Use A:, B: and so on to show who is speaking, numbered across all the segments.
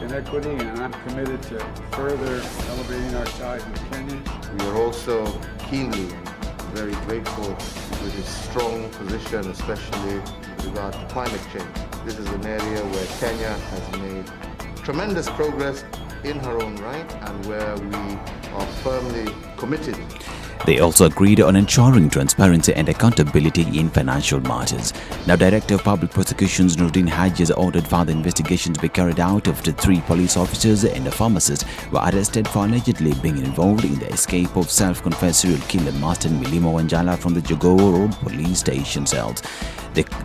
A: and equity, and I'm committed to further elevating our size in Kenya.
B: We are also keenly and very grateful with its strong position, especially with regard to climate change. This is an area where Kenya has made tremendous progress in her own right and where we are firmly committed.
C: They also agreed on ensuring transparency and accountability in financial matters. Now, Director of Public Prosecutions Nordin Haji has ordered further investigations be carried out after 3 police officers and a pharmacist were arrested for allegedly being involved in the escape of self-confessed serial killer Master Milimo Wanjala from the Jogoo Road police station cells.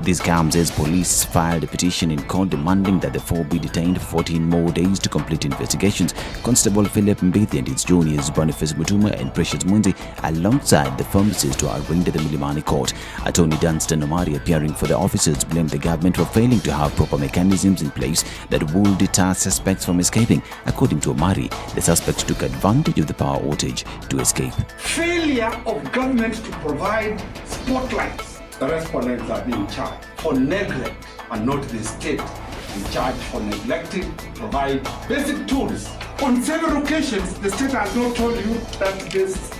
C: This comes as police filed a petition in court demanding that the 4 be detained for 14 more days to complete investigations. Constable Philip Mbithi and his juniors Boniface Mutuma and Precious Mundi, alongside the pharmacist, were arraigned at the Milimani court. Attorney Dunstan Omari, appearing for the officers, blamed the government for failing to have proper mechanisms in place that would deter suspects from escaping. According to Omari, the suspects took advantage of the power outage to escape.
D: Failure of government to provide spotlights. The respondents are being charged for neglect and not the state in charge for neglecting to provide basic tools. On several occasions, the state has not told you that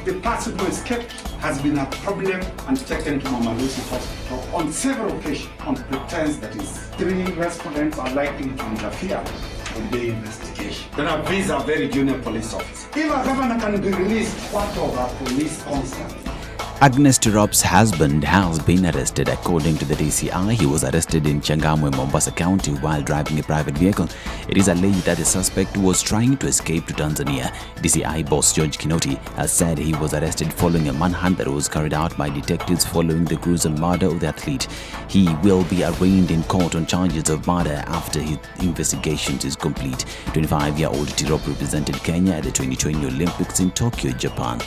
D: the person who escaped has been a problem and taken to Mama Lucy Hospital on several occasions on pretense that 3 respondents are likely to interfere with the investigation. These are very junior police officers. If a governor can be released, what of a police constable?
C: Agnes Tirop's husband has been arrested. According to the DCI, he was arrested in Changamwe, Mombasa County while driving a private vehicle. It is alleged that the suspect was trying to escape to Tanzania. DCI boss George Kinoti has said he was arrested following a manhunt that was carried out by detectives following the gruesome murder of the athlete. He will be arraigned in court on charges of murder after his investigations is complete. 25-year-old Tirop represented Kenya at the 2020 Olympics in Tokyo, Japan.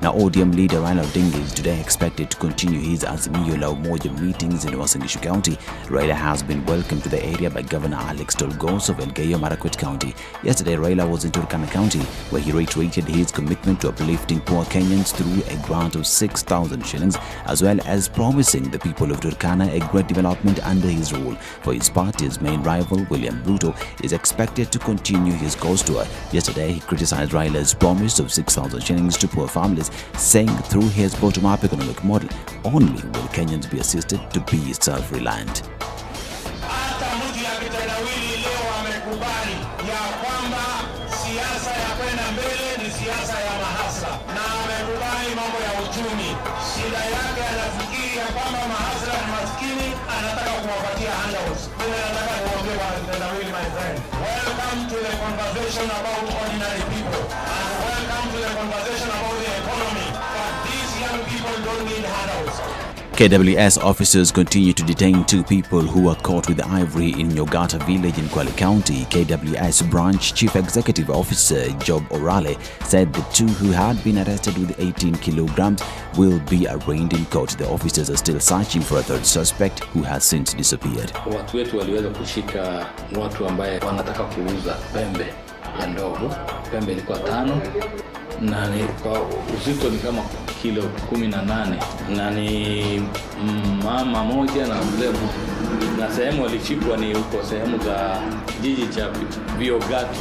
C: Now, ODM leader Raila Odinga is today expected to continue his Azimio la Umoja meetings in Uasin Gishu County. Raila has been welcomed to the area by Governor Alex Tolgos of Elgeyo Marakwet County. Yesterday, Raila was in Turkana County, where he reiterated his commitment to uplifting poor Kenyans through a grant of 6,000 shillings, as well as promising the people of Turkana a great development under his rule. For his party's main rival, William Ruto, is expected to continue his ghost tour. Yesterday, he criticized Raila's promise of 6,000 shillings to poor families, saying through his bottom-up economic model, only will Kenyans be assisted to be self-reliant.
E: Welcome to the conversation about ordinary people. Welcome to the conversation about the economy. But these young people don't need handouts.
C: KWS officers continue to detain 2 people who were caught with ivory in Nyogata village in Kwale County. KWS branch chief executive officer Job Orale said the 2 who had been arrested with 18 kilograms will be arraigned in court. The officers are still searching for a 3rd suspect who has since disappeared.
F: Watu wetu waliweza kushika watu ambaye wanataka kuuza pembe ya ndogo. Pembe ilikuwa 5 na ni kwa uzito ni kama kilo 18 na ni mama moja na mzee mmoja. Na sehemu walichukua ni huko sehemu za jiji cha Viogatu.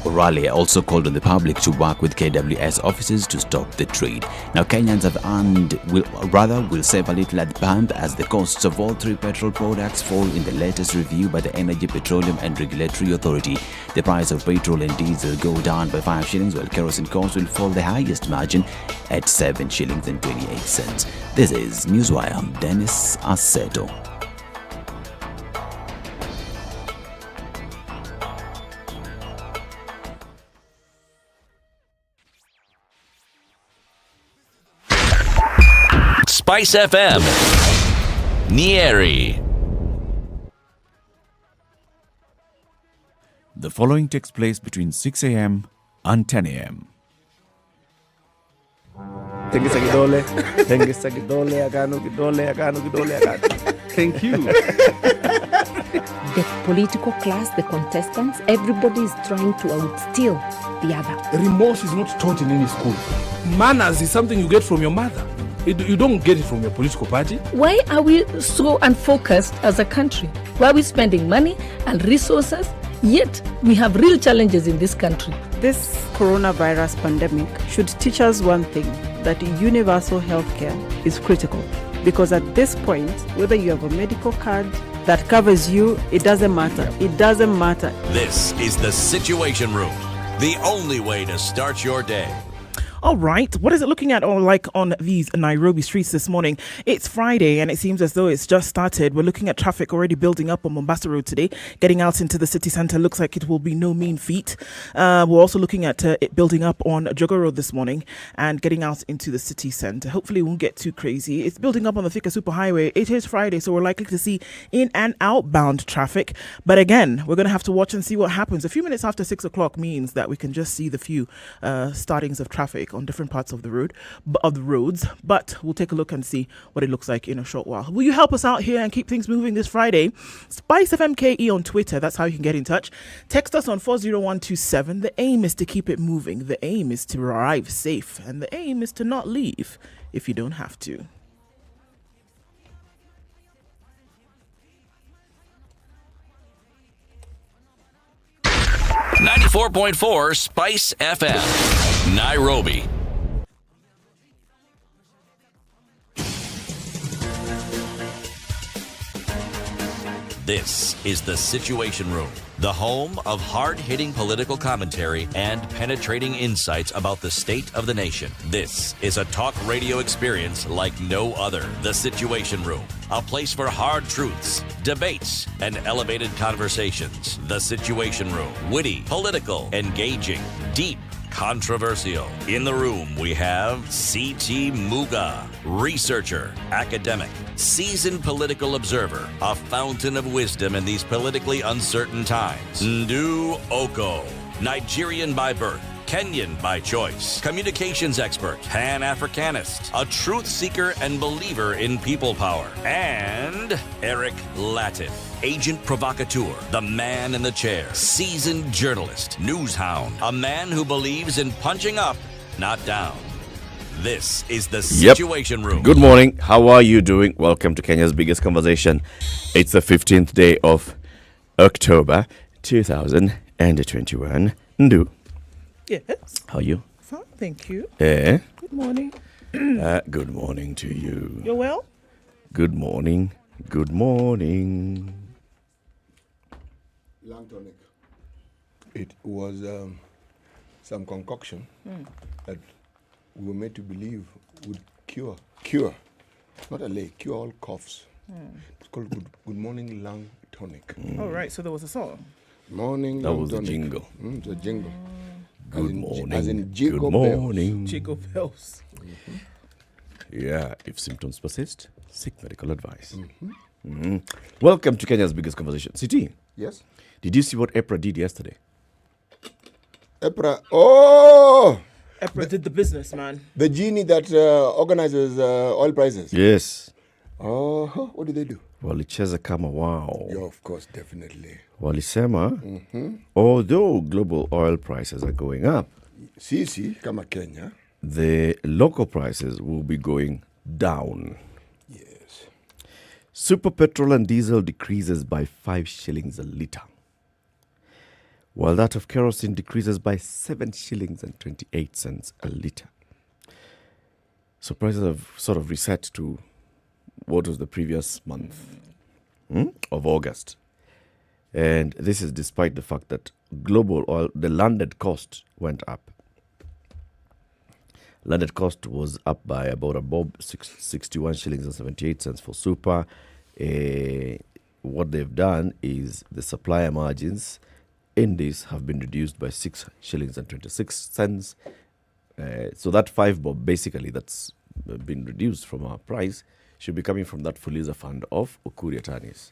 C: Orale also called on the public to work with KWS officers to stop the trade. Now, Kenyans have earned, will save a little at the pump as the costs of all 3 petrol products fall in the latest review by the Energy, Petroleum and Regulatory Authority. The price of petrol and diesel go down by 5 shillings, while kerosene costs will fall the highest margin at 7 shillings and 28 cents. This is Newswire. I'm Dennis Aseto.
G: SpiceFM, Nyeri.
H: The following takes place between 6 a.m. and 10 a.m.
I: Thank you.
J: The political class, the contestants, everybody is trying to outsteal the other.
I: Remorse is not taught in any school. Manners is something you get from your mother. You don't get it from your political party.
K: Why are we so unfocused as a country? Why are we spending money and resources
J: Yet, we have real challenges in this country.
G: This coronavirus pandemic should teach us one thing, that universal healthcare is critical. Because at this point, whether you have a medical card that covers you, it doesn't matter. It doesn't matter.
K: This is the Situation Room, the only way to start your day.
L: All right, what is it looking at on these Nairobi streets this morning? It's Friday and it seems as though it's just started. We're looking at traffic already building up on Mombasa Road today. Getting out into the city centre looks like it will be no mean feat. We're also looking at it building up on Jogo Road this morning and getting out into the city centre. Hopefully it won't get too crazy. It's building up on the Thika Superhighway. It is Friday, so we're likely to see in and outbound traffic. But again, we're going to have to watch and see what happens. A few minutes after 6 o'clock means that we can just see the few startings of traffic on different parts of the roads, but we'll take a look and see what it looks like in a short while. Will you help us out here and keep things moving this Friday? SpiceFM KE on Twitter, that's how you can get in touch. Text us on 40127. The aim is to keep it moving. The aim is to arrive safe, and the aim is to not leave if you don't have to.
K: .4 Spice FM, Nairobi. This is the Situation Room, the home of hard-hitting political commentary and penetrating insights about the state of the nation. This is a talk radio experience like no other. The Situation Room, a place for hard truths, debates, and elevated conversations. The Situation Room, witty, political, engaging, deep, controversial. In the room, we have C.T. Muga, researcher, academic, seasoned political observer, a fountain of wisdom in these politically uncertain times. Ndu Okoh, Nigerian by birth, Kenyan by choice, communications expert, Pan-Africanist, a truth seeker and believer in people power, and Eric Latiff, agent provocateur, the man in the chair, seasoned journalist, news hound, a man who believes in punching up, not down. This is the Situation Room.
M: Good morning. How are you doing? Welcome to Kenya's biggest conversation. It's the 15th day of October 2021. Ndu.
L: Yes.
M: How are you?
L: Fine, thank you.
M: Eh?
L: Good morning.
M: Good morning to you.
L: You're well?
M: Good morning. Good morning.
N: Lung tonic. It was some concoction that we were made to believe would cure, not allay, cure all coughs. It's called Good Morning Lung Tonic.
L: All right, so there was a song.
N: Morning
M: That
N: Lung
M: was a
N: Tonic.
M: jingle.
N: It's a jingle.
M: Good morning.
N: As in Jingle
M: Good morning.
L: Chico Bells.
M: Yeah, if symptoms persist, seek medical advice. Welcome to Kenya's biggest conversation. CT.
N: Yes?
M: Did you see what EPRA did yesterday?
N: EPRA. Oh!
L: EPRA did the business, man.
N: The genie that organizes oil prices.
M: Yes.
N: Oh, what did they do?
M: Walicheza kama wow.
N: Yeah, of course, definitely.
M: Walisema, although global oil prices are going up,
N: Sisi, kama Kenya,
M: the local prices will be going down.
N: Yes.
M: Super petrol and diesel decreases by 5 shillings a litre, while that of kerosene decreases by 7 shillings and 28 cents a litre. So prices have sort of reset to what was the previous month of August. And this is despite the fact that global oil, the landed cost went up. Landed cost was up by about 61 shillings and 78 cents for super. What they've done is the supplier margins in this have been reduced by 6 shillings and 26 cents. So that 5 bob basically that's been reduced from our price should be coming from that Fuliza fund of Ukuri attorneys.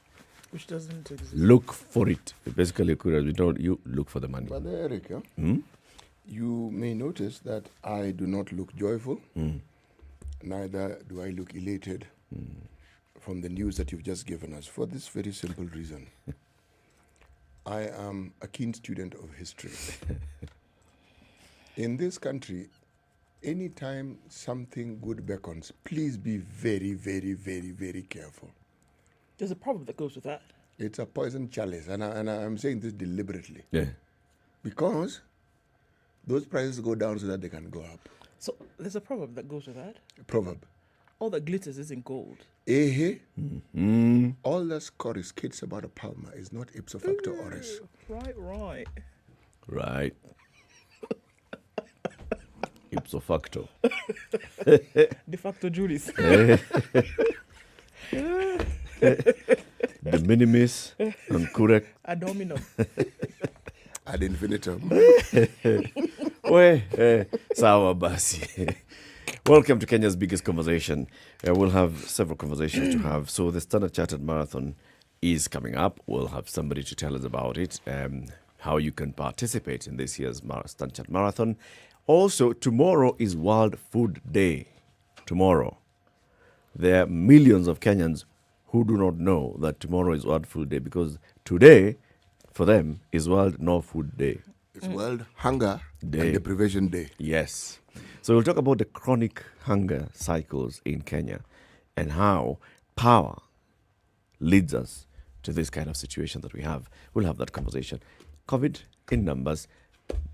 L: Which doesn't exist.
M: Look for it. Basically, Ukuri, as we told you, look for the money.
N: Brother Eric, you may notice that I do not look joyful. Neither do I look elated from the news that you've just given us, for this very simple reason. I am a keen student of history. In this country, anytime something good beckons, please be very, very, very, very careful.
L: There's a problem that goes with that.
N: It's a poison chalice, and I'm saying this deliberately.
M: Yeah.
N: Because those prices go down so that they can go up.
L: So there's a proverb that goes with that.
N: Proverb.
L: All that glitters isn't gold.
N: All that coruscates about a palmer is not ipso facto oris.
L: Right.
M: Right. Ipso facto.
L: De facto juris.
M: De minimis and correct.
L: Ad hominem.
N: Ad infinitum.
M: Sawa basi. Welcome to Kenya's biggest conversation. We'll have several conversations to have. So the Standard Chartered Marathon is coming up. We'll have somebody to tell us about it, how you can participate in this year's Standard Chartered Marathon. Also, tomorrow is World Food Day. Tomorrow. There are millions of Kenyans who do not know that tomorrow is World Food Day because today, for them, is World No Food Day.
N: It's World Hunger Day. And Deprivation Day.
M: Yes. So we'll talk about the chronic hunger cycles in Kenya and how power leads us to this kind of situation that we have. We'll have that conversation. COVID in numbers.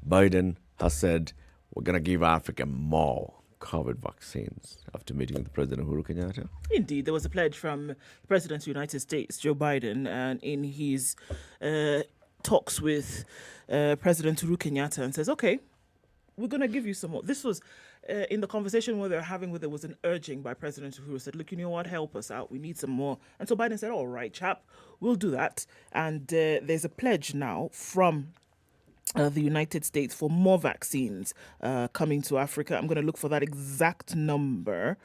M: Biden has said we're going to give Africa more COVID vaccines after meeting with President Uhuru Kenyatta.
L: Indeed, there was a pledge from the President of the United States, Joe Biden, and in his talks with President Uhuru Kenyatta, and says, okay, we're going to give you some more. This was in the conversation where they were having with, there was an urging by President Uhuru, said, look, you know what, help us out. We need some more. And so Biden said, all right, chap, we'll do that. And there's a pledge now from the United States for more vaccines coming to Africa. I'm going to look for that exact number.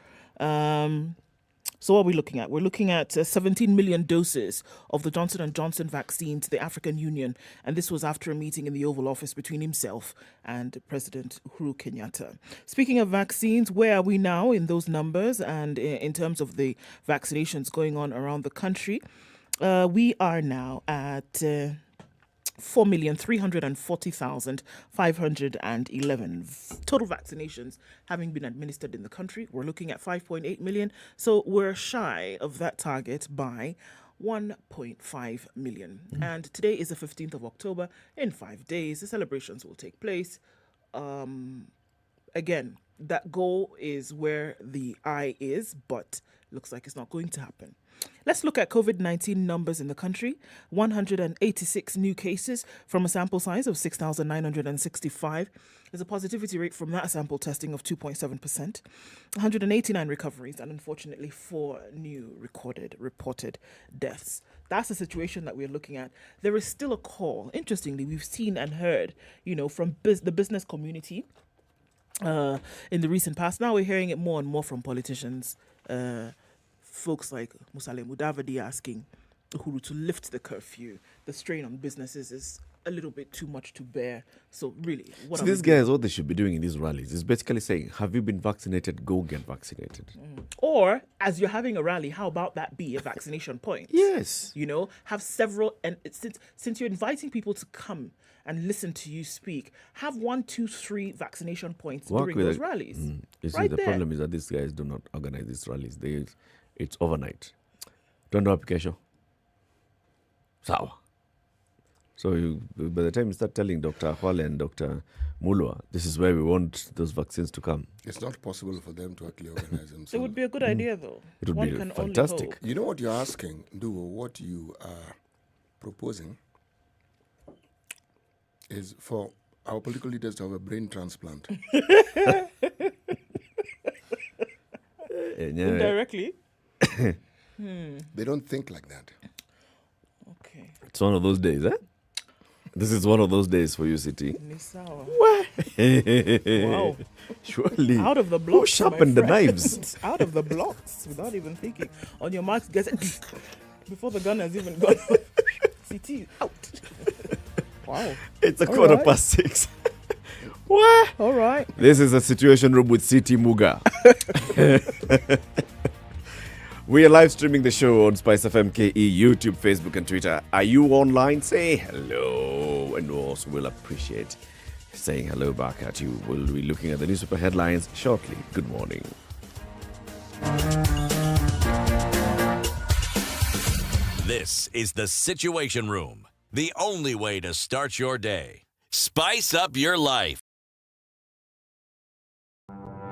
L: So what are we looking at? We're looking at 17 million doses of the Johnson & Johnson vaccine to the African Union. And this was after a meeting in the Oval Office between himself and President Uhuru Kenyatta. Speaking of vaccines, where are we now in those numbers and in terms of the vaccinations going on around the country? We are now at 4,340,511 total vaccinations having been administered in the country. We're looking at 5.8 million. So we're shy of that target by 1.5 million. And today is the 15th of October. In 5 days, the celebrations will take place. Again, that goal is where the eye is, but looks like it's not going to happen. Let's look at COVID-19 numbers in the country. 186 new cases from a sample size of 6,965. There's a positivity rate from that sample testing of 2.7%. 189 recoveries and unfortunately 4 new reported deaths. That's the situation that we're looking at. There is still a call. Interestingly, we've seen and heard, from the business community in the recent past. Now we're hearing it more and more from politicians. Folks like Musalia Mudavadi asking Uhuru to lift the curfew. The strain on businesses is a little bit too much to bear. So really, what
M: these guys, what they should be doing in these rallies is basically saying, have you been vaccinated? Go get vaccinated.
L: Or, as you're having a rally, how about that be a vaccination point?
M: Yes.
L: Have several, and since you're inviting people to come and listen to you speak, have 1, 2, 3 vaccination points during those rallies.
M: You see, the problem is that these guys do not organize these rallies. It's overnight. Don't do application. Sawa. So by the time you start telling Dr. Akwale and Dr. Mulwa, this is where we want those vaccines to come.
N: It's not possible for them to actually organize themselves.
L: It would be a good idea, though.
M: It would be fantastic.
N: You know what you're asking, what you are proposing is for our political leaders to have a brain transplant.
L: Indirectly?
N: They don't think like that.
L: Okay.
M: It's one of those days, eh? This is one of those days for you, City.
L: What? Wow.
M: Surely.
L: Out of the blocks.
M: Who sharpened the knives?
L: Out of the blocks without even thinking. On your marks, guys. Before the gun has even gone. City out. Wow.
M: It's a 6:15. What?
L: All right.
M: This is a situation room with City Muga. We are live streaming the show on SpiceFM KE, YouTube, Facebook, and Twitter. Are you online? Say hello. And also we'll appreciate saying hello back at you. We'll be looking at the newspaper headlines shortly. Good morning.
K: This is the Situation Room, the only way to start your day. Spice up your life.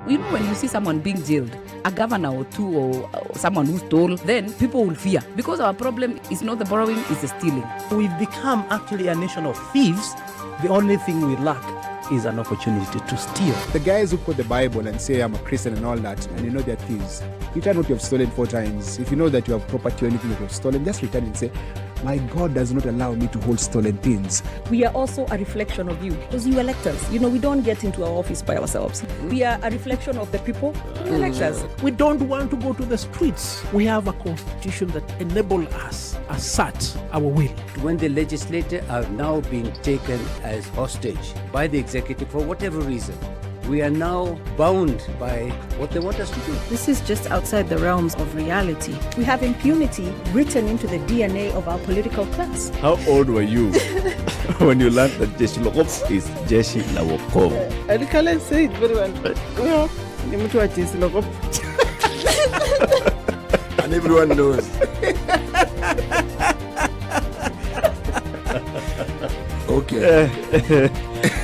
J: You know, when you see someone being jailed, a governor or two or someone who stole, then people will fear. Because our problem is not the borrowing, it's the stealing.
O: We've become actually a nation of thieves. The only thing we lack is an opportunity to steal.
P: The guys who quote the Bible and say, I'm a Christian and all that, and you know they're thieves. Return what you have stolen 4 times. If you know that you have property or anything that you have stolen, just return and say, my God does not allow me to hold stolen things.
J: We are also a reflection of you, because you elect us. You know, we don't get into our office by ourselves. We are a reflection of the people who elect us.
O: We don't want to go to the streets. We have a constitution that enables us, assert our will.
Q: When the legislators are now being taken as hostage by the executive for whatever reason, we are now bound by what they want us to do.
G: This is just outside the realms of reality.
J: We have impunity written into the DNA of our political class.
M: How old were you when you learned that Jeshi Lokop is Jeshi Lawokov?
G: I can't say it very well. No, you need to Jeshi Lokop.
N: And everyone knows. Okay.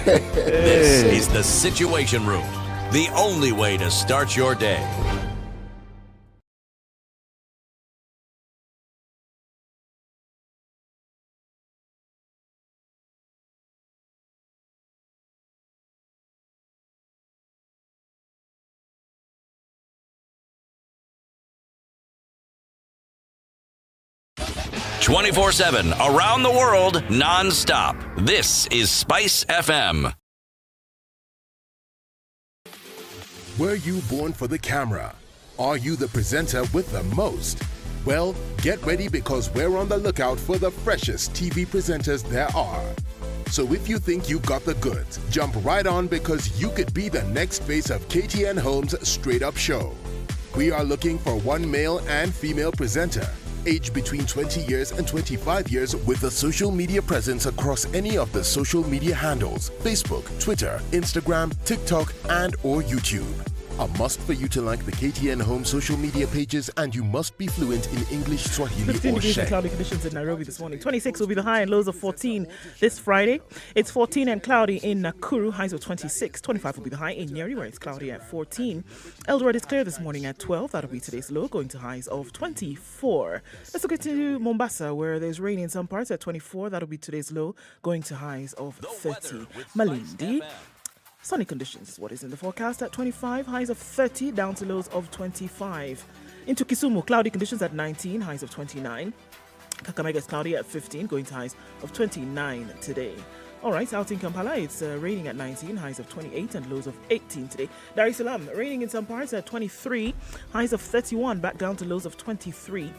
K: This is the Situation Room, the only way to start your day. "24/7 around the world, non-stop. This is Spice FM.
R: Were you born for the camera? Are you the presenter with the most? Well, get ready because we're on the lookout for the freshest TV presenters there are. So if you think you got the goods, jump right on because you could be the next face of KTN Home's Straight Up Show. We are looking for one male and female presenter, aged between 20 years and 25 years, with a social media presence across any of the social media handles: Facebook, Twitter, Instagram, TikTok, and or YouTube. A must for you to like the KTN Home social media pages, and you must be fluent in English, Swahili,
L: 15
R: or
L: degrees and
R: Sheng.
L: cloudy conditions in Nairobi this morning. 26 will be the high and lows of 14 this Friday. It's 14 and cloudy in Nakuru, highs of 26. 25 will be the high in Nyeri, where it's cloudy at 14. Eldoret is clear this morning at 12. That'll be today's low, going to highs of 24. Let's look into Mombasa, where there's rain in some parts at 24. That'll be today's low, going to highs of 30. Malindi, sunny conditions is what is in the forecast at 25, highs of 30, down to lows of 25. Into Kisumu, cloudy conditions at 19, highs of 29. Kakamega is cloudy at 15, going to highs of 29 today. All right, out in Kampala, it's raining at 19, highs of 28 and lows of 18 today. Dar es Salaam, raining in some parts at 23, highs of 31, back down to lows of 23.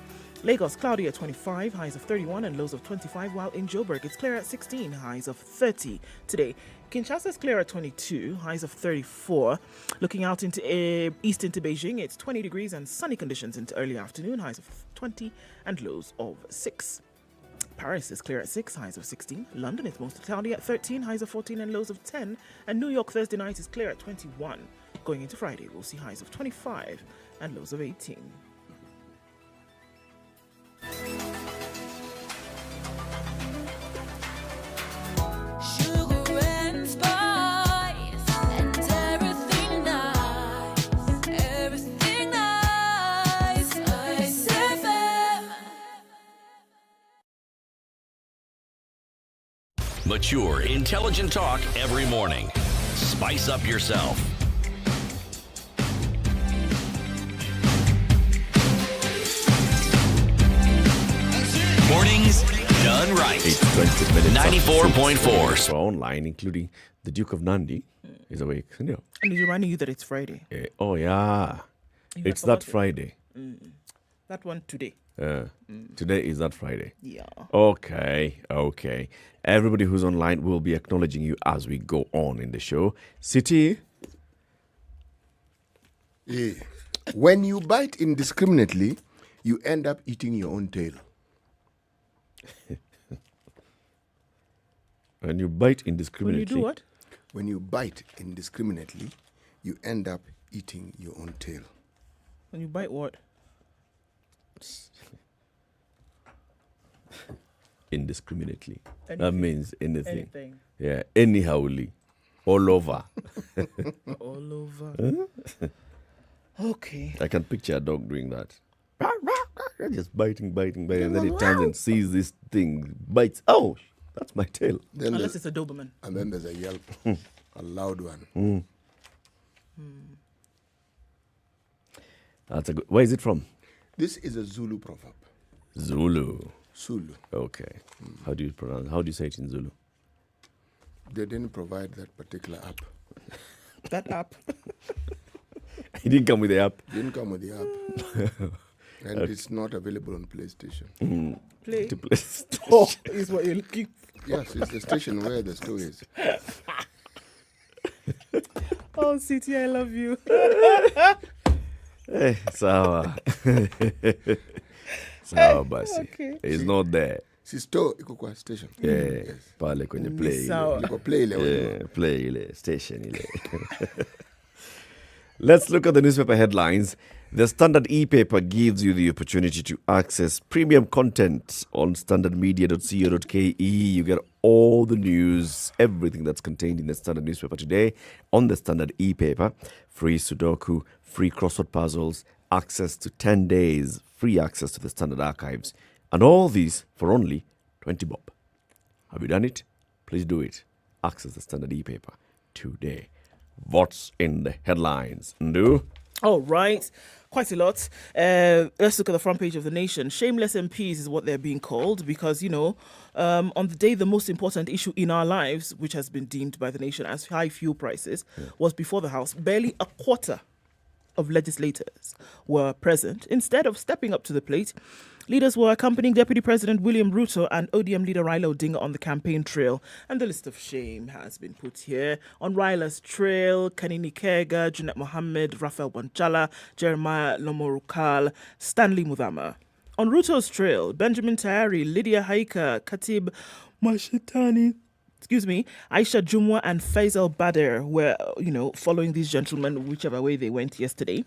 L: Lagos, cloudy at 25, highs of 31 and lows of 25, while in Joburg, it's clear at 16, highs of 30 today. Kinshasa is clear at 22, highs of 34. Looking out into east into Beijing, it's 20 degrees and sunny conditions into early afternoon, highs of 20 and lows of 6. Paris is clear at 6, highs of 16. London is mostly cloudy at 13, highs of 14 and lows of 10. And New York Thursday night is clear at 21. Going into Friday, we'll see highs of 25 and lows of 18.
K: Mature, intelligent talk every morning. Spice up yourself. Mornings done right.
M: 8:20 minutes.
K: 94.4.
M: So online, including the Duke of Nandi, is awake.
L: And he's reminding you that it's Friday.
M: Oh, yeah. It's that Friday.
L: That one today.
M: Today is that Friday.
L: Yeah.
M: Okay. Everybody who's online will be acknowledging you as we go on in the show. City.
N: When you bite indiscriminately, you end up eating your own tail.
M: When you bite indiscriminately.
L: When you do what?
N: When you bite indiscriminately, you end up eating your own tail.
L: When you bite what?
M: indiscriminately. That
L: Anything.
M: means anything.
L: Anything.
M: Yeah, anyhowly. All over.
L: All over. Okay.
M: I can picture a dog doing that. Just biting, and then it turns and sees this thing, bites. Oh, that's my tail.
N: Then
L: Unless it's a Doberman.
N: And then there's a yelp, a loud one.
M: That's a good. Where is it from?
N: This is a Zulu proverb.
M: Zulu.
N: Zulu.
M: Okay. How do you pronounce? How do you say it in Zulu?
N: They didn't provide that particular app.
L: That app.
M: He didn't come with the app.
N: Didn't come with the app. And it's not available on PlayStation.
L: Play.
M: To play.
L: Oh, is what you're looking for.
N: Yes, it's the station where the store is.
L: Oh, City, I love you.
M: Eh, sawa. Sawa basi.
L: Okay.
M: It's not there.
N: Si store iko kwa station.
M: Yeah, pale kwenye play ile.
L: Sawa.
N: Liko play ile.
M: Yeah, play ile, station ile. Let's look at the newspaper headlines. The Standard e-paper gives you the opportunity to access premium content on standardmedia.co.ke. You get all the news, everything that's contained in the Standard newspaper today on the Standard e-paper. Free Sudoku, free crossword puzzles, access to 10 days, free access to the Standard archives. And all these for only 20 bob. Have you done it? Please do it. Access the Standard e-paper today. What's in the headlines? Ndu?
L: All right. Quite a lot. Let's look at the front page of The Nation. Shameless MPs is what they're being called because, on the day the most important issue in our lives, which has been deemed by The Nation as high fuel prices, was before the House, barely a quarter of legislators were present. Instead of stepping up to the plate, leaders were accompanying Deputy President William Ruto and ODM leader Raila Odinga on the campaign trail. And the list of shame has been put here. On Raila's trail, Kanini Kega, Junet Mohammed, Raphael Bonchala, Jeremiah Lomorukal, Stanley Mudhama. On Ruto's trail, Benjamin Tayari, Lydia Haika, Katib Mashitani, Aisha Jumwa and Faisal Bader were, following these gentlemen whichever way they went yesterday.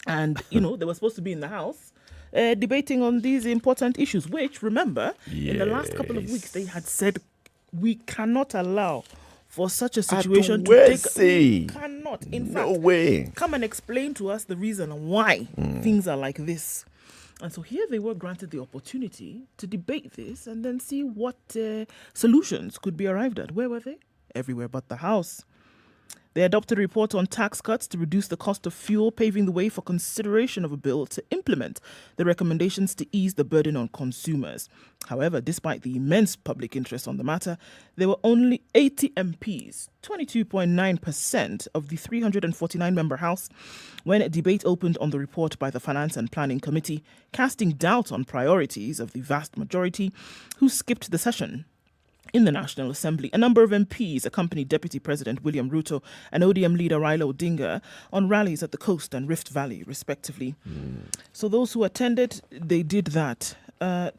L: And, they were supposed to be in the House debating on these important issues, which, remember, in the last couple of weeks, they had said we cannot allow for such a situation to take... We cannot. In fact, come and explain to us the reason why things are like this. And so here they were granted the opportunity to debate this and then see what solutions could be arrived at. Where were they? Everywhere but the House. They adopted a report on tax cuts to reduce the cost of fuel, paving the way for consideration of a bill to implement the recommendations to ease the burden on consumers. However, despite the immense public interest on the matter, there were only 80 MPs, 22.9% of the 349-member House, when a debate opened on the report by the Finance and Planning Committee, casting doubt on priorities of the vast majority who skipped the session. In the National Assembly, a number of MPs accompanied Deputy President William Ruto and ODM leader Raila Odinga on rallies at the Coast and Rift Valley, respectively. So those who attended, they did that.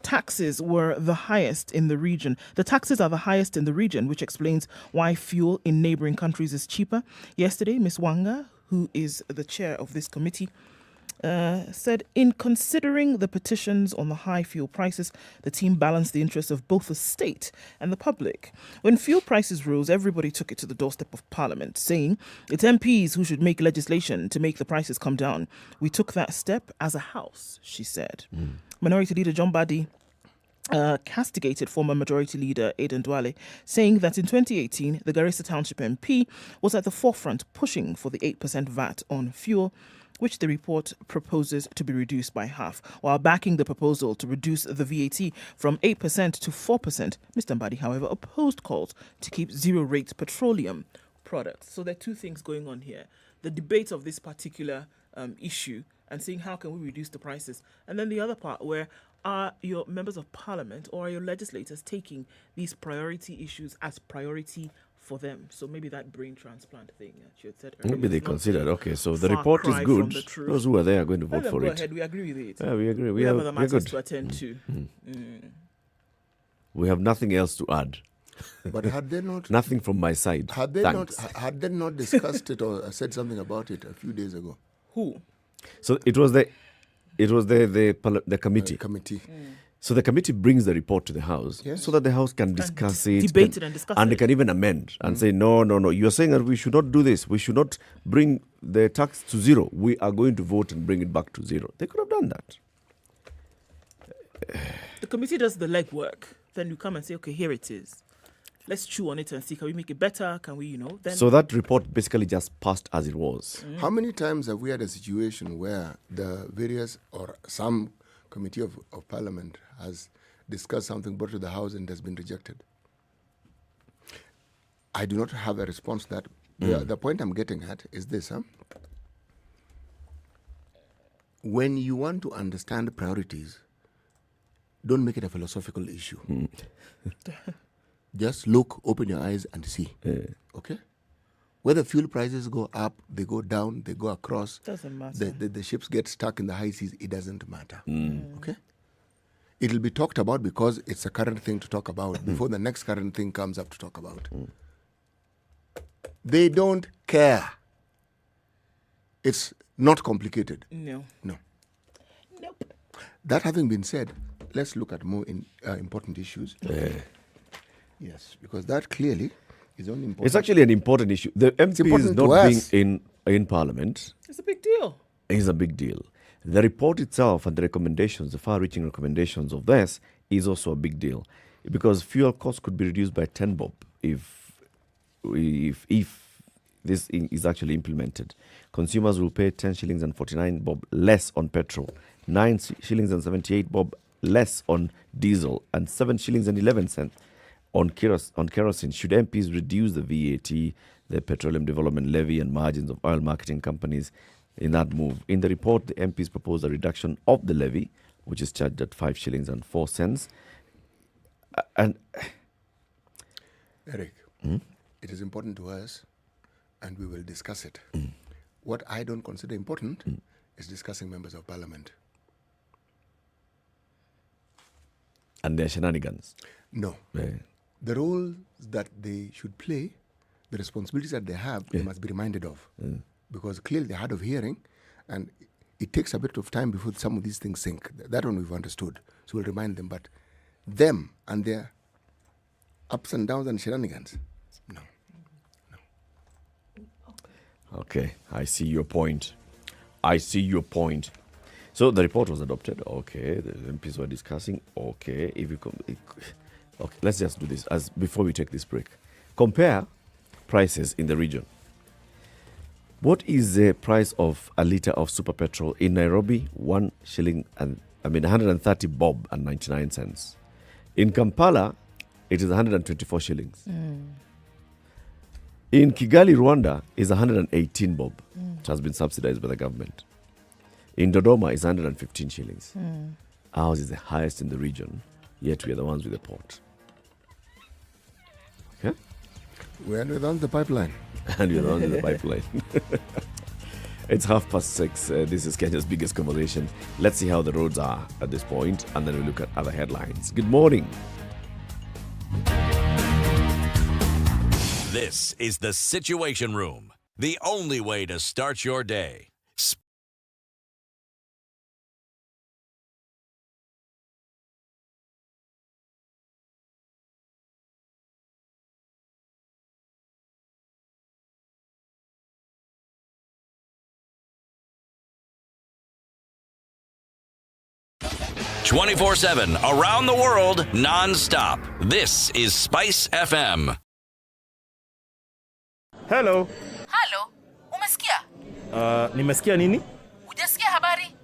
L: Taxes were the highest in the region. The taxes are the highest in the region, which explains why fuel in neighboring countries is cheaper. Yesterday, Ms. Wanga, who is the chair of this committee, said in considering the petitions on the high fuel prices, the team balanced the interests of both the state and the public. When fuel prices rose, everybody took it to the doorstep of Parliament, saying it's MPs who should make legislation to make the prices come down. We took that step as a House, she said. Minority Leader John Badi castigated former Majority Leader Aden Duale, saying that in 2018, the Garissa Township MP was at the forefront pushing for the 8% VAT on fuel, which the report proposes to be reduced by half, while backing the proposal to reduce the VAT from 8% to 4%. Mr. Mbadi, however, opposed calls to keep zero-rate petroleum products. So there are two things going on here. The debate of this particular issue and seeing how can we reduce the prices. And then the other part where are your members of parliament or are your legislators taking these priority issues as priority for them? So maybe that brain transplant thing that you had said earlier.
M: Maybe they considered, okay, so the report is good. Those who are there are going to vote for it.
L: Go ahead, we agree with it.
M: Yeah, we agree.
L: We have other matters to attend to.
M: We have nothing else to add.
N: But had they not...
M: Nothing from my side.
N: Had they not discussed it or said something about it a few days ago?
L: Who?
M: So it was the committee. So the committee brings the report to the House so that the House can discuss it.
L: Debate it and discuss it.
M: And they can even amend and say, no, you're saying that we should not do this. We should not bring the tax to zero. We are going to vote and bring it back to zero. They could have done that.
L: The committee does the legwork. Then you come and say, okay, here it is. Let's chew on it and see, can we make it better? Can we, then...
M: So that report basically just passed as it was.
N: How many times have we had a situation where the various or some committee of parliament has discussed something, brought to the House, and has been rejected? I do not have a response to that. The point I'm getting at is this. When you want to understand priorities, don't make it a philosophical issue. Just look, open your eyes and see. Okay? Whether fuel prices go up, they go down, they go across.
L: Doesn't matter.
N: The ships get stuck in the high seas, it doesn't matter. Okay? It'll be talked about because it's a current thing to talk about before the next current thing comes up to talk about. They don't care. It's not complicated.
L: No.
N: Nope. That having been said, let's look at more important issues. Yes, because that clearly is only important.
M: It's actually an important issue. The MP is not being in Parliament.
L: It's a big deal.
M: It's a big deal. The report itself and the recommendations, the far-reaching recommendations of this, is also a big deal, because fuel costs could be reduced by 10 bob if this is actually implemented. Consumers will pay 10 shillings and 49 bob less on petrol, 9 shillings and 78 bob less on diesel, and 7 shillings and 11 cents on kerosene. Should MPs reduce the VAT, the Petroleum Development Levy, and margins of oil marketing companies in that move? In the report, the MPs propose a reduction of the levy, which is charged at 5 shillings and 4 cents. And
N: Eric, it is important to us, and we will discuss it. What I don't consider important is discussing members of parliament.
M: And their shenanigans.
N: No. The role that they should play, the responsibilities that they have, they must be reminded of. Because clearly they're hard of hearing, and it takes a bit of time before some of these things sink. That one we've understood. So we'll remind them. But them and their ups and downs and shenanigans, no.
M: Okay, I see your point. So the report was adopted. Okay, the MPs were discussing. Okay, okay, let's just do this as before we take this break. Compare prices in the region. What is the price of a litre of super petrol in Nairobi? 1 shilling and 130 bob and 99 cents. In Kampala, it is 124 shillings. In Kigali, Rwanda, is 118 bob. It has been subsidized by the government. In Dodoma, is 115 shillings. Ours is the highest in the region, yet we are the ones with the port. Okay?
N: We're on the pipeline.
M: And we're on the pipeline. It's 6:30. This is Kenya's biggest conversation. Let's see how the roads are at this point, and then we'll look at other headlines. Good morning.
K: This is the Situation Room, the only way to start your day. "24/7 around the world, non-stop. This is SpiceFM.
I: Hello.
J: Halo, umesikia?
I: Nimesikia nini?
J: Hujasikia habari?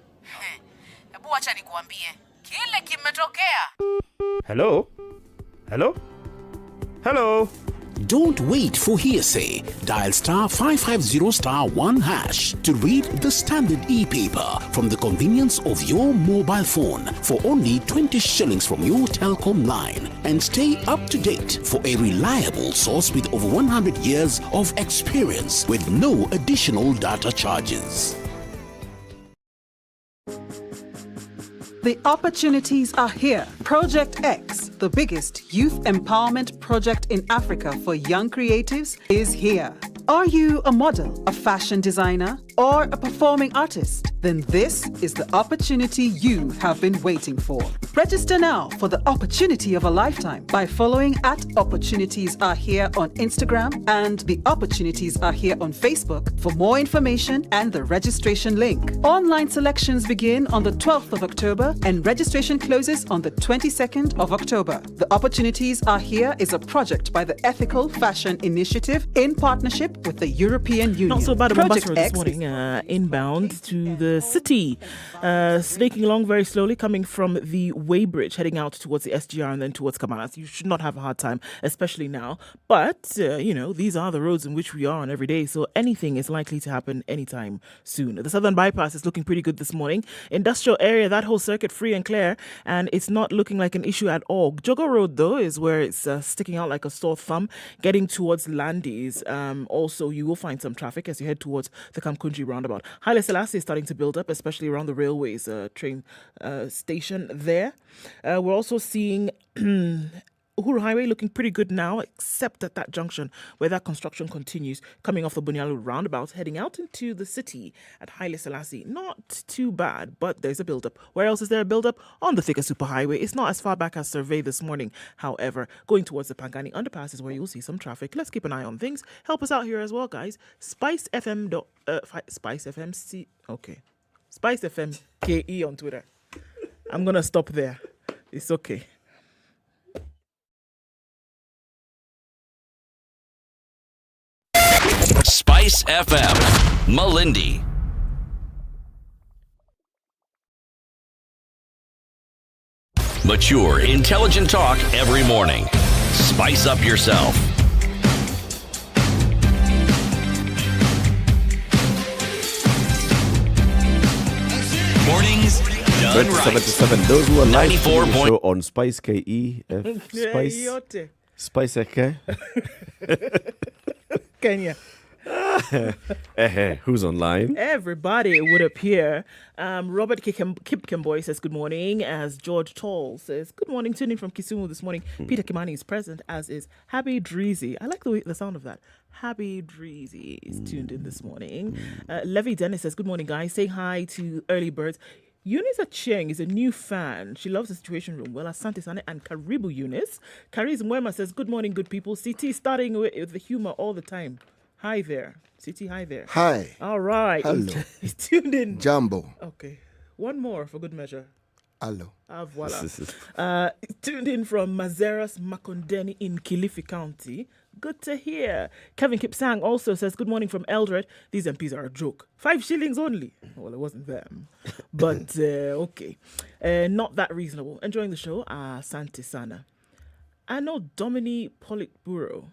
J: Hebu acha nikuambie. Kile kimetokea.
I: Hello? Hello? Hello?
S: Don't wait for hearsay. Dial *550*1# to read the Standard e-paper from the convenience of your mobile phone for only 20 shillings from your telecom line, and stay up to date for a reliable source with over 100 years of experience with no additional data charges.
T: The opportunities are here. Project X, the biggest youth empowerment project in Africa for young creatives, is here. Are you a model, a fashion designer, or a performing artist, then this is the opportunity you have been waiting for. Register now for the opportunity of a lifetime by following @Opportunities Are Here on Instagram and The Opportunities Are Here on Facebook for more information and the registration link. Online selections begin on the 12th of October and registration closes on the 22nd of October. The Opportunities Are Here is a project by the Ethical Fashion Initiative in partnership with the European Union.
L: Not so bad at Mombasa
T: Project
L: this morning, inbound to the city, snaking along very slowly, coming from the Weybridge, heading out towards the SGR and then towards Kamanas. You should not have a hard time, especially now. But, these are the roads in which we are on every day, so anything is likely to happen anytime soon. The Southern Bypass is looking pretty good this morning. Industrial area, that whole circuit free and clear, and it's not looking like an issue at all. Jogo Road, though, is where it's sticking out like a sore thumb, getting towards Landis. Also, you will find some traffic as you head towards the Kamkunji roundabout. Haile Selassie is starting to build up, especially around the railways train station there. We're also seeing Uhuru Highway looking pretty good now, except at that junction where that construction continues, coming off the Bunyalu roundabout, heading out into the city at Haile Selassie. Not too bad, but there's a build-up. Where else is there a build-up? On the Thika Superhighway. It's not as far back as Survey this morning. However, going towards the Pangani underpass is where you'll see some traffic. Let's keep an eye on things. Help us out here as well, guys. SpiceFM KE on Twitter. I'm going to stop there. It's okay.
K: Spice FM, Malindi. Mature, intelligent talk every morning. Spice up yourself. Mornings done right.
M: 77. Those who are live
K: 94
M: streaming the show on Spice KE, Spice Eke.
L: Kenya.
M: Who's online?
L: Everybody would appear. Robert Kipkemboy says good morning, as George Toll says good morning, tuning from Kisumu this morning. Peter Kimani is present, as is Happy Dreezy. I like the sound of that. Happy Dreezy is tuned in this morning. Levy Dennis says good morning, guys. Say hi to Early Birds. Eunice Acheng is a new fan. She loves the Situation Room. Well, Asante Sane and Karibu Eunice. Kariz Mwema says good morning, good people. CT starting with the humor all the time. Hi there. CT, hi there.
N: Hi.
L: All right.
N: Hello.
L: He's tuned in.
N: Jumbo.
L: Okay. One more for good measure.
N: Hello.
L: Voila. Tuned in from Mazeras Makondeni in Kilifi County. Good to hear. Kevin Kipsang also says, good morning from Eldoret. These MPs are a joke. 5 shillings only. Well, it wasn't them. But, okay. Not that reasonable. Enjoying the show. Asante Sana. I know Domini Politburo.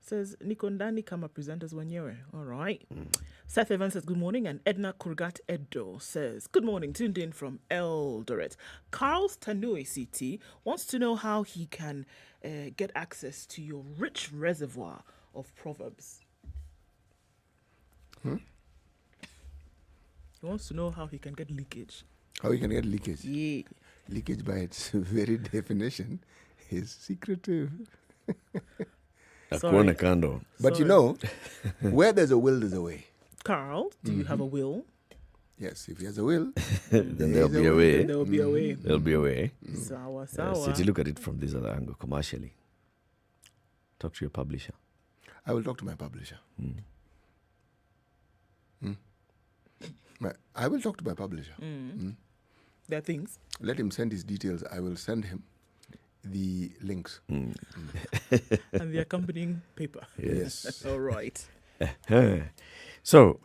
L: Says Nikondani Kama presenters Wanyere. All right. Seth Evans says good morning, and Edna Kurgat Edo says good morning, tuned in from Eldoret. Carl's Tanui CT wants to know how he can get access to your rich reservoir of proverbs. He wants to know how he can get leakage.
N: How he can get leakage?
L: Yeah.
N: Leakage by its very definition is secretive. But you know, where there's a will, there's a way.
L: Carl, do you have a will?
N: Yes, if he has a will,
M: then there'll be a way.
L: There'll be a way.
M: There'll be a way.
L: Sawa.
M: City, look at it from this other angle, commercially. Talk to your publisher.
N: I will talk to my publisher. I will talk to my publisher.
L: There are things.
N: Let him send his details. I will send him the links.
L: And the accompanying paper.
N: Yes.
L: All right.
M: So,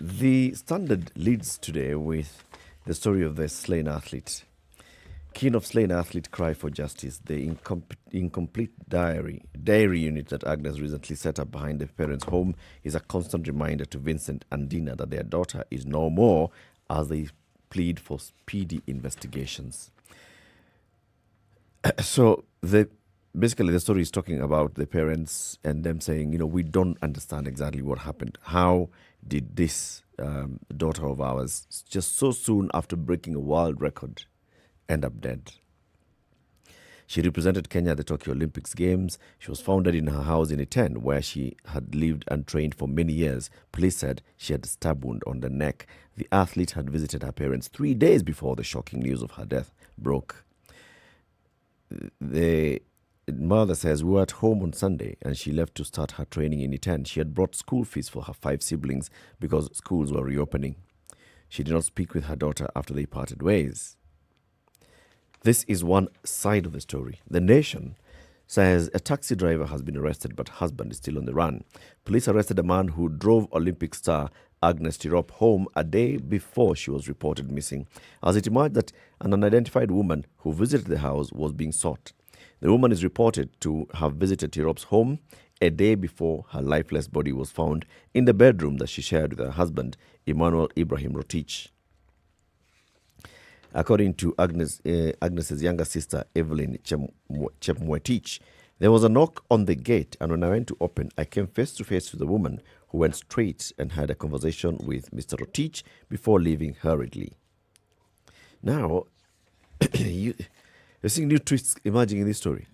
M: the Standard leads today with the story of the slain athlete. Keen of slain athlete cry for justice. The incomplete dairy unit that Agnes recently set up behind the parents' home is a constant reminder to Vincent and Dina that their daughter is no more, as they plead for speedy investigations. So basically the story is talking about the parents and them saying, we don't understand exactly what happened. How did this daughter of ours, just so soon after breaking a world record, end up dead? She represented Kenya at the Tokyo Olympics Games. She was founded in her house in Iten, where she had lived and trained for many years. Police said she had a stab wound on the neck. The athlete had visited her parents 3 days before the shocking news of her death broke. The mother says, we were at home on Sunday and she left to start her training in Iten. She had brought school fees for her 5 siblings because schools were reopening. She did not speak with her daughter after they parted ways. This is one side of the story. The Nation says a taxi driver has been arrested, but husband is still on the run. Police arrested a man who drove Olympic star Agnes Tirop home a day before she was reported missing, as it emerged that an unidentified woman who visited the house was being sought. The woman is reported to have visited Tirop's home a day before her lifeless body was found in the bedroom that she shared with her husband, Emmanuel Ibrahim Rotich. According to Agnes's younger sister, Evelyn Chepmwetich, there was a knock on the gate, and when I went to open, I came face to face with a woman who went straight and had a conversation with Mr. Rotich before leaving hurriedly. Now, you're seeing new twists emerging in this story.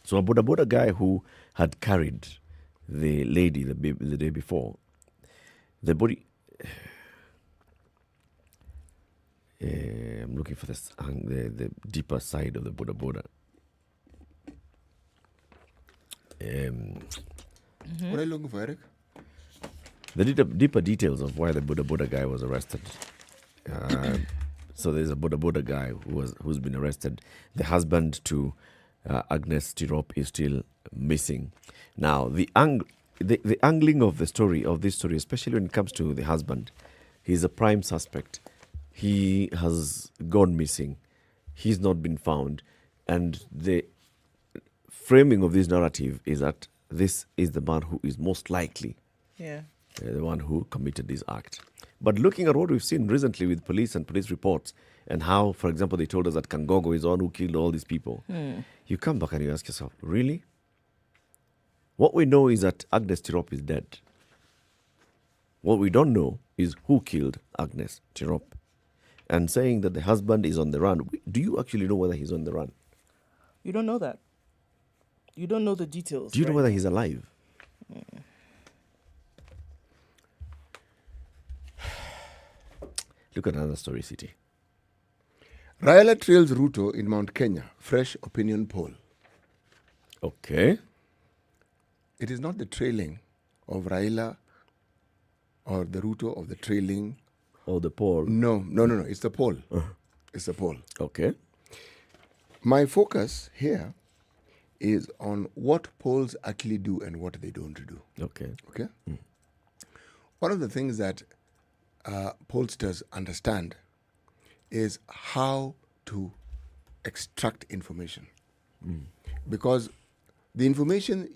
M: So a boda guy who had carried the lady the day before, the body... I'm looking for the deeper side of the boda.
N: What are you looking for, Eric?
M: The deeper details of why the boda guy was arrested. So there's a boda guy who's been arrested. The husband to Agnes Tirop is still missing. Now the angling of this story, especially when it comes to the husband, he's a prime suspect. He has gone missing. He's not been found. And the framing of this narrative is that this is the man who is most likely the one who committed this act. But looking at what we've seen recently with police and police reports, and how, for example, they told us that Kangogo is the one who killed all these people, you come back and you ask yourself, really? What we know is that Agnes Tirop is dead. What we don't know is who killed Agnes Tirop. And saying that the husband is on the run, do you actually know whether he's on the run?
L: You don't know that. You don't know the details.
M: Do you know whether he's alive? Look at another story, City.
N: Raila trails Ruto in Mount Kenya. Fresh opinion poll.
M: Okay.
N: It is not the trailing of Raila or the Ruto of the trailing.
M: Or the poll.
N: No. It's the poll. It's the poll.
M: Okay.
N: My focus here is on what polls actually do and what they don't do.
M: Okay.
N: Okay? One of the things that pollsters understand is how to extract information. Because the information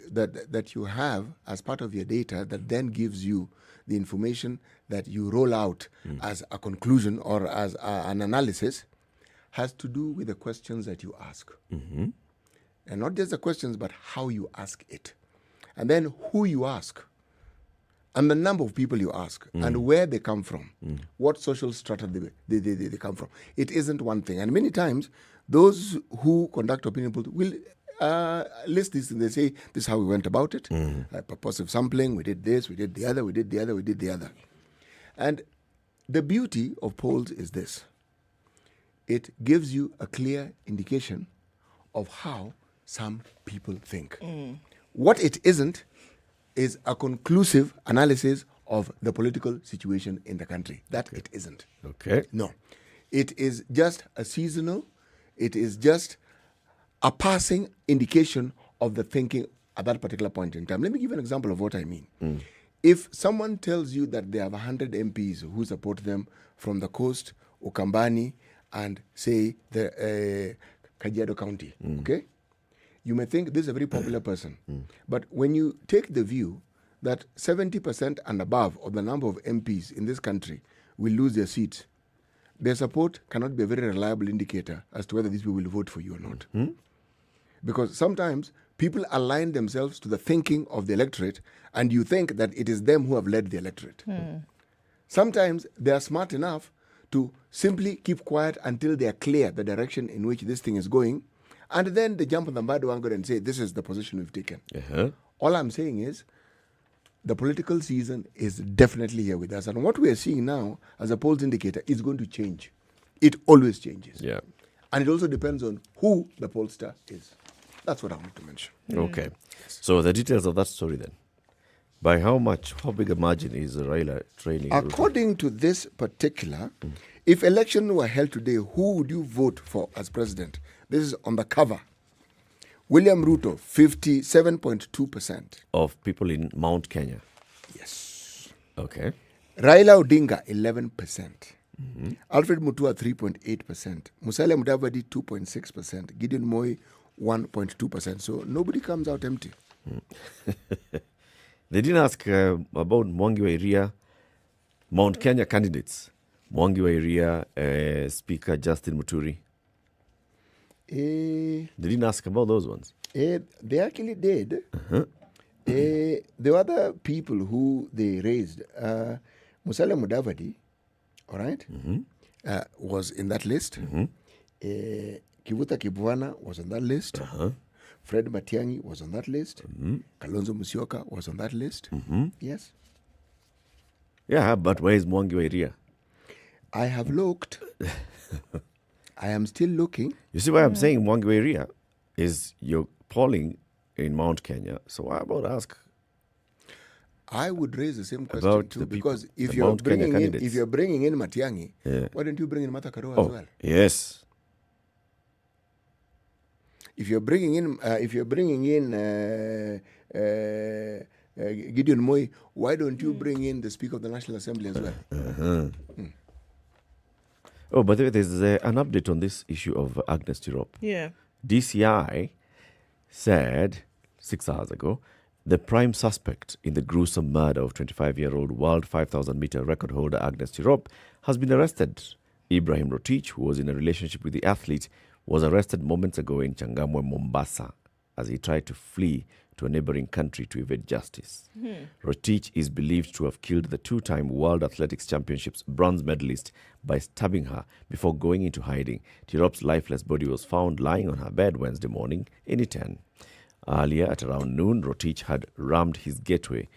N: that you have as part of your data that then gives you the information that you roll out as a conclusion or as an analysis has to do with the questions that you ask. And not just the questions, but how you ask it. And then who you ask. And the number of people you ask. And where they come from. What social strata they come from. It isn't one thing. And many times, those who conduct opinion polls will list this and they say, this is how we went about it. Purposive sampling, we did this, we did the other, we did the other, we did the other. And the beauty of polls is this. It gives you a clear indication of how some people think. What it isn't is a conclusive analysis of the political situation in the country. That it isn't.
M: Okay.
N: No. It is just a seasonal, it is just a passing indication of the thinking at that particular point in time. Let me give you an example of what I mean. If someone tells you that they have 100 MPs who support them from the coast, Ukambani, and say the Kajiado County, okay? You may think this is a very popular person. But when you take the view that 70% and above of the number of MPs in this country will lose their seats, their support cannot be a very reliable indicator as to whether these people will vote for you or not. Because sometimes people align themselves to the thinking of the electorate and you think that it is them who have led the electorate. Sometimes they are smart enough to simply keep quiet until they are clear the direction in which this thing is going, And then they jump on the bandwagon and say, this is the position we've taken. All I'm saying is, the political season is definitely here with us. And what we are seeing now, as a polls indicator, is going to change. It always changes.
M: Yeah.
N: And it also depends on who the pollster is. That's what I want to mention.
M: Okay. So the details of that story then. By how much, how big a margin is Raila trailing?
N: According to this particular, if election were held today, who would you vote for as president? This is on the cover. William Ruto, 57.2%.
M: Of people in Mount Kenya?
N: Yes.
M: Okay.
N: Raila Odinga, 11%. Alfred Mutua, 3.8%. Musalia Mudavadi, 2.6%. Gideon Moi, 1.2%. So nobody comes out empty.
M: They didn't ask about Mwangi wa Iria, Mount Kenya candidates. Mwangi wa Iria, Speaker Justin Muturi. They didn't ask about those ones.
N: They actually did. There were other people who they raised. Musalia Mudavadi, all right, was in that list. Kivuta Kibwana was on that list. Fred Matiang'i was on that list. Kalonzo Musyoka was on that list. Yes.
M: Yeah, but where is Mwangi wa Iria?
N: I have looked. I am still looking.
M: You see why I'm saying Mwangi wa Iria is you're polling in Mount Kenya. So why about ask?
N: I would raise the same question too, because if you're bringing in Matiang'i, why don't you bring in Martha Karua as well?
M: Yes.
N: If you're bringing in Gideon Moi, why don't you bring in the Speaker of the National Assembly as well?
M: Oh, by the way, there's an update on this issue of Agnes Tirop.
L: Yeah.
M: DCI said 6 hours ago the prime suspect in the gruesome murder of 25-year-old world 5,000-meter record holder Agnes Tirop has been arrested. Ibrahim Rotich, who was in a relationship with the athlete, was arrested moments ago in Changamwe, Mombasa, as he tried to flee to a neighboring country to evade justice. Rotich is believed to have killed the two-time World Athletics Championships bronze medalist by stabbing her before going into hiding. Tirop's lifeless body was found lying on her bed Wednesday morning in Iten. Earlier at around noon, Rotich had rammed his getaway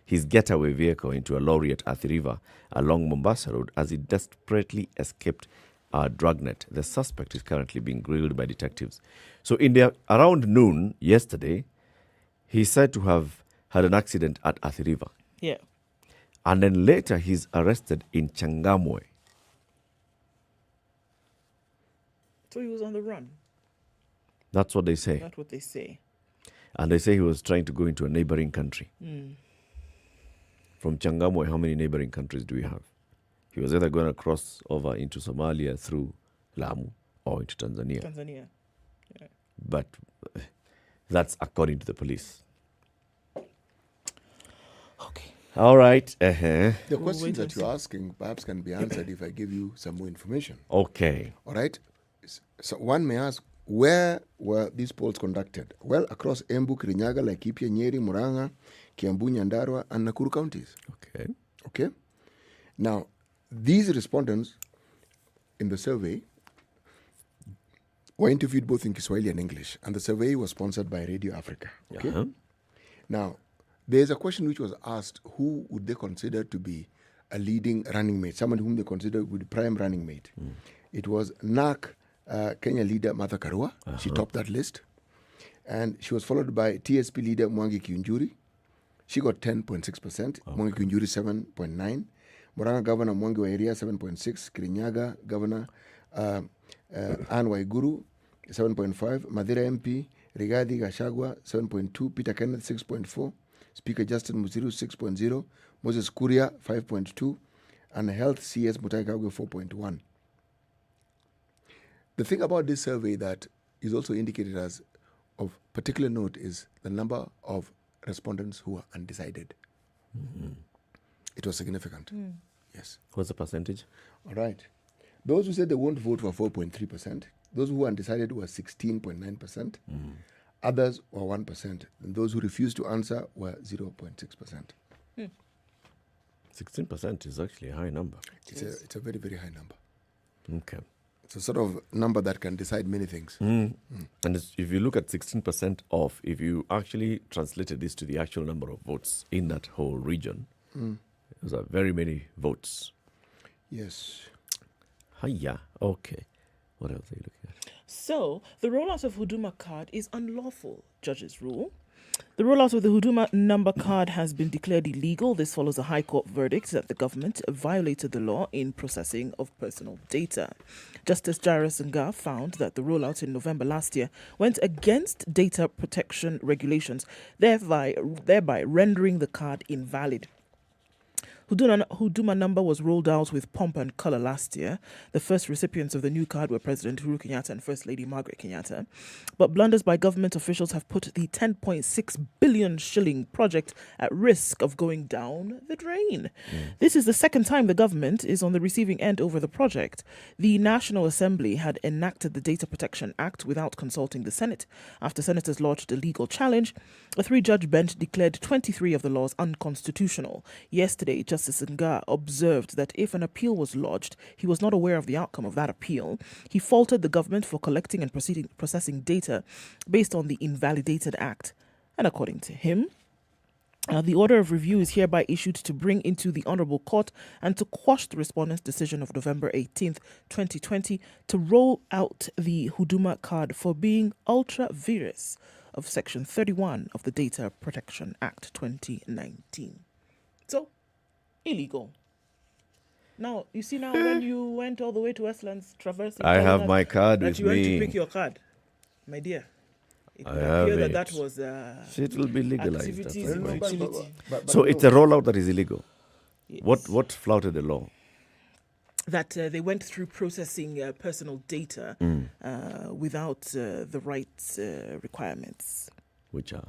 M: vehicle into a lorry at Athi River along Mombasa Road as he desperately escaped a dragnet. The suspect is currently being grilled by detectives. So around noon yesterday, he's said to have had an accident at Athi River.
L: Yeah.
M: And then later he's arrested in Changamwe.
L: So he was on the run.
M: That's what they say.
L: That's what they say.
M: And they say he was trying to go into a neighboring country. From Changamwe, how many neighboring countries do we have? He was either going to cross over into Somalia through Lamu or into Tanzania. Yeah. But that's according to the police.
L: Okay.
M: All right.
N: The questions that you're asking perhaps can be answered if I give you some more information.
M: Okay.
N: All right. So one may ask, where were these polls conducted? Well, across Embu, Kirinyaga, Laikipia, Nyeri, Murang'a, Kiambu, Nyandarua, and Nakuru counties. Okay. Now, these respondents in the survey were interviewed both in Kiswahili and English, and the survey was sponsored by Radio Africa. Okay. Now, there's a question which was asked: who would they consider to be a leading running mate, someone whom they consider would be prime running mate? It was NAC Kenya leader Martha Karua. She topped that list, and she was followed by TSP leader Mwangi Kiunjuri. She got 10.6%. Mwangi Kiunjuri 7.9%. Murang'a Governor Mwangi wa Iria 7.6%. Kirinyaga Governor Anne Waiguru 7.5%. Mathira MP Rigathi Gachagua 7.2%. Peter Kenneth 6.4%. Speaker Justin Musiru 6.0%. Moses Kuria 5.2%. And Health CS Muthui 4.1%. The thing about this survey that is also indicated as of particular note is the number of respondents who are undecided. It was significant. Yes.
M: What's the percentage?
N: All right. Those who said they won't vote were 4.3%. Those who were undecided were 16.9%. Others were 1%. And those who refused to answer were 0.6%.
M: 16% is actually a high number.
N: It's a very, very high number.
M: Okay.
N: It's a sort of number that can decide many things.
M: And if you look at 16% off, if you actually translated this to the actual number of votes in that whole region, those are very many votes.
N: Yes.
M: Hiya. Okay. What else are you looking at?
L: So, the rollout of Huduma card is unlawful, judges rule. The rollout of the Huduma number card has been declared illegal. This follows a High Court verdict that the government violated the law in processing of personal data. Justice Jairus Nga found that the rollout in November last year went against data protection regulations, thereby rendering the card invalid. Huduma number was rolled out with pomp and colour last year. The first recipients of the new card were President Uhuru Kenyatta and First Lady Margaret Kenyatta. But blunders by government officials have put the 10.6 billion shilling project at risk of going down the drain. This is the second time the government is on the receiving end over the project. The National Assembly had enacted the Data Protection Act without consulting the Senate. After senators lodged a legal challenge, a 3-judge bench declared 23 of the laws unconstitutional. Yesterday, Justice Nga observed that if an appeal was lodged, he was not aware of the outcome of that appeal. He faulted the government for collecting and processing data based on the invalidated act. And according to him, the order of review is hereby issued to bring into the Honourable Court and to quash the respondent's decision of November 18th, 2020 to roll out the Huduma card for being ultra vires of Section 31 of the Data Protection Act 2019. So, illegal. Now, you see now when you went all the way to Westlands traversing...
M: I have my card with
L: you went
M: me.
L: to pick your card. My dear. It
M: I
L: would
M: have
L: appear
M: it.
L: that was...
M: It will be legalized.
L: activities
M: at
L: in
M: some point.
L: utility.
M: So it's a rollout that is illegal.
L: Yes.
M: What flouted the law?
L: That they went through processing personal data without the right requirements.
M: Which are?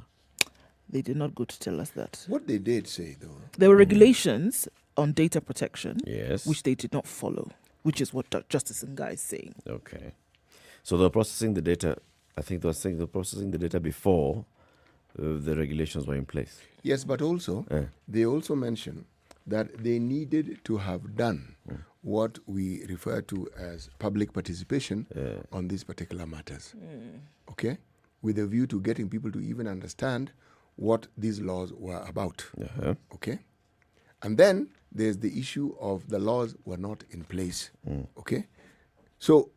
L: They did not go to tell us that.
N: What they did say, though.
L: There were regulations on data protection,
M: Yes.
L: which they did not follow, which is what Justice Nga is saying.
M: Okay. So they're processing the data. I think they were saying they're processing the data before the regulations were in place.
N: Yes, but also, they also mentioned that they needed to have done what we refer to as public participation on these particular matters. Okay? With a view to getting people to even understand what these laws were about. Okay? And then there's the issue of the laws were not in place. Okay? So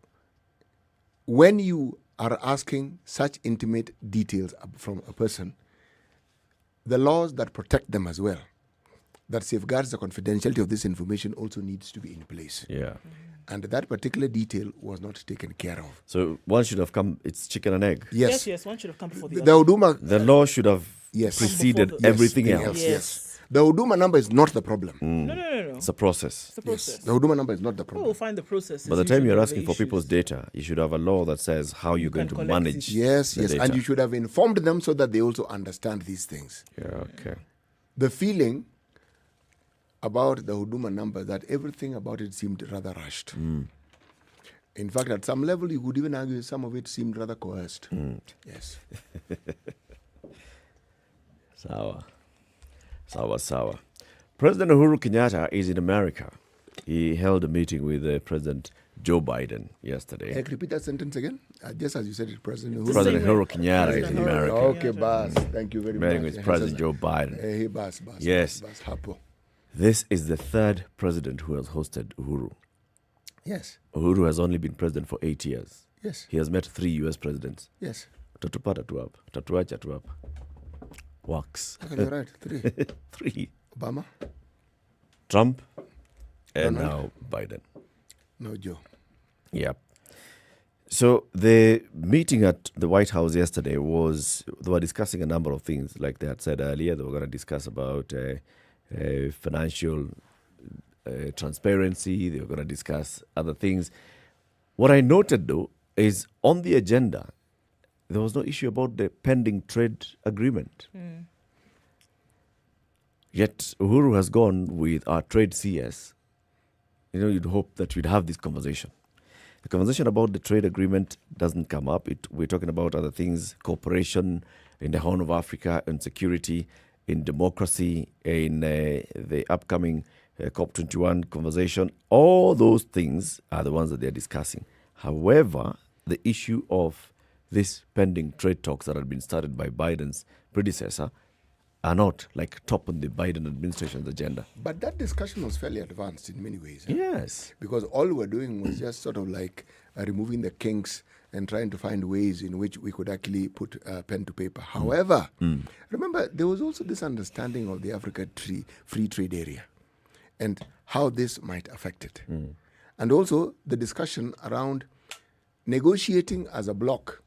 N: when you are asking such intimate details from a person, the laws that protect them as well, that safeguards the confidentiality of this information, also needs to be in place.
M: Yeah.
N: And that particular detail was not taken care of.
M: So one should have come, it's chicken and egg.
N: Yes.
L: Yes, one should have come before the
N: The Huduma,
M: The law should have
N: Yes.
M: preceded
N: Yes,
M: everything
N: yes,
M: else.
N: yes. The Huduma number is not the problem.
L: No.
M: It's a process.
L: It's a process.
N: The Huduma number is not the
L: We
N: problem.
L: will find the process.
M: By the time you're asking for people's data, you should have a law that says how you're going to
L: collect
M: manage
N: Yes,
M: the
N: yes.
M: data.
N: And you should have informed them so that they also understand these things.
M: Yeah, okay.
N: The feeling about the Huduma number, that everything about it seemed rather rushed. In fact, at some level, you could even argue some of it seemed rather coerced. Yes.
M: Sawa. President Uhuru Kenyatta is in America. He held a meeting with President Joe Biden yesterday.
N: Eric, repeat that sentence again. Just as you said it, President Uhuru.
M: President Uhuru Kenyatta is in America.
N: Okay, Bas. Thank you very much.
M: Meeting with President Joe Biden.
N: Hey, Bas.
M: Yes.
N: Bas, hapo.
M: This is the third president who has hosted Uhuru.
N: Yes.
M: Uhuru has only been president for 8 years.
N: Yes.
M: He has met 3 US presidents.
N: Yes.
M: Tatupata tu hapa. Tatuacha tu hapa. Works.
N: Okay, you're right. 3.
M: 3.
N: Obama.
M: Trump. And
N: Donald.
M: now Biden.
N: No, Joe.
M: Yep. So the meeting at the White House yesterday was, they were discussing a number of things. Like they had said earlier, they were going to discuss about financial transparency. They were going to discuss other things. What I noted, though, is on the agenda, there was no issue about the pending trade agreement. Yet Uhuru has gone with our trade CS. You know, you'd hope that we'd have this conversation. The conversation about the trade agreement doesn't come up. We're talking about other things, cooperation in the Horn of Africa, and security, in democracy, in the upcoming COP21 conversation. All those things are the ones that they're discussing. However, the issue of this pending trade talks that had been started by Biden's predecessor are not like top on the Biden administration's agenda.
N: But that discussion was fairly advanced in many ways.
M: Yes.
N: Because all we were doing was just sort of like removing the kinks and trying to find ways in which we could actually put pen to paper. However, remember, there was also this understanding of the Africa Free Trade Area and how this might affect it. And also the discussion around negotiating as a bloc,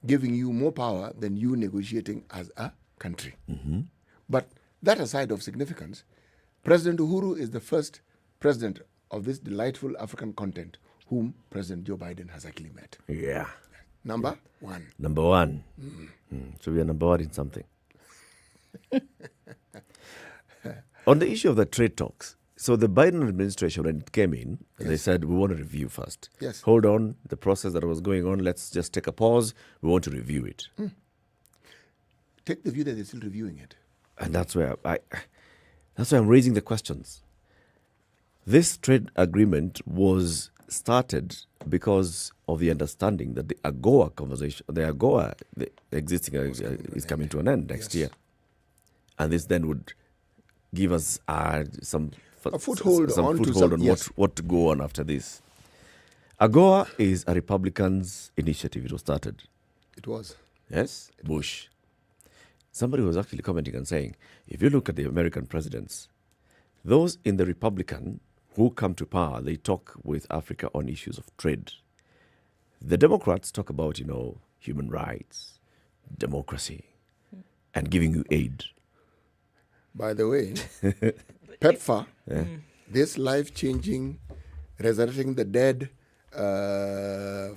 N: giving you more power than you negotiating as a country. But that aside of significance, President Uhuru is the first president of this delightful African continent whom President Joe Biden has actually met.
M: Yeah.
N: Number one.
M: Number one. So we are number one in something. On the issue of the trade talks, so the Biden administration, when it came in, they said, we want to review first.
N: Yes.
M: Hold on, the process that was going on, let's just take a pause. We want to review it.
N: Take the view that they're still reviewing it.
M: And that's where I'm raising the questions. This trade agreement was started because of the understanding that the AGOA conversation, the existing is coming to an end next year. And this then would give us a foothold on what to go on after this. AGOA is a Republicans' initiative. It was started.
N: It was.
M: Yes, Bush. Somebody was actually commenting and saying, if you look at the American presidents, those in the Republican who come to power, they talk with Africa on issues of trade. The Democrats talk about, human rights, democracy, and giving you aid.
N: By the way, PEPFAR, this life-changing, resurrecting the dead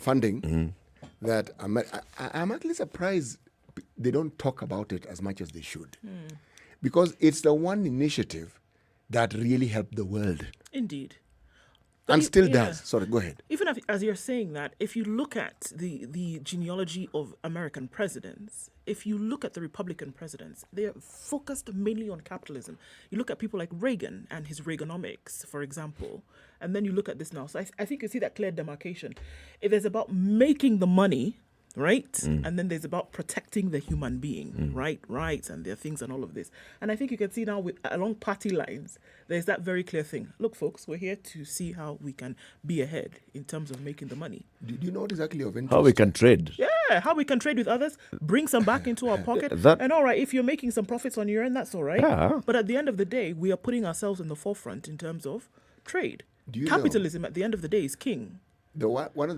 N: funding, that I'm actually surprised they don't talk about it as much as they should. Because it's the one initiative that really helped the world.
L: Indeed.
N: And still does. Sorry, go ahead.
L: Even as you're saying that, if you look at the genealogy of American presidents, if you look at the Republican presidents, they're focused mainly on capitalism. You look at people like Reagan and his Reaganomics, for example, and then you look at this now. So I think you see that clear demarcation. If there's about making the money, right? And then there's about protecting the human being, rights and their things and all of this. And I think you can see now along party lines, there's that very clear thing. Look, folks, we're here to see how we can be ahead in terms of making the money.
N: Do you know what exactly of interest?
M: How we can trade.
L: Yeah, how we can trade with others, bring some back into our pocket. And all right, if you're making some profits on your end, that's all right.
M: Yeah.
L: But at the end of the day, we are putting ourselves in the forefront in terms of trade. Capitalism, at the end of the day, is king.
N: One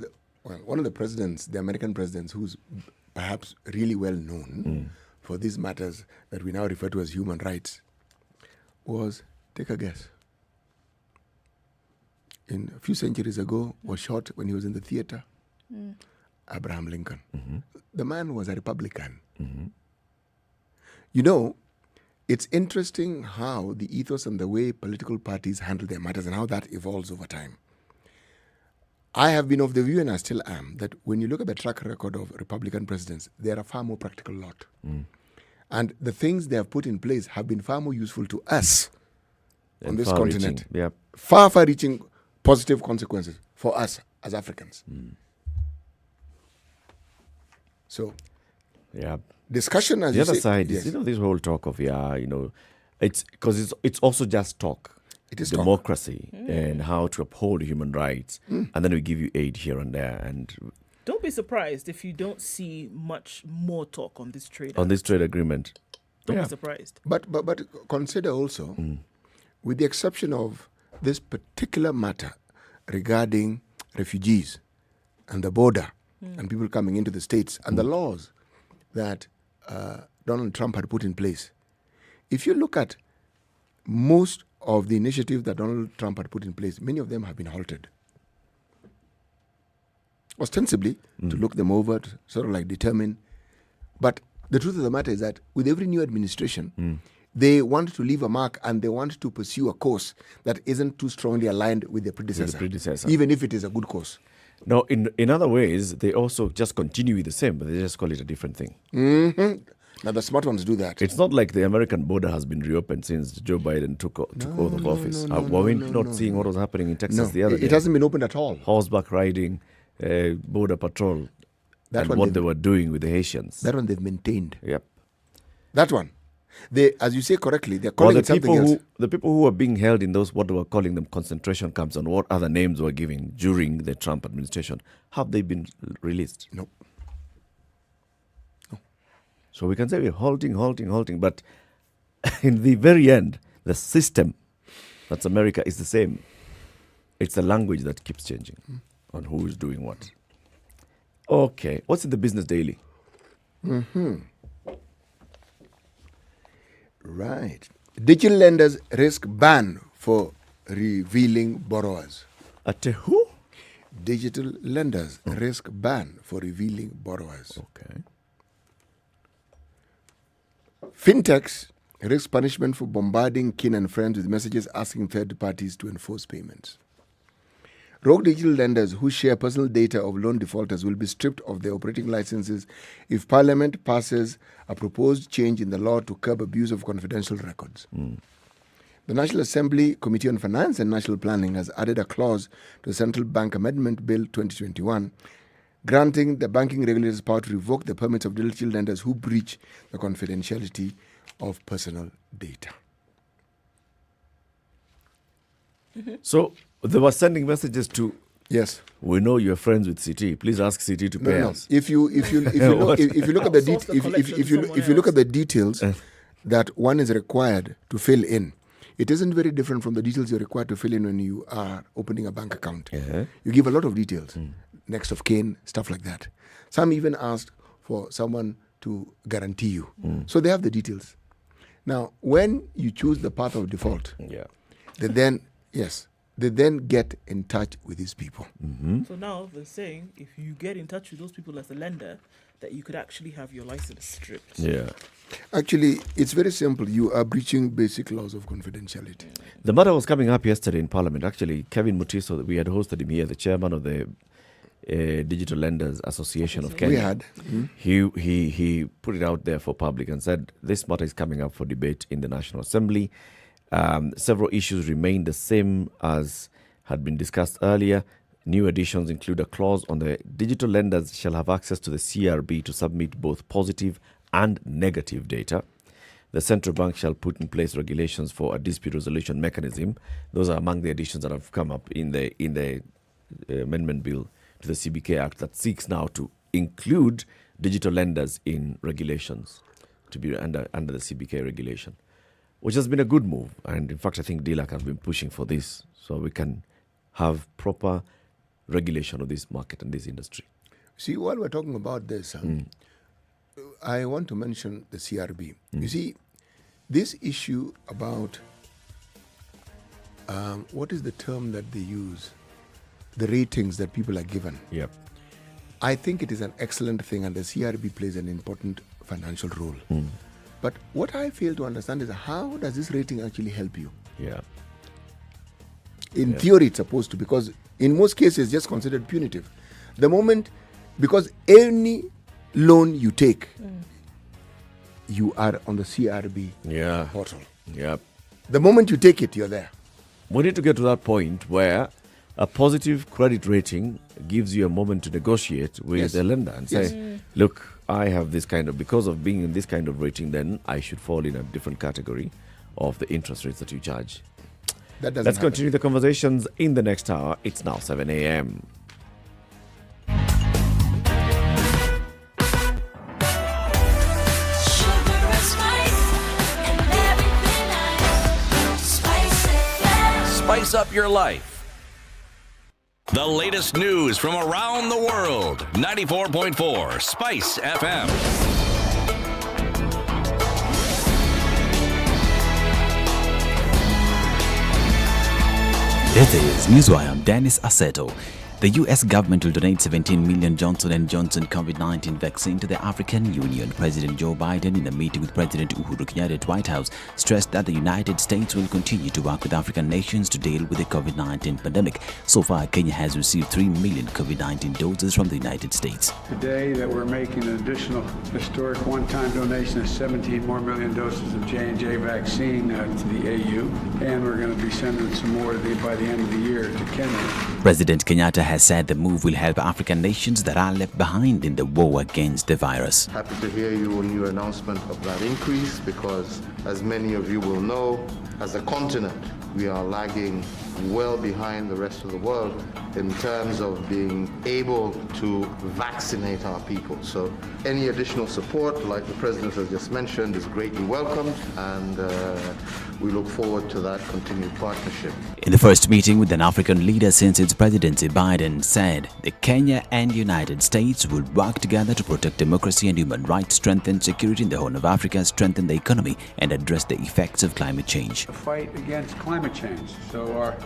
N: of the presidents, the American presidents, who's perhaps really well known for these matters that we now refer to as human rights, was, take a guess, in a few centuries ago, was shot when he was in the theater. Abraham Lincoln. The man was a Republican. It's interesting how the ethos and the way political parties handle their matters and how that evolves over time. I have been of the view, and I still am, that when you look at the track record of Republican presidents, they are a far more practical lot. And the things they have put in place have been far more useful to us on this continent. Far-reaching positive consequences for us as Africans. So, discussion as
M: the
N: you
M: other
N: say,
M: side is, this whole talk of, it's because it's also just talk.
N: It is
M: democracy and how to uphold human rights, and then we give you aid here and there. And
L: don't be surprised if you don't see much more talk on this trade.
M: Agreement.
L: Don't be surprised.
N: But consider also, with the exception of this particular matter regarding refugees and the border and people coming into the States and the laws that Donald Trump had put in place, if you look at most of the initiatives that Donald Trump had put in place, many of them have been halted. Ostensibly, to look them over, to sort of like determine. But the truth of the matter is that with every new administration, they want to leave a mark and they want to pursue a course that isn't too strongly aligned with their predecessor. Even if it is a good course.
M: Now, in other ways, they also just continue with the same, but they just call it a different thing.
N: Now, the smart ones do that.
M: It's not like the American border has been reopened since Joe Biden took oath of office. Were we not seeing what was happening in Texas the other day?
N: It hasn't been opened at all.
M: Horseback riding, border patrol
N: That
M: and
N: one
M: what they were doing with the Haitians.
N: That one they've maintained.
M: Yep.
N: That one. They, as you say correctly, they're calling it something else.
M: The people who were being held in those, what they were calling them, concentration camps, and what other names were given during the Trump administration, have they been released?
N: No.
M: So we can say we're halting, but in the very end, the system, that's America, is the same. It's the language that keeps changing on who is doing what. Okay, what's in the Business Daily?
N: Right. Digital lenders risk ban for revealing borrowers.
M: At who?
N: Digital lenders risk ban for revealing borrowers.
M: Okay.
N: Fintechs risk punishment for bombarding kin and friends with messages asking third parties to enforce payments. Rogue digital lenders who share personal data of loan defaulters will be stripped of their operating licenses if Parliament passes a proposed change in the law to curb abuse of confidential records. The National Assembly Committee on Finance and National Planning has added a clause to the Central Bank Amendment Bill 2021, granting the banking regulators power to revoke the permits of digital lenders who breach the confidentiality of personal data.
M: So they were sending messages to.
N: Yes.
M: We know you're friends with CT. Please ask CT to pay us.
N: If you look at the details that one is required to fill in, it isn't very different from the details you're required to fill in when you are opening a bank account. You give a lot of details, next of kin, stuff like that. Some even ask for someone to guarantee you. So they have the details. Now, when you choose the path of default, they then get in touch with these people.
L: So now they're saying if you get in touch with those people as a lender, that you could actually have your license stripped.
M: Yeah.
N: Actually, it's very simple. You are breaching basic laws of confidentiality.
M: The matter was coming up yesterday in Parliament. Actually, Kevin Muthui, so we had hosted him here, the chairman of the Digital Lenders Association of Kenya.
N: We had.
M: He put it out there for public and said this matter is coming up for debate in the National Assembly. Several issues remain the same as had been discussed earlier. New additions include a clause on the digital lenders shall have access to the CRB to submit both positive and negative data. The central bank shall put in place regulations for a dispute resolution mechanism. Those are among the additions that have come up in the amendment bill to the CBK Act that seeks now to include digital lenders in regulations to be under the CBK regulation, which has been a good move. And in fact, I think DLAC has been pushing for this so we can have proper regulation of this market and this industry.
N: See, while we're talking about this, I want to mention the CRB. You see, this issue about, what is the term that they use? The ratings that people are given.
M: Yep.
N: I think it is an excellent thing, and the CRB plays an important financial role. But what I fail to understand is how does this rating actually help you?
M: Yeah.
N: In theory, it's supposed to, because in most cases, it's just considered punitive. The moment, because any loan you take, you are on the CRB portal.
M: Yep.
N: The moment you take it, you're there.
M: We need to get to that point where a positive credit rating gives you a moment to negotiate with the lender and say, look, I have this kind of, because of being in this kind of rating, then I should fall in a different category of the interest rates that you charge.
N: That doesn't
M: Let's
N: happen.
M: continue the conversations in the next hour. It's now 7 a.m.
K: Spice up your life. The latest news from around the world. 94.4 Spice FM.
C: This is Newswire. I'm Dennis Assetto. The U.S. government will donate 17 million Johnson & Johnson COVID-19 vaccine to the African Union. President Joe Biden, in a meeting with President Uhuru Kenyatta at White House, stressed that the United States will continue to work with African nations to deal with the COVID-19 pandemic. So far, Kenya has received 3 million COVID-19 doses from the United States.
A: Today that we're making an additional historic one-time donation of 17 more million doses of J&J vaccine to the AU, and we're going to be sending some more by the end of the year to Kenya.
C: President Kenyatta has said the move will help African nations that are left behind in the war against the virus.
B: Happy to hear you on your announcement of that increase because, as many of you will know, as a continent, we are lagging well behind the rest of the world in terms of being able to vaccinate our people. So any additional support, like the President has just mentioned, is greatly welcomed, and we look forward to that continued partnership.
C: In the first meeting with an African leader since its presidency, Biden said the Kenya and United States will work together to protect democracy and human rights, strengthen security in the Horn of Africa, strengthen the economy, and address the effects of climate change.
A: The fight against climate change. So our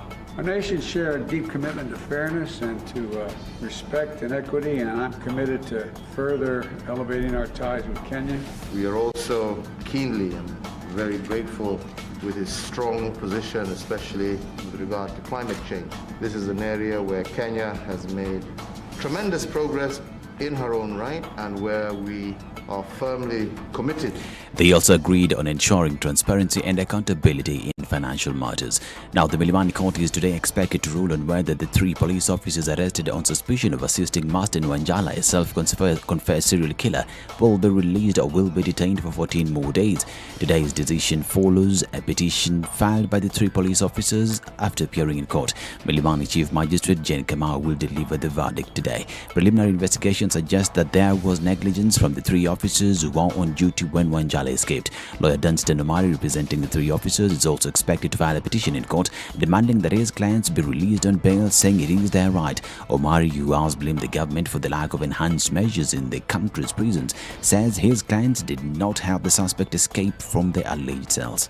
A: nations share a deep commitment to fairness and to respect and equity, and I'm committed to further elevating our ties with Kenya.
B: We are also keenly and very grateful with his strong position, especially with regard to climate change. This is an area where Kenya has made tremendous progress in her own right and where we are firmly committed.
C: They also agreed on ensuring transparency and accountability in financial matters. Now, the Milimani court is today expected to rule on whether the 3 police officers arrested on suspicion of assisting Master Nwanjala, a self-confessed serial killer, will be released or will be detained for 14 more days. Today's decision follows a petition filed by the 3 police officers after appearing in court. Milimani Chief Magistrate Jane Kamau will deliver the verdict today. Preliminary investigation suggests that there was negligence from the 3 officers who were on duty when Nwanjala escaped. Lawyer Dunstan Omari, representing the 3 officers, is also expected to file a petition in court demanding that his clients be released on bail, saying it is their right. Omari, who has blamed the government for the lack of enhanced measures in the country's prisons, says his clients did not help the suspect escape from the alleged cells.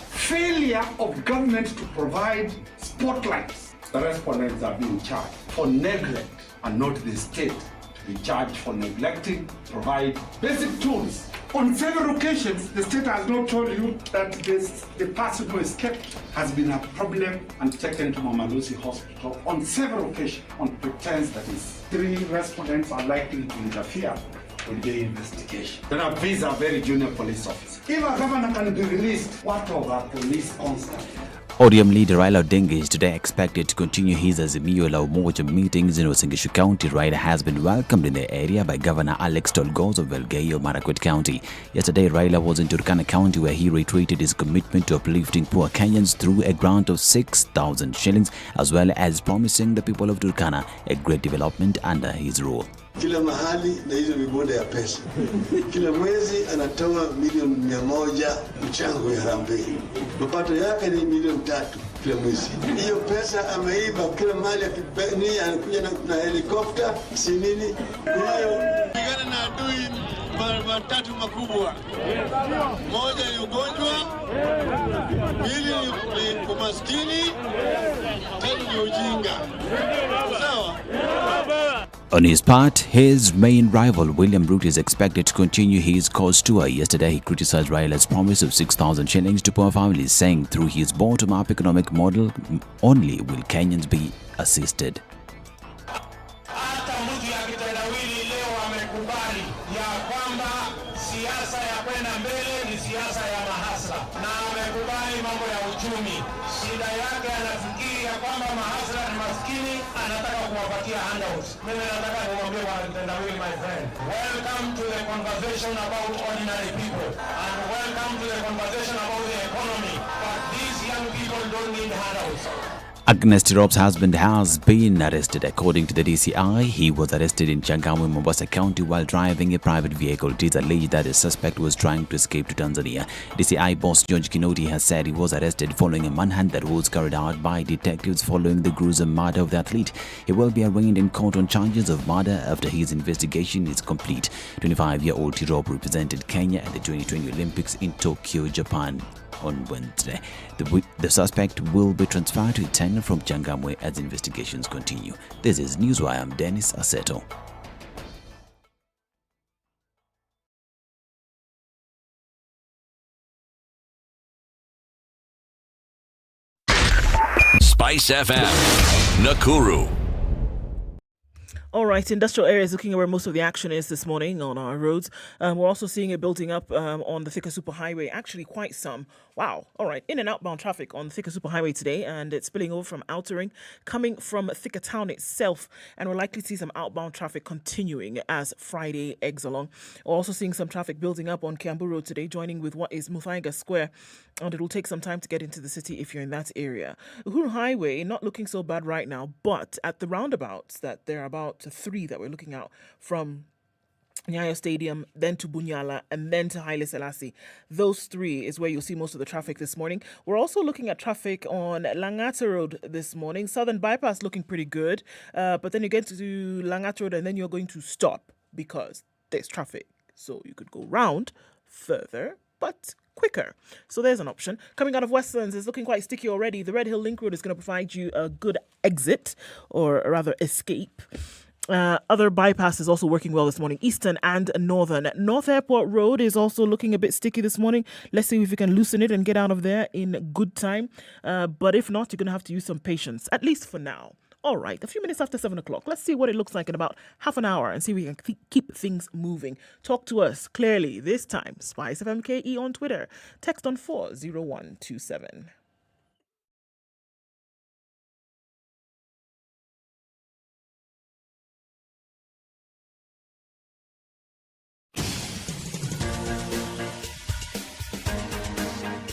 D: Failure of government to provide spotlights. The respondents are being charged for neglect and not the state to be charged for neglecting to provide basic tools. On several occasions, the state has not told you that the person who escaped has been a problem and taken to Mama Lucy Hospital on several occasions on pretense that his 3 respondents are likely to interfere with the investigation. Then these are very junior police officers. If a governor can be released, what of a police constable?
C: ODM leader Raila Odinga is today expected to continue his Azimio la Umoja meetings in Uasin Gishu County. Raila has been welcomed in the area by Governor Alex Tolgos of Elgeyo Marakwet County. Yesterday, Raila was in Turkana County where he reiterated his commitment to uplifting poor Kenyans through a grant of 6,000 shillings, as well as promising the people of Turkana a great development under his rule.
U: Kila mahali na hizo vibonde ya pesa. Kila mwezi anatoa milioni 100 mchango ya harambee. Mapato yake ni milioni 3 kila mwezi. Hiyo pesa ameiba kila mahali, akipeni anakuja na helikopta si nini. Hiyo pigana na adui matatu makubwa. Moja ni ugonjwa, pili ni umaskini, tatu ni ujinga. Sawa?
C: On his part, his main rival William Ruto is expected to continue his cause tour. Yesterday, he criticized Raila's promise of 6,000 shillings to poor families, saying through his bottom-up economic model, only will Kenyans be assisted.
E: Mimi nataka kumwambia Bwana Kitendawili, my friend, welcome to the conversation about ordinary people and welcome to the conversation about the economy, but these young people don't need handouts.
C: Agnes Tirop's husband has been arrested. According to the DCI, he was arrested in Changamwe, Mombasa County while driving a private vehicle. It is alleged that the suspect was trying to escape to Tanzania. DCI boss George Kinoti has said he was arrested following a manhunt that was carried out by detectives following the gruesome murder of the athlete. He will be arraigned in court on charges of murder after his investigation is complete. 25-year-old Tirop represented Kenya at the 2020 Olympics in Tokyo, Japan on Wednesday. The suspect will be transferred to Iten from Changamwe as investigations continue. This is Newswire. I'm Dennis Aseto.
K: SpiceFM, Nakuru.
L: All right, industrial areas looking at where most of the action is this morning on our roads. We're also seeing it building up on the Thika Superhighway, actually quite some. Wow. All right, in and outbound traffic on the Thika Superhighway today, and it's spilling over from Outer Ring, coming from Thika Town itself, and we're likely to see some outbound traffic continuing as Friday eggs along. We're also seeing some traffic building up on Kiambu Road today, joining with what is Muthaiga Square, and it will take some time to get into the city if you're in that area. Uhuru Highway, not looking so bad right now, but at the roundabouts, that there are about 3 that we're looking out from Nyayo Stadium, then to Bunyala, and then to Haile Selassie. Those 3 is where you'll see most of the traffic this morning. We're also looking at traffic on Langata Road this morning. Southern Bypass looking pretty good, but then you get to Langata Road and then you're going to stop because there's traffic. So you could go round further, but quicker. So there's an option. Coming out of Westlands is looking quite sticky already. The Red Hill Link Road is going to provide you a good exit, or rather escape. Other bypass is also working well this morning, Eastern and Northern. North Airport Road is also looking a bit sticky this morning. Let's see if we can loosen it and get out of there in good time. But if not, you're going to have to use some patience, at least for now. All right, a few minutes after 7 o'clock. Let's see what it looks like in about half an hour and see if we can keep things moving. Talk to us clearly this time. SpiceFM KE on Twitter. Text on 40127.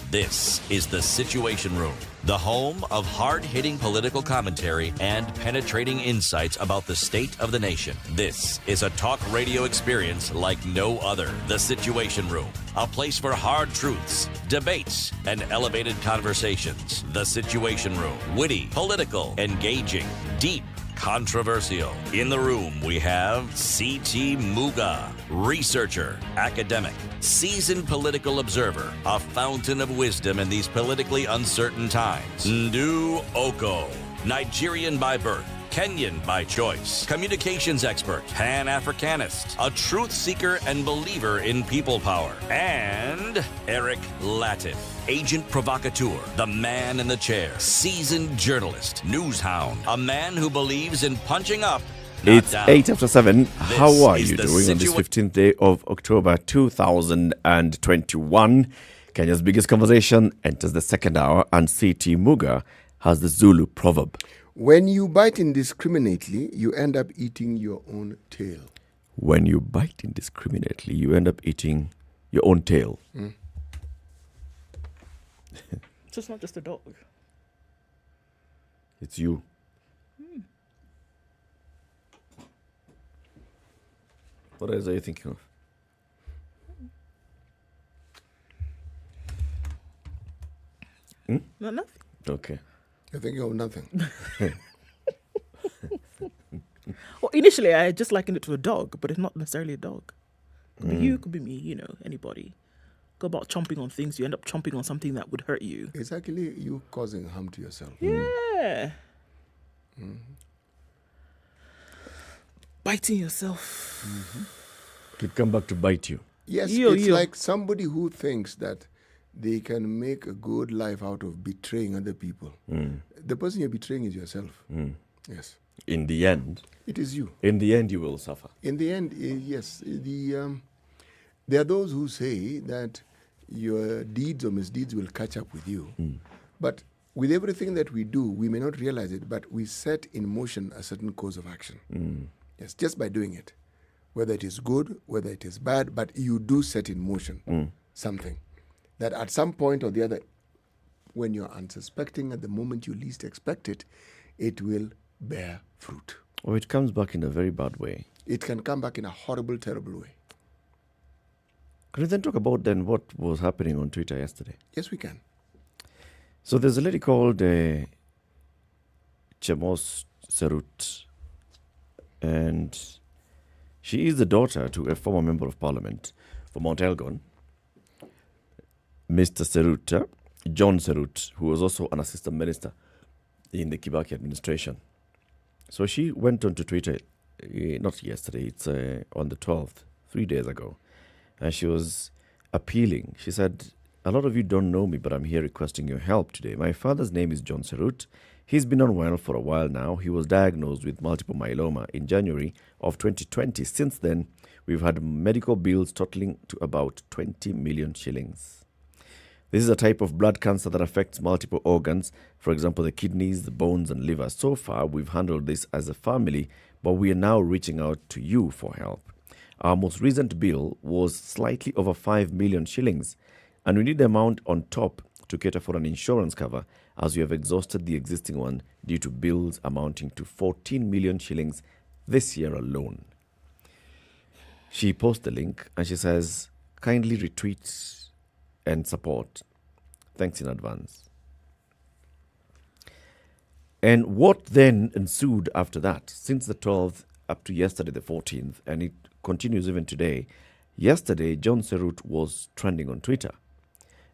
K: This is The Situation Room, the home of hard-hitting political commentary and penetrating insights about the state of the nation. This is a talk radio experience like no other. The Situation Room, a place for hard truths, debates, and elevated conversations. The Situation Room, witty, political, engaging, deep, controversial. In the room, we have C.T. Muga, researcher, academic, seasoned political observer, a fountain of wisdom in these politically uncertain times. Ndu Okoh, Nigerian by birth, Kenyan by choice, communications expert, Pan-Africanist, a truth seeker and believer in people power, and Eric Latiff, agent provocateur, the man in the chair, seasoned journalist, news hound, a man who believes in punching up.
M: It's
K: down.
M: 8 after 7. How are you
K: the
M: doing on this 15th day of October 2021? Kenya's biggest conversation enters the second hour, and C.T. Muga has the Zulu proverb.
N: When you bite indiscriminately, you end up eating your own tail.
M: When you bite indiscriminately, you end up eating your own tail.
L: So it's not just a dog.
M: It's you. What else are you thinking of?
L: No, nothing.
M: Okay.
N: You're thinking of nothing.
L: Well, initially, I just likened it to a dog, but it's not necessarily a dog. Could be you, could be me, anybody. Go about chomping on things, you end up chomping on something that would hurt you.
N: It's actually you causing harm to yourself.
L: Yeah. Biting yourself.
M: Could come back to bite you.
N: Yes, it's like somebody who thinks that they can make a good life out of betraying other people. The person you're betraying is yourself. Yes.
M: In the end.
N: It is you.
M: In the end, you will suffer.
N: In the end, yes. There are those who say that your deeds or misdeeds will catch up with you. But with everything that we do, we may not realize it, but we set in motion a certain course of action. Yes, just by doing it. Whether it is good, whether it is bad, but you do set in motion something. That at some point or the other, when you're unsuspecting, at the moment you least expect it, it will bear fruit.
M: Or it comes back in a very bad way.
N: It can come back in a horrible, terrible way.
M: Can we then talk about then what was happening on Twitter yesterday?
N: Yes, we can.
M: So there's a lady called Chemos Serut, and she is the daughter to a former member of parliament for Mount Elgon, Mr. Serut, John Serut, who was also an assistant minister in the Kibaki administration. So she went onto Twitter, not yesterday, it's on the 12th, 3 days ago, and she was appealing. She said, A lot of you don't know me, but I'm here requesting your help today. My father's name is John Serut. He's been unwell for a while now. He was diagnosed with multiple myeloma in January of 2020. Since then, we've had medical bills totaling to about 20 million shillings. This is a type of blood cancer that affects multiple organs, for example, the kidneys, the bones, and liver. So far, we've handled this as a family, but we are now reaching out to you for help. Our most recent bill was slightly over 5 million shillings, and we need the amount on top to cater for an insurance cover, as we have exhausted the existing one due to bills amounting to 14 million shillings this year alone. She posts the link and she says, kindly retweet and support. Thanks in advance. And what then ensued after that, since the 12th up to yesterday, the 14th, and it continues even today. Yesterday, John Serut was trending on Twitter.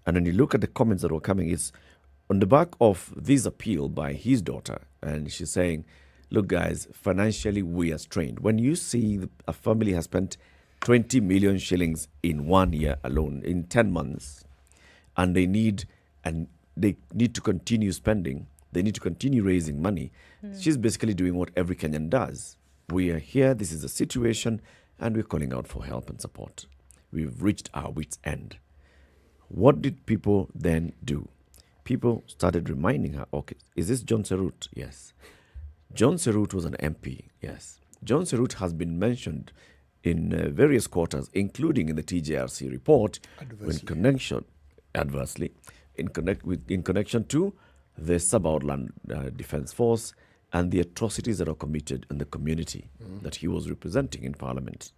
M: And when you look at the comments that were coming, it's on the back of this appeal by his daughter. And she's saying, look, guys, financially we are strained. When you see a family has spent 20 million shillings in 1 year alone, in 10 months, and they need to continue spending, they need to continue raising money. She's basically doing what every Kenyan does. We are here, this is the situation, and we're calling out for help and support. We've reached our wit's end. What did people then do? People started reminding her, okay, is this John Serut? Yes. John Serut was an MP. Yes. John Serut has been mentioned in various quarters, including in the TJRC report, in connection to the Sub-Outland Defence Force and the atrocities that are committed in the community that he was representing in Parliament.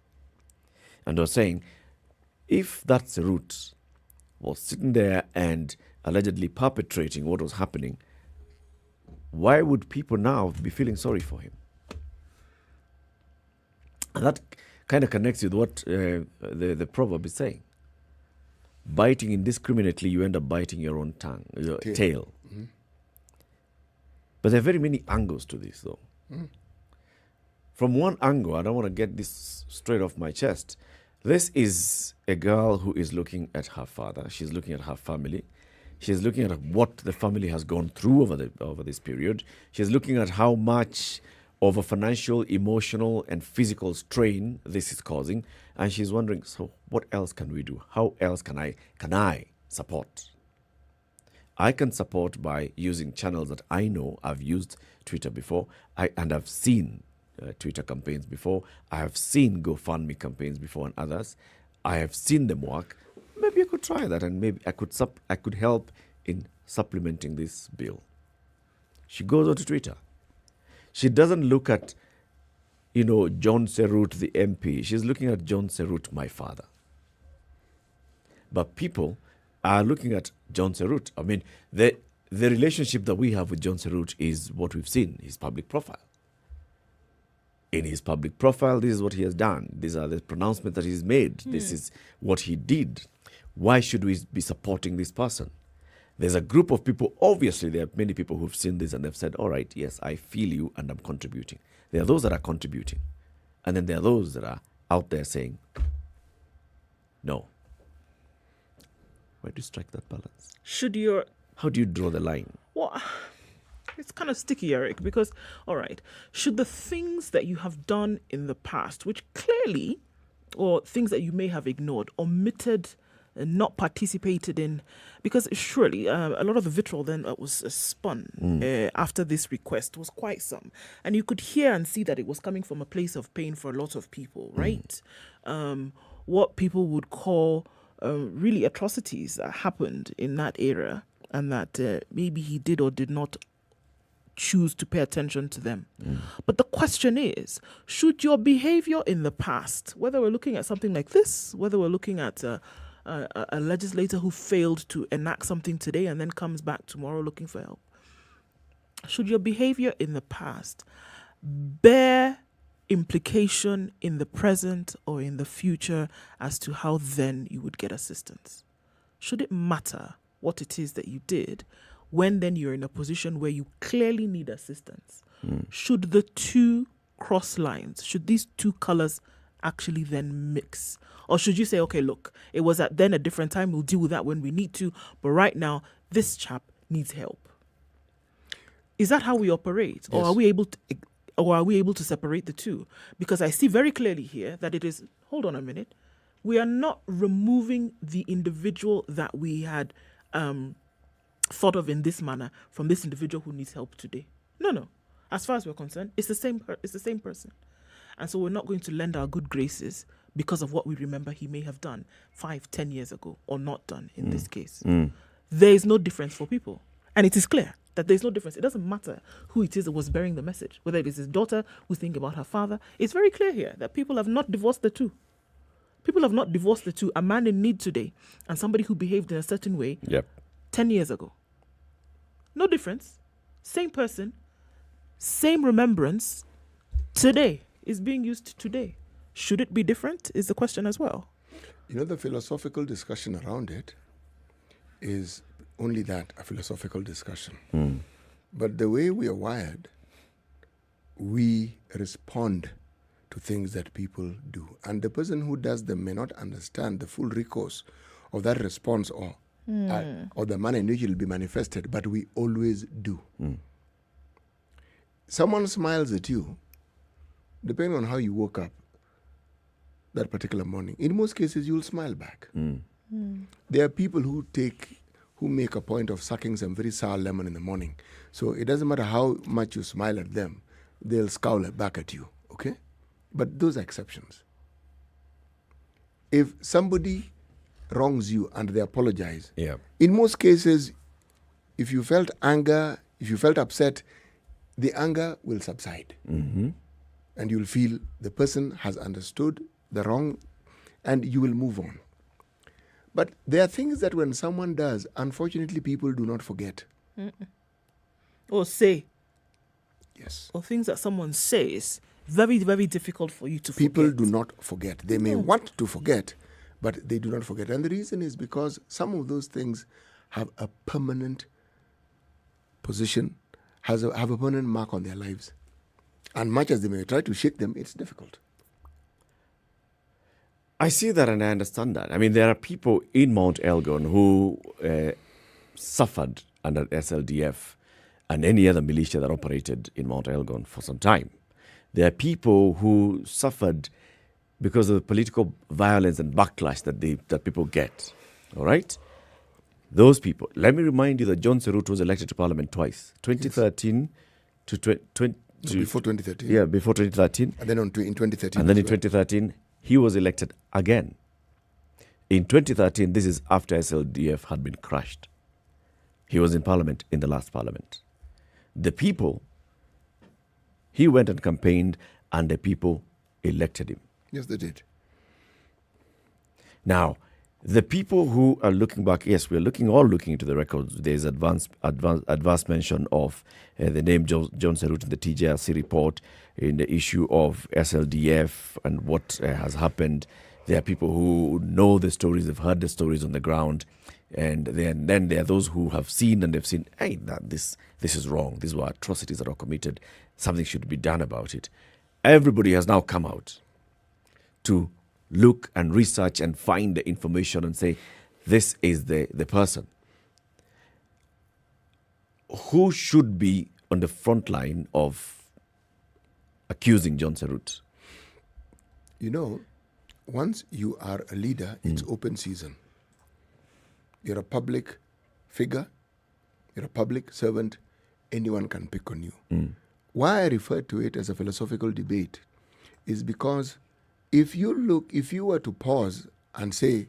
M: And was saying, if that Serut was sitting there and allegedly perpetrating what was happening, why would people now be feeling sorry for him? And that kind of connects with what the proverb is saying. Biting indiscriminately, you end up biting your own tongue, your tail. But there are very many angles to this, though. From one angle, I don't want to get this straight off my chest. This is a girl who is looking at her father. She's looking at her family. She's looking at what the family has gone through over this period. She's looking at how much of a financial, emotional, and physical strain this is causing. And she's wondering, so what else can we do? How else can I support? I can support by using channels that I know. I've used Twitter before, and I've seen Twitter campaigns before. I have seen GoFundMe campaigns before and others. I have seen them work. Maybe I could try that, and maybe I could help in supplementing this bill. She goes on to Twitter. She doesn't look at, John Serut, the MP. She's looking at John Serut, my father. But people are looking at John Serut. I mean, the relationship that we have with John Serut is what we've seen, his public profile. In his public profile, this is what he has done. These are the pronouncements that he's made. This is what he did. Why should we be supporting this person? There's a group of people, obviously there are many people who've seen this and they've said, all right, yes, I feel you and I'm contributing. There are those that are contributing. And then there are those that are out there saying, no. Where do you strike that balance? How do you draw the line?
L: Well, it's kind of sticky, Eric, because, all right, should the things that you have done in the past, which clearly, or things that you may have ignored, omitted, and not participated in, because surely a lot of the vitriol then that was spun after this request was quite some. And you could hear and see that it was coming from a place of pain for a lot of people, right? What people would call really atrocities that happened in that era, and that maybe he did or did not choose to pay attention to them. But the question is, should your behavior in the past, whether we're looking at something like this, whether we're looking at a legislator who failed to enact something today and then comes back tomorrow looking for help, should your behavior in the past bear implication in the present or in the future as to how then you would get assistance? Should it matter what it is that you did when then you're in a position where you clearly need assistance? Should the two cross lines, should these two colors actually then mix? Or should you say, okay, look, it was at then a different time, we'll deal with that when we need to, but right now, this chap needs help? Is that how we operate? Or
N: Yes.
L: are we able to separate the two? Because I see very clearly here that it is, hold on a minute, we are not removing the individual that we had thought of in this manner from this individual who needs help today. No. As far as we're concerned, it's the same person. And so we're not going to lend our good graces because of what we remember he may have done 5-10 years ago, or not done in this case. There is no difference for people. And it is clear that there's no difference. It doesn't matter who it is that was bearing the message, whether it is his daughter who's thinking about her father. It's very clear here that people have not divorced the two. People have not divorced the two. A man in need today and somebody who behaved in a certain way 10 years ago. No difference. Same person, same remembrance. Today is being used today. Should it be different is the question as well.
N: You know, the philosophical discussion around it is only that, a philosophical discussion. But the way we are wired, we respond to things that people do. And the person who does them may not understand the full recourse of that response or the manner in which it will be manifested, but we always do. Someone smiles at you, depending on how you woke up that particular morning. In most cases, you'll smile back. There are people who make a point of sucking some very sour lemon in the morning. So it doesn't matter how much you smile at them, they'll scowl back at you, okay? But those are exceptions. If somebody wrongs you and they apologize, in most cases, if you felt anger, if you felt upset, the anger will subside. And you'll feel the person has understood the wrong and you will move on. But there are things that when someone does, unfortunately, people do not forget.
L: Or say.
N: Yes.
L: Or things that someone says, very, very difficult for you to
N: People do not forget. They may want to forget, but they do not forget. And the reason is because some of those things have a permanent position, have a permanent mark on their lives. And much as they may try to shake them, it's difficult.
M: I see that and I understand that. I mean, there are people in Mount Elgon who suffered under SLDF and any other militia that operated in Mount Elgon for some time. There are people who suffered because of the political violence and backlash that people get. All right? Those people. Let me remind you that John Serut was elected to Parliament twice. 2013 to 20...
N: Before 2013.
M: Yeah, before 2013.
N: And then in 2013.
M: And then in 2013, he was elected again. In 2013, this is after SLDF had been crushed. He was in Parliament in the last Parliament. The people, he went and campaigned and the people elected him.
N: Yes, they did.
M: Now, the people who are looking back, yes, we're all looking into the records. There's advanced mention of the name John Serut in the TJRC report in the issue of SLDF and what has happened. There are people who know the stories, they've heard the stories on the ground, and then there are those who have seen and they've seen, hey, this is wrong. These were atrocities that are committed. Something should be done about it. Everybody has now come out to look and research and find the information and say, this is the person. Who should be on the front line of accusing John Serut?
N: You know, once you are a leader, it's open season. You're a public figure, you're a public servant, anyone can pick on you. Why I refer to it as a philosophical debate is because if you were to pause and say,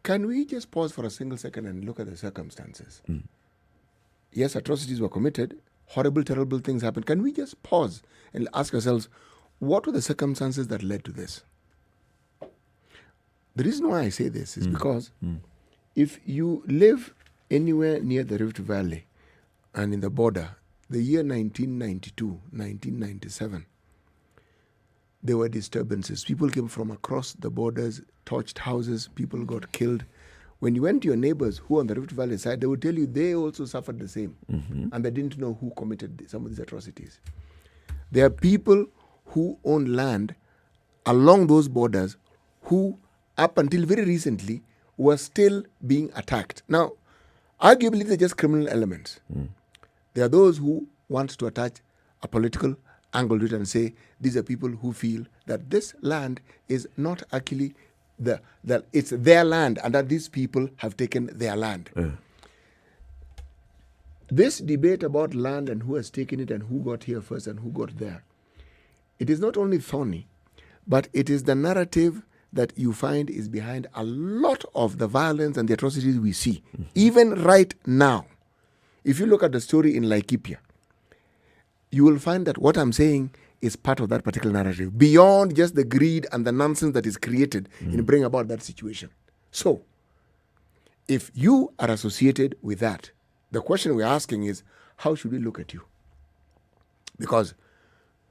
N: can we just pause for a single second and look at the circumstances? Yes, atrocities were committed, horrible, terrible things happened. Can we just pause and ask ourselves, what were the circumstances that led to this? The reason why I say this is because if you live anywhere near the Rift Valley and in the border, the year 1992, 1997, there were disturbances. People came from across the borders, torched houses, people got killed. When you went to your neighbors who are on the Rift Valley side, they would tell you they also suffered the same. And they didn't know who committed some of these atrocities. There are people who own land along those borders who, up until very recently, were still being attacked. Now, arguably, they're just criminal elements. There are those who want to attach a political angle to it and say these are people who feel that this land is not actually it's their land and that these people have taken their land. This debate about land and who has taken it and who got here first and who got there, it is not only thorny, but it is the narrative that you find is behind a lot of the violence and the atrocities we see. Even right now, if you look at the story in Laikipia, you will find that what I'm saying is part of that particular narrative, beyond just the greed and the nonsense that is created in bringing about that situation. So, if you are associated with that, the question we're asking is, how should we look at you? Because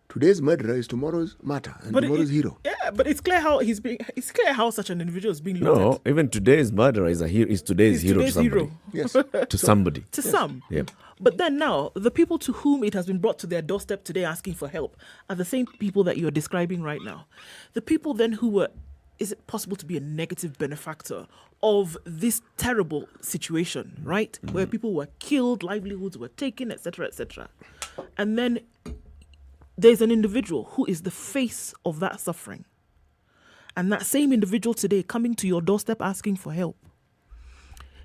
N: today's murderer is tomorrow's martyr and tomorrow's hero.
L: Yeah, but it's clear how it's clear how such an individual is being looked at.
M: No, even today's murderer is today's hero to somebody.
N: Yes.
M: To somebody.
L: To some.
M: Yep.
L: But then now, the people to whom it has been brought to their doorstep today asking for help are the same people that you're describing right now. The people then who were, is it possible to be a negative benefactor of this terrible situation, right? Where people were killed, livelihoods were taken, etc., etc. And then there's an individual who is the face of that suffering. And that same individual today coming to your doorstep asking for help.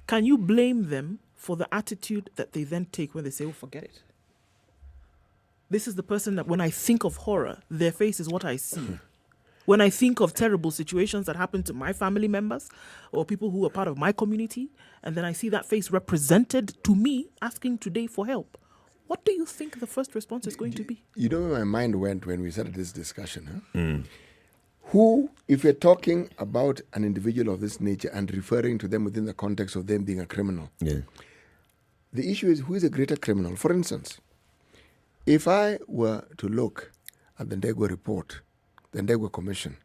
L: Can you blame them for the attitude that they then take when they say, oh, forget it? This is the person that when I think of horror, their face is what I see. When I think of terrible situations that happen to my family members or people who are part of my community, and then I see that face represented to me asking today for help, what do you think the first response is going to be?
N: You know where my mind went when we started this discussion? Who, if we're talking about an individual of this nature and referring to them within the context of them being a criminal, the issue is who is a greater criminal? For instance, if I were to look at the Ndegwa report, the Ndegwa Commission,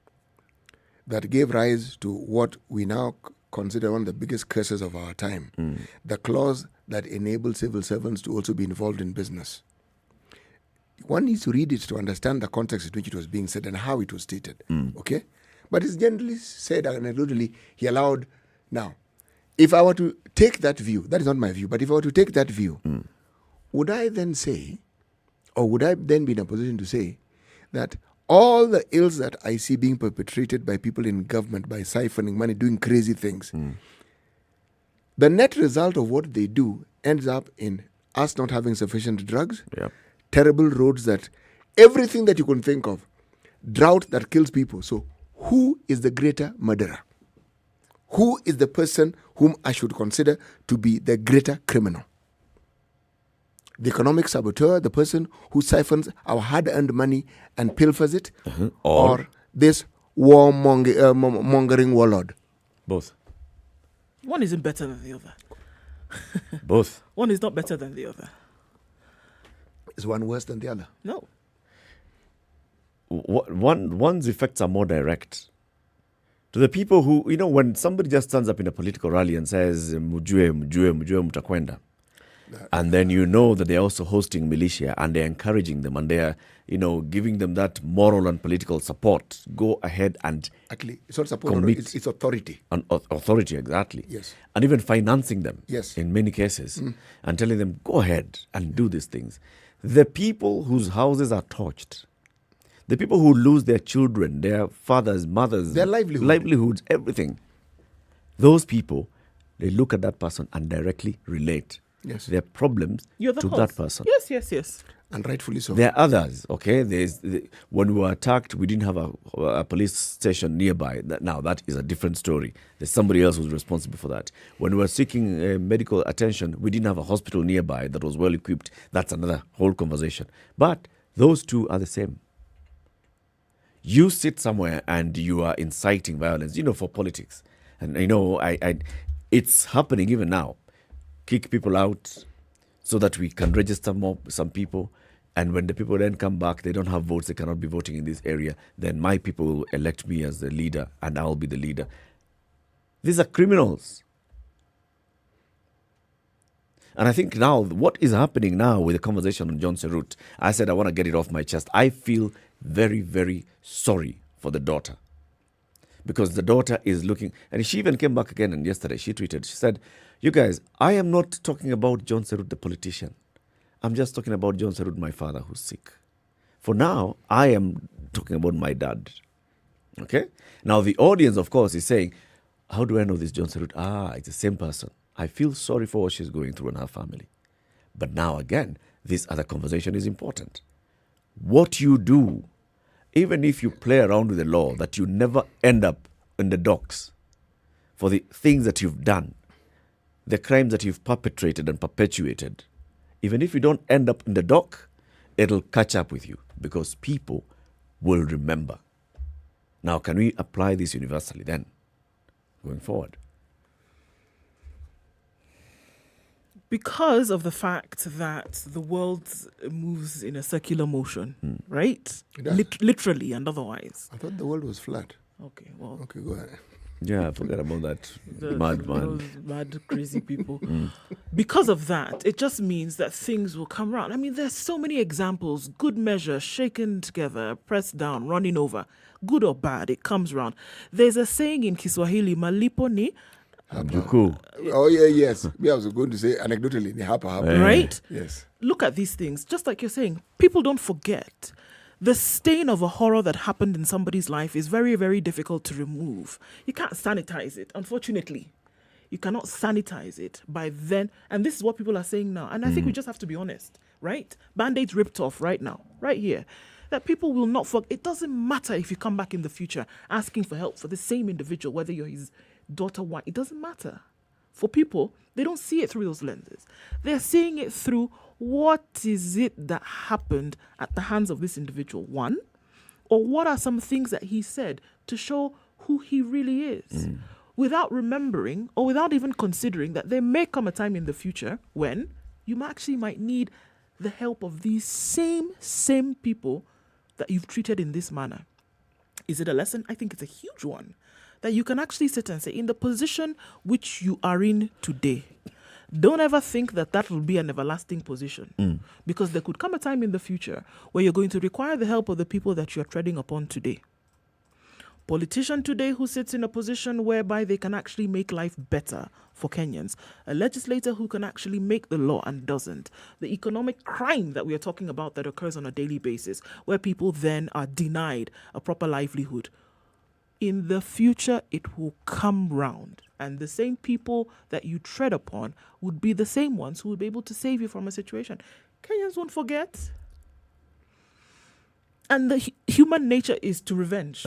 N: that gave rise to what we now consider one of the biggest curses of our time, the clause that enables civil servants to also be involved in business. One needs to read it to understand the context in which it was being said and how it was stated. Okay? But it's generally said, anecdotally, he allowed. Now, if I were to take that view, that is not my view, but if I were to take that view, would I then say, or would I then be in a position to say that all the ills that I see being perpetrated by people in government, by siphoning money, doing crazy things, the net result of what they do ends up in us not having sufficient drugs, terrible roads, that everything that you can think of, drought that kills people. So who is the greater murderer? Who is the person whom I should consider to be the greater criminal? The economic saboteur, the person who siphons our hard-earned money and pilfers it, or this war-mongering warlord?
M: Both.
L: One isn't better than the other.
M: Both.
L: One is not better than the other.
N: Is one worse than the other?
L: No.
M: One's effects are more direct. To the people who, when somebody just stands up in a political rally and says, mujue mutakwenda, and then you know that they're also hosting militia and they're encouraging them and they're, giving them that moral and political support. Go ahead and
N: actually, it's not support, it's authority.
M: And authority, exactly.
N: Yes.
M: And even financing them.
N: Yes.
M: In many cases. And telling them, go ahead and do these things. The people whose houses are torched, the people who lose their children, their fathers, mothers,
N: their
M: livelihoods, everything. Those people, they look at that person and directly relate their problems to that person.
L: Yes.
N: And rightfully so.
M: There are others, okay? When we were attacked, we didn't have a police station nearby. Now, that is a different story. There's somebody else who's responsible for that. When we were seeking medical attention, we didn't have a hospital nearby that was well equipped. That's another whole conversation. But those two are the same. You sit somewhere and you are inciting violence, for politics. And, it's happening even now. Kick people out so that we can register some people. And when the people then come back, they don't have votes, they cannot be voting in this area. Then my people will elect me as the leader and I'll be the leader. These are criminals. And I think now, what is happening now with the conversation on John Serut, I said I want to get it off my chest. I feel very, very sorry for the daughter. Because the daughter is looking, and she even came back again, and yesterday she tweeted, she said, you guys, I am not talking about John Serut, the politician. I'm just talking about John Serut, my father, who's sick. For now, I am talking about my dad. Okay? Now, the audience, of course, is saying, how do I know this John Serut? It's the same person. I feel sorry for what she's going through in her family. But now, again, this other conversation is important. What you do, even if you play around with the law, that you never end up in the docks for the things that you've done, the crimes that you've perpetrated and perpetuated, even if you don't end up in the dock, it'll catch up with you because people will remember. Now, can we apply this universally then, going forward?
L: Because of the fact that the world moves in a circular motion, right?
N: It does.
L: Literally and otherwise.
N: I thought the world was flat.
L: Okay, well.
N: Okay, go ahead.
M: Yeah, I forgot about that. Mad man.
L: Those mad, crazy people. Because of that, it just means that things will come around. I mean, there's so many examples. Good measure, shaken together, pressed down, running over. Good or bad, it comes around. There's a saying in Kiswahili, malipo ni...
N: Oh, yes. I was going to say anecdotally, ni hapa hapa.
L: Right?
N: Yes.
L: Look at these things. Just like you're saying, people don't forget. The stain of a horror that happened in somebody's life is very, very difficult to remove. You can't sanitize it, unfortunately. You cannot sanitize it by then. And this is what people are saying now. And I think we just have to be honest, right? Band-Aids ripped off right now, right here. That people will not forget. It doesn't matter if you come back in the future asking for help for the same individual, whether you're his daughter, wife. It doesn't matter. For people, they don't see it through those lenses. They're seeing it through what is it that happened at the hands of this individual, one, or what are some things that he said to show who he really is, without remembering or without even considering that there may come a time in the future when you actually might need the help of these same people that you've treated in this manner. Is it a lesson? I think it's a huge one. That you can actually sit and say, in the position which you are in today, don't ever think that that will be an everlasting position. Because there could come a time in the future where you're going to require the help of the people that you're treading upon today. Politician today who sits in a position whereby they can actually make life better for Kenyans. A legislator who can actually make the law and doesn't. The economic crime that we are talking about that occurs on a daily basis, where people then are denied a proper livelihood. In the future, it will come round. And the same people that you tread upon would be the same ones who would be able to save you from a situation. Kenyans won't forget. And the human nature is to revenge.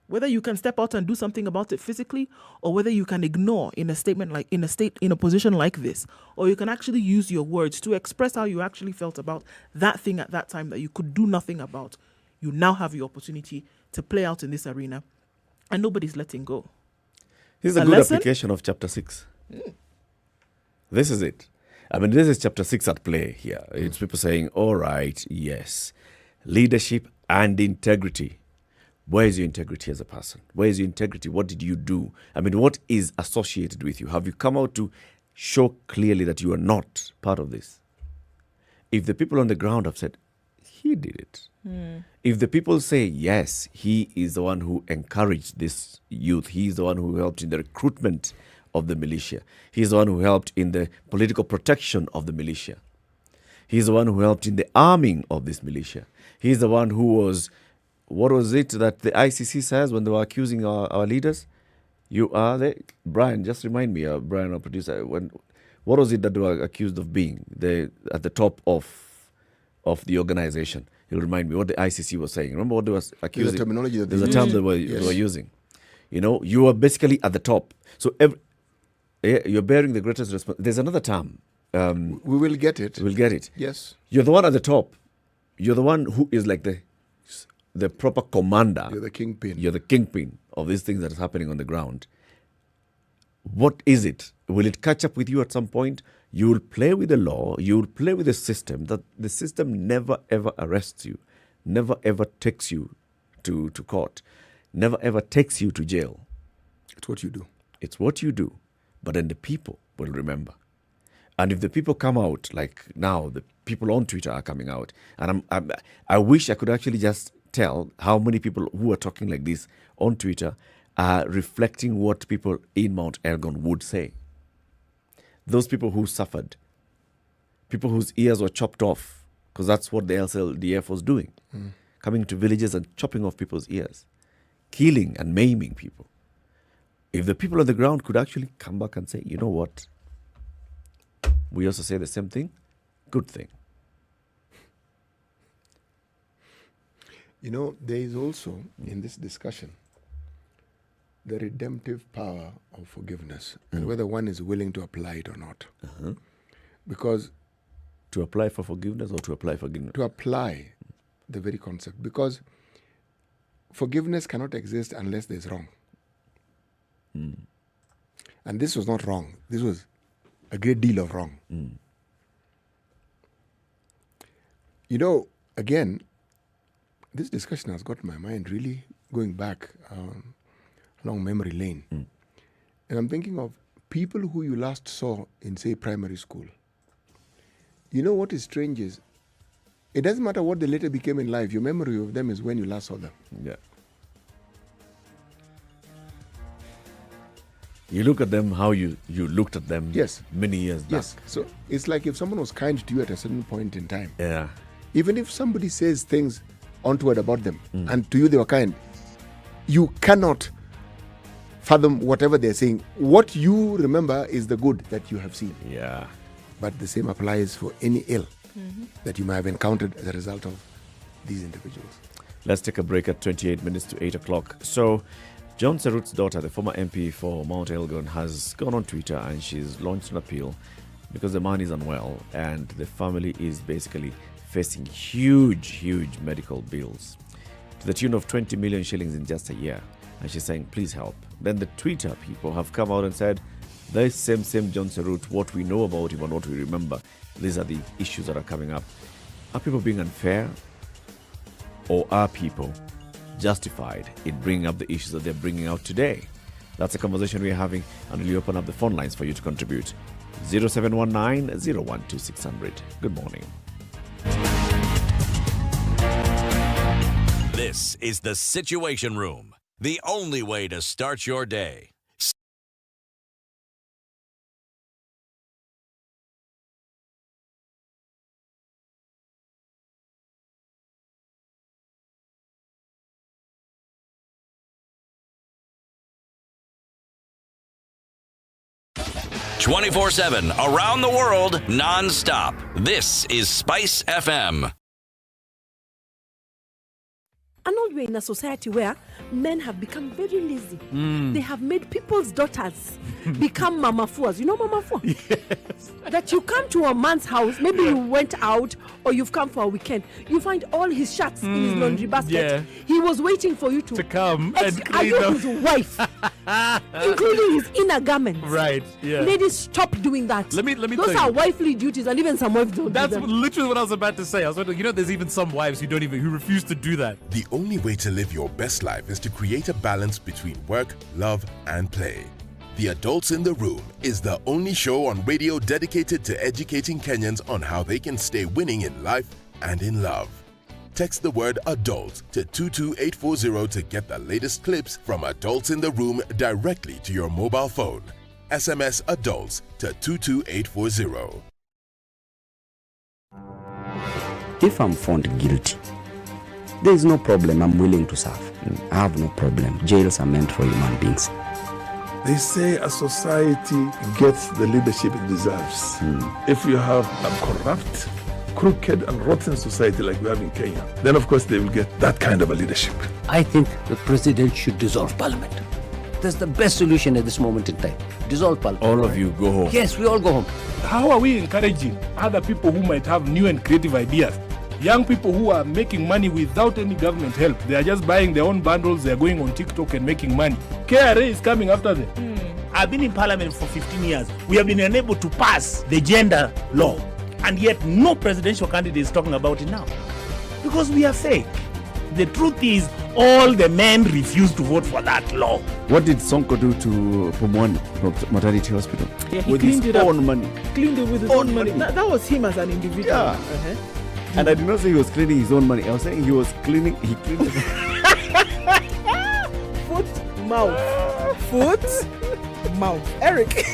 L: Whether you can step out and do something about it physically, or whether you can ignore in a position like this, or you can actually use your words to express how you actually felt about that thing at that time that you could do nothing about. You now have your opportunity to play out in this arena, and nobody's letting go.
M: This is a good application of chapter 6. This is it. I mean, this is chapter 6 at play here. It's people saying, all right, yes, leadership and integrity. Where is your integrity as a person? Where is your integrity? What did you do? I mean, what is associated with you? Have you come out to show clearly that you are not part of this? If the people on the ground have said, he did it. If the people say, yes, he is the one who encouraged this youth, he is the one who helped in the recruitment of the militia, he is the one who helped in the political protection of the militia, he is the one who helped in the arming of this militia, he is the one who was, what was it that the ICC says when they were accusing our leaders? You are the, Brian, just remind me, Brian, our producer, what was it that they were accused of being at the top of the organization? He'll remind me what the ICC was saying. Remember what they was accusing?
N: The terminology that
M: there's a term they were using. You know, you are basically at the top. So you're bearing the greatest responsibility. There's another term.
N: We will get it.
M: We'll get it.
N: Yes.
M: You're the one at the top. You're the one who is like the proper commander.
N: You're the kingpin.
M: You're the kingpin of these things that is happening on the ground. What is it? Will it catch up with you at some point? You will play with the law, you will play with the system, that the system never ever arrests you, never ever takes you to court, never ever takes you to jail.
N: It's what you do.
M: It's what you do. But then the people will remember. And if the people come out, like now, the people on Twitter are coming out, and I wish I could actually just tell how many people who are talking like this on Twitter are reflecting what people in Mount Elgon would say. Those people who suffered, people whose ears were chopped off, because that's what the LDF was doing, coming to villages and chopping off people's ears, killing and maiming people. If the people on the ground could actually come back and say, you know what, we also say the same thing, good thing.
N: You know, there is also, in this discussion, the redemptive power of forgiveness, and whether one is willing to apply it or not. Because
M: to apply for forgiveness or to apply forgiveness? To
N: apply the very concept. Because forgiveness cannot exist unless there's wrong. And this was not wrong. This was a great deal of wrong. You know, again, this discussion has got my mind really going back along memory lane. And I'm thinking of people who you last saw in, say, primary school. You know what is strange is, it doesn't matter what they later became in life, your memory of them is when you last saw them.
M: Yeah. You look at them how you looked at them many years back.
N: Yes. So it's like if someone was kind to you at a certain point in time.
M: Yeah.
N: Even if somebody says things untoward about them and to you they were kind, you cannot fathom whatever they're saying. What you remember is the good that you have seen.
M: Yeah.
N: But the same applies for any ill that you might have encountered as a result of these individuals.
M: Let's take a break at 28 minutes to 8 o'clock. So John Serut's daughter, the former MP for Mount Elgon, has gone on Twitter and she's launched an appeal because the man is unwell and the family is basically facing huge medical bills to the tune of 20 million shillings in just a year. And she's saying, please help. Then the Twitter people have come out and said, the same John Serut, what we know about him and what we remember, these are the issues that are coming up. Are people being unfair? Or are people justified in bringing up the issues that they're bringing out today? That's a conversation we're having, and we'll open up the phone lines for you to contribute. 0719 012 600. Good morning.
K: This is the Situation Room, the only way to start your day. ...24/7, around the world, non-stop. This is SpiceFM.
F: And all we're in a society where men have become very lazy. They have made people's daughters become mamafuas. You know mamafua? Yes. That you come to a man's house, maybe you went out or you've come for a weekend. You find all his shirts in his laundry basket. Yeah. He was waiting for you to
V: come and
F: Are you his wife? Including his inner garments.
V: Right, yeah.
F: Ladies, stop doing that.
V: Let me
F: Those are wifely duties, and even some wives don't
V: That's
F: do them.
V: literally what I was about to say. I was wondering, there's even some wives who refuse to do that.
R: The only way to live your best life is to create a balance between work, love, and play. The Adults in the Room is the only show on radio dedicated to educating Kenyans on how they can stay winning in life and in love. Text the word adult to 22840 to get the latest clips from Adults in the Room directly to your mobile phone. SMS adults to 22840.
W: If I'm found guilty, there is no problem. I'm willing to serve. I have no problem. Jails are meant for human beings.
I: They say a society gets the leadership it deserves. If you have a corrupt, crooked and rotten society like we have in Kenya, then of course they will get that kind of a leadership.
Q: I think the president should dissolve parliament. That's the best solution at this moment in time. Dissolve parliament.
M: All of you go home.
Q: Yes, we all go home.
I: How are we encouraging other people who might have new and creative ideas? Young people who are making money without any government help. They are just buying their own bundles. They are going on TikTok and making money. KRA is coming after them.
X: I've been in parliament for 15 years. We have been unable to pass the gender law. And yet no presidential candidate is talking about it now. Because we are fake. The truth is, all the men refuse to vote for that law.
M: What did Sonko do to Pumwani Maternity Hospital?
G: Yeah, he
M: with
G: cleaned
M: his
G: it
M: own
G: up.
M: money.
G: Cleaned it with his own money. That was him as an individual.
M: Yeah. And I did not say he was cleaning his own money. I was saying he cleaned
L: Foot, mouth. Foot, mouth. Eric.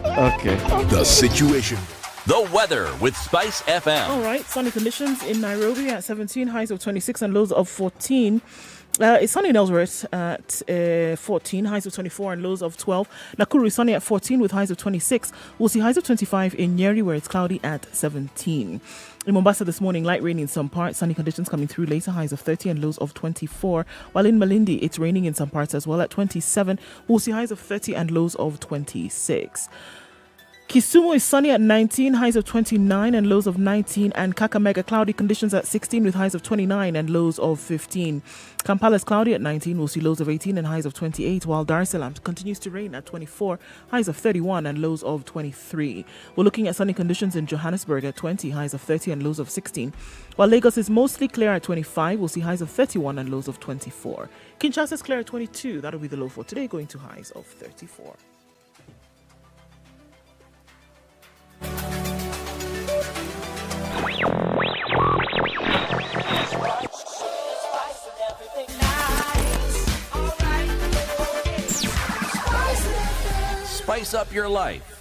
M: Okay.
R: The situation.
K: The weather with Spice FM.
L: All right, sunny conditions in Nairobi at 17, highs of 26 and lows of 14. It's sunny in Eldoret at 14, highs of 24 and lows of 12. Nakuru is sunny at 14 with highs of 26. We'll see highs of 25 in Nyeri, where it's cloudy at 17. In Mombasa this morning, light rain in some parts, sunny conditions coming through later, highs of 30 and lows of 24. While in Malindi, it's raining in some parts as well at 27. We'll see highs of 30 and lows of 26. Kisumu is sunny at 19, highs of 29 and lows of 19, and Kakamega cloudy conditions at 16 with highs of 29 and lows of 15. Kampala is cloudy at 19, we'll see lows of 18 and highs of 28, while Dar es Salaam continues to rain at 24, highs of 31 and lows of 23. We're looking at sunny conditions in Johannesburg at 20, highs of 30 and lows of 16, while Lagos is mostly clear at 25, we'll see highs of 31 and lows of 24. Kinshasa is clear at 22, that'll be the low for today, going to highs of 34.
K: Spice up your life.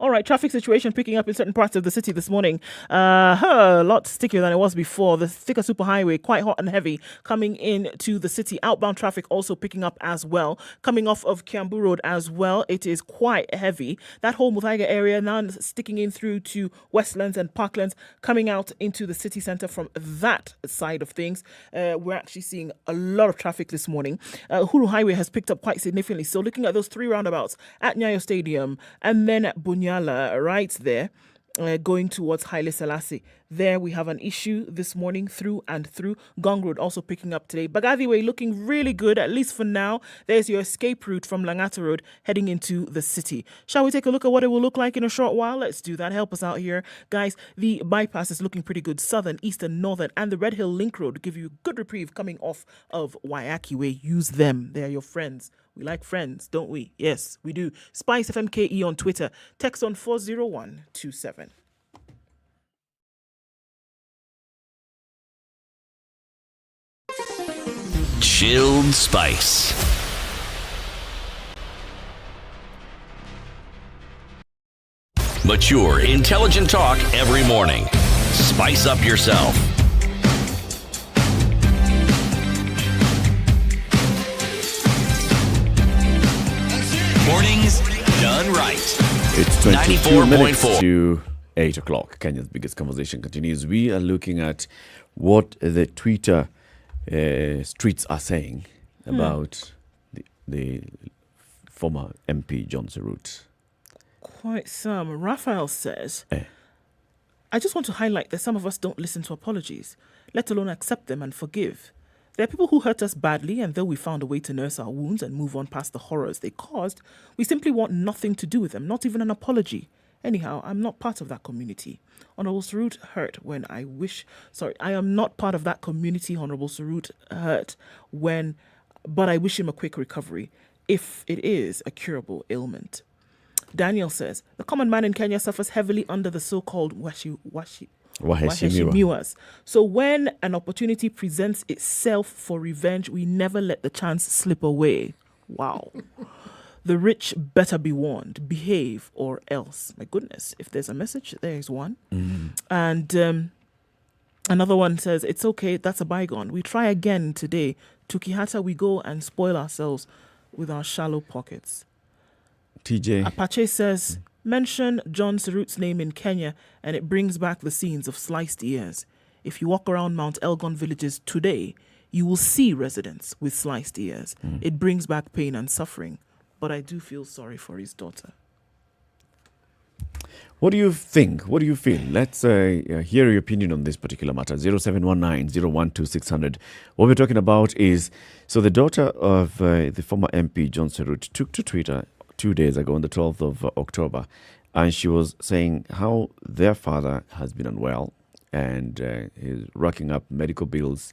L: All right, traffic situation picking up in certain parts of the city this morning. A lot stickier than it was before. The Thika Superhighway, quite hot and heavy coming into the city. Outbound traffic also picking up as well. Coming off of Kiambu Road as well, it is quite heavy. That whole Muthui area now sticking in through to Westlands and Parklands, coming out into the city centre from that side of things. We're actually seeing a lot of traffic this morning. Uhuru Highway has picked up quite significantly. So looking at those three roundabouts at Nyayo Stadium and then at Bunyala, right there, going towards Haile Selassie. There we have an issue this morning through and through. Gong Road also picking up today. Bagadi Way looking really good, at least for now. There's your escape route from Langata Road heading into the city. Shall we take a look at what it will look like in a short while? Let's do that. Help us out here. Guys, the bypass is looking pretty good. Southern, Eastern, Northern, and the Red Hill Link Road give you good reprieve coming off of Waiyaki Way. Use them. They are your friends. We like friends, don't we? Yes, we do. SpiceFM KE on Twitter. Text on 40127.
K: Chilled Spice. Mature, intelligent talk every morning. Spice up yourself. Mornings done right.
M: It's 22 minutes
K: 94.4
M: to 8 o'clock. Kenya's biggest conversation continues. We are looking at what the Twitter streets are saying about the former MP John Serut.
L: Quite some. Raphael says, I just want to highlight that some of us don't listen to apologies, let alone accept them and forgive. There are people who hurt us badly, and though we found a way to nurse our wounds and move on past the horrors they caused, we simply want nothing to do with them, not even an apology. Anyhow, I'm not part of that community. Honorable Serut hurt when I am not part of that community. Honorable Serut hurt but I wish him a quick recovery, if it is a curable ailment. Daniel says, the common man in Kenya suffers heavily under the so-called Waheshimiwas. So when an opportunity presents itself for revenge, we never let the chance slip away. Wow. The rich better be warned. Behave or else. My goodness, if there's a message, there is one. And another one says, it's okay, that's a bygone. We try again today. To Kihata we go and spoil ourselves with our shallow pockets.
M: TJ.
L: Apache says, mention John Serut's name in Kenya and it brings back the scenes of sliced ears. If you walk around Mount Elgon villages today, you will see residents with sliced ears. It brings back pain and suffering. But I do feel sorry for his daughter.
M: What do you think? What do you feel? Let's hear your opinion on this particular matter. 0719-012-600. What we're talking about is, so the daughter of the former MP John Serut took to Twitter 2 days ago on the 12th of October, and she was saying how their father has been unwell and is racking up medical bills,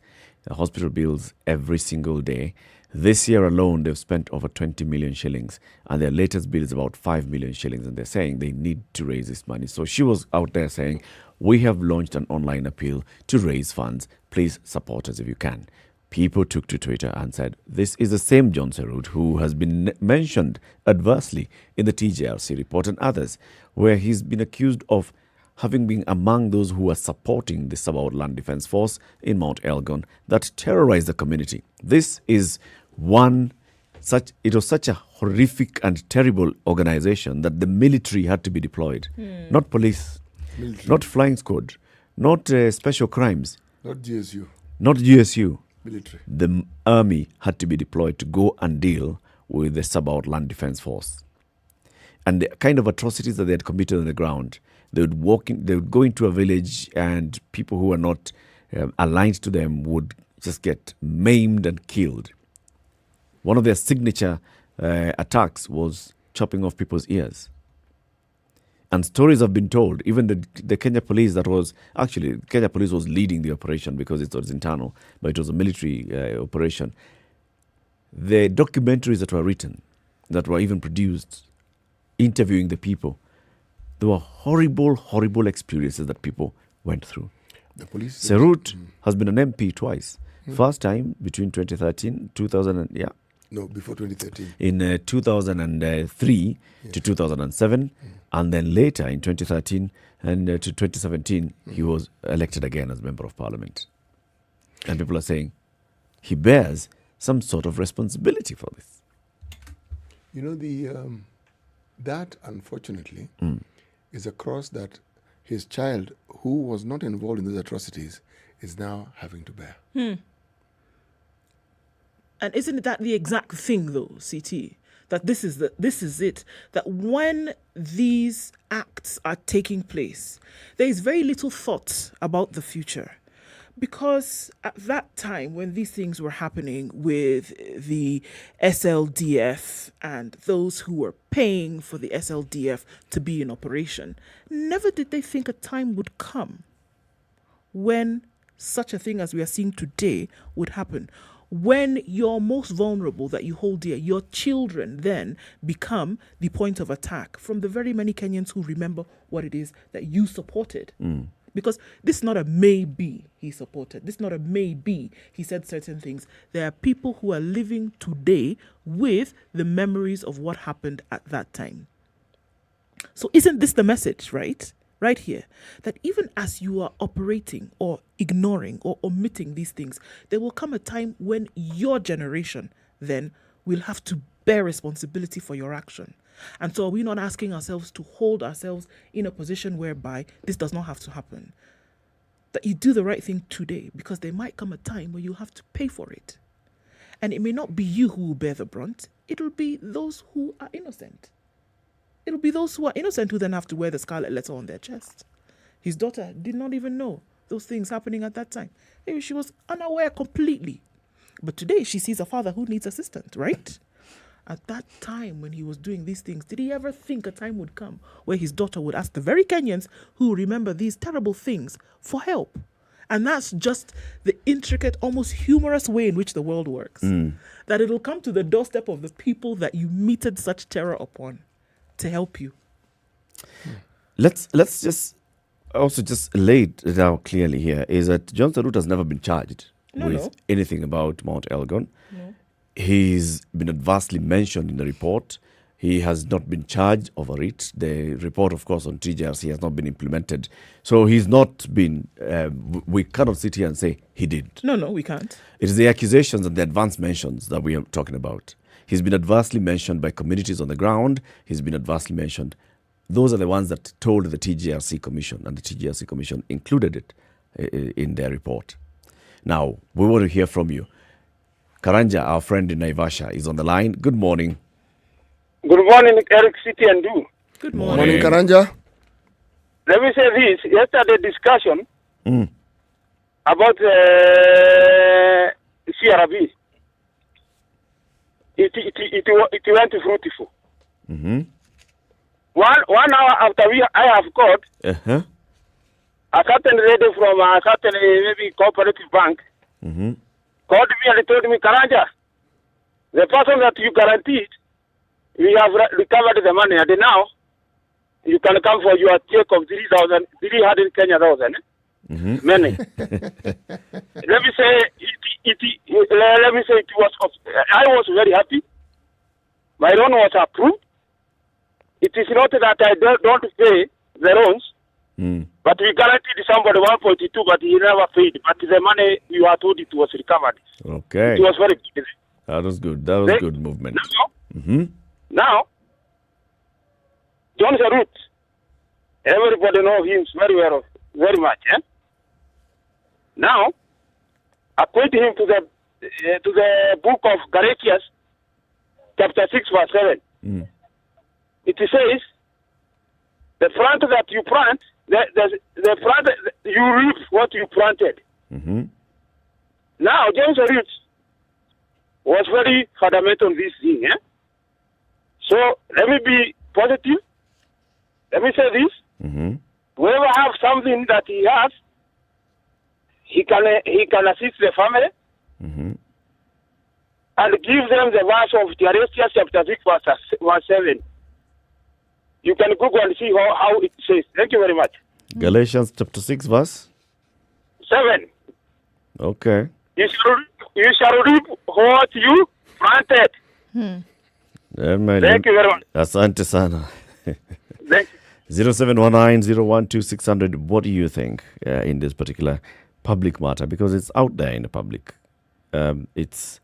M: hospital bills every single day. This year alone, they've spent over 20 million shillings, and their latest bill is about 5 million shillings, and they're saying they need to raise this money. So she was out there saying, we have launched an online appeal to raise funds. Please support us if you can. People took to Twitter and said, this is the same John Serut who has been mentioned adversely in the TJRC report and others, where he's been accused of having been among those who are supporting the Sabah Land Defence Force in Mount Elgon that terrorized the community. This is it was such a horrific and terrible organization that the military had to be deployed. Not police, not flying squad, not special crimes.
N: Not GSU.
M: Not GSU.
N: Military.
M: The army had to be deployed to go and deal with the Sabah Land Defence Force. And the kind of atrocities that they had committed on the ground, they would go into a village, and people who were not aligned to them would just get maimed and killed. One of their signature attacks was chopping off people's ears. And stories have been told, even the Kenya police Kenya police was leading the operation because it was internal, but it was a military operation. The documentaries that were written, that were even produced, interviewing the people, there were horrible, horrible experiences that people went through.
N: The police.
M: Serut has been an MP twice. First time between 2013, 2000,
N: No, before 2013.
M: In 2003 to 2007, and then later in 2013 and to 2017, he was elected again as Member of Parliament. And people are saying he bears some sort of responsibility for this.
N: You know, that unfortunately is a cross that his child, who was not involved in these atrocities, is now having to bear.
L: And isn't that the exact thing, though, CT? That this is it. That when these acts are taking place, there is very little thought about the future. Because at that time, when these things were happening with the SLDF and those who were paying for the SLDF to be in operation, never did they think a time would come when such a thing as we are seeing today would happen. When you're most vulnerable that you hold dear, your children then become the point of attack from the very many Kenyans who remember what it is that you supported. Because this is not a maybe he supported. This is not a maybe he said certain things. There are people who are living today with the memories of what happened at that time. So isn't this the message, right? Right here, that even as you are operating or ignoring or omitting these things, there will come a time when your generation then will have to bear responsibility for your action. And so are we not asking ourselves to hold ourselves in a position whereby this does not have to happen? That you do the right thing today, because there might come a time where you have to pay for it. And it may not be you who will bear the brunt. It will be those who are innocent. It'll be those who are innocent who then have to wear the scarlet letter on their chest. His daughter did not even know those things happening at that time. Maybe she was unaware completely. But today she sees a father who needs assistance, right? At that time when he was doing these things, did he ever think a time would come where his daughter would ask the very Kenyans who remember these terrible things for help? And that's just the intricate, almost humorous way in which the world works. That it'll come to the doorstep of the people that you meted such terror upon to help you.
M: Let's just also just lay it out clearly here, is that John Serut has never been charged with anything about Mount Elgon. He's been adversely mentioned in the report. He has not been charged over it. The report, of course, on TJRC has not been implemented. So he's not been, we cannot sit here and say he did.
L: No, we can't.
M: It is the accusations and the advanced mentions that we are talking about. He's been adversely mentioned by communities on the ground. He's been adversely mentioned. Those are the ones that told the TJRC Commission, and the TJRC Commission included it in their report. Now, we want to hear from you. Karanja, our friend in Naivasha, is on the line. Good morning.
H: Good morning, Eric City and Du.
L: Good
N: morning, Karanja.
H: Let me say this. Yesterday discussion about CRB. It went fruitful. 1 hour after I have got a certain lady from a certain maybe cooperative bank called me and told me, Karanja, The person that you guaranteed, we have recovered the money, and now you can come for your check of 300 Kenya thousand. Many. Let me say it was. I was very happy. My loan was approved. It is not that I don't pay the loans, but we guaranteed somebody 1.2, but he never paid. But the money you are told it was recovered.
M: Okay.
H: It was very good.
M: That was good. That was good movement.
H: Now, John Sarut, everybody knows him very well, very much. Now, according to him to the book of Galatians, chapter 6, verse 7. It says, the plant that you plant, the plant, you reap what you planted. Now, James Reed was very fundamental on this thing. So, let me be positive. Let me say this. Whoever have something that he has, he can assist the family and give them the verse of Galatians chapter 6, verse 7. You can Google and see how it says. Thank you very much.
M: Galatians chapter 6, verse
H: 7.
M: Okay.
H: You shall reap what you planted.
M: Thank
H: you very much.
M: Asante sana.
H: Thank you.
M: 0719-012-600. What do you think in this particular public matter? Because it's out there in the public. It's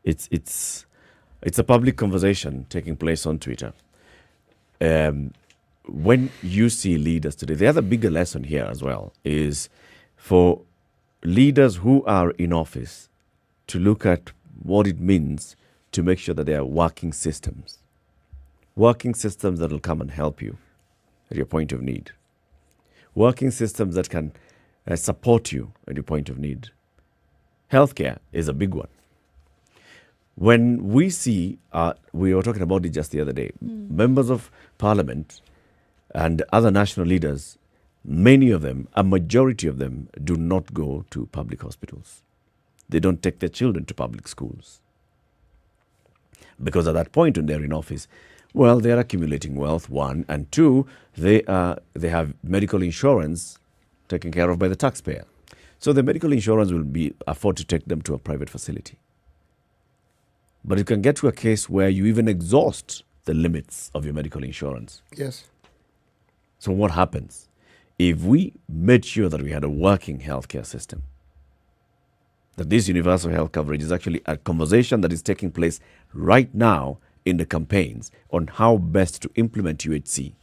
M: a public conversation taking place on Twitter. When you see leaders today, the other bigger lesson here as well is for leaders who are in office to look at what it means to make sure that there are working systems that will come and help you at your point of need, working systems that can support you at your point of need. Healthcare is a big one. When we see, we were talking about it just the other day, members of parliament and other national leaders, many of them, a majority of them, do not go to public hospitals. They don't take their children to public schools. Because at that point when they're in office, well, they're accumulating wealth, one, and two, they have medical insurance taken care of by the taxpayer. So the medical insurance will afford to take them to a private facility. But you can get to a case where you even exhaust the limits of your medical insurance.
N: Yes.
M: So what happens? If we made sure that we had a working healthcare system, that this universal health coverage is actually a conversation that is taking place right now in the campaigns on how best to implement UHC,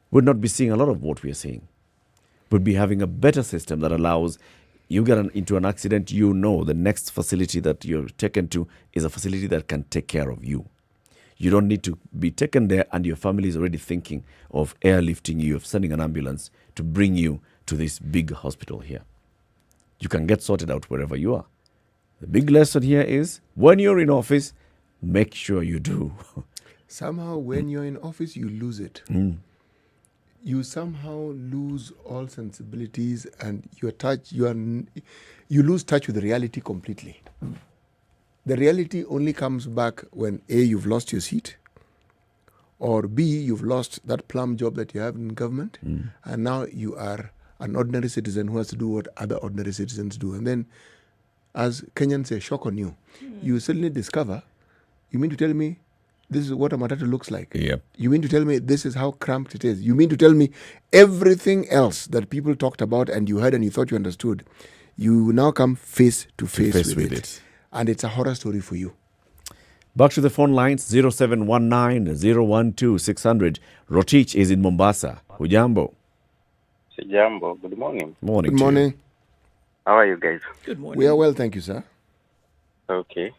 M: we'd not be seeing a lot of what we are seeing. We'd be having a better system that allows you get into an accident, you know the next facility that you're taken to is a facility that can take care of you. You don't need to be taken there and your family is already thinking of airlifting you, of sending an ambulance to bring you to this big hospital here. You can get sorted out wherever you are. The big lesson here is when you're in office, make sure you do.
N: Somehow when you're in office, you lose it. You somehow lose all sensibilities and you lose touch with reality completely. The reality only comes back when A, you've lost your seat, or B, you've lost that plum job that you have in government, and now you are an ordinary citizen who has to do what other ordinary citizens do. And then, as Kenyans say, shock on you. You suddenly discover, you mean to tell me this is what a matatu looks like?
M: Yep.
N: You mean to tell me this is how cramped it is? You mean to tell me everything else that people talked about and you heard and you thought you understood, you now come face to face with it. And it's a horror story for you.
M: Back to the phone lines, 0719-012-600. Rotich is in Mombasa. Hujambo.
J: Sijambo. Good morning.
M: Morning.
N: Good morning.
J: How are you guys?
L: Good morning.
N: We are well, thank you, sir.
J: Okay.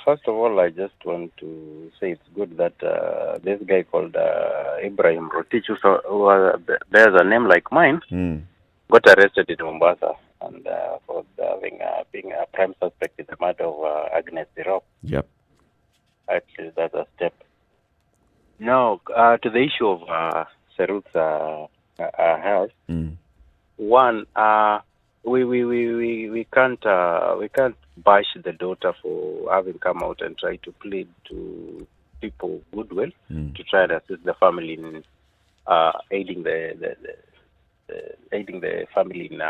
J: First of all, I just want to say it's good that this guy called Ibrahim Rotich, who bears a name like mine, got arrested in Mombasa and for being a prime suspect in the matter of Agnes Tirop.
M: Yep.
J: Actually, that's a step. Now, to the issue of Serut's health, one, we can't bash the daughter for having come out and try to plead to people goodwill to try and assist the family in aiding the family in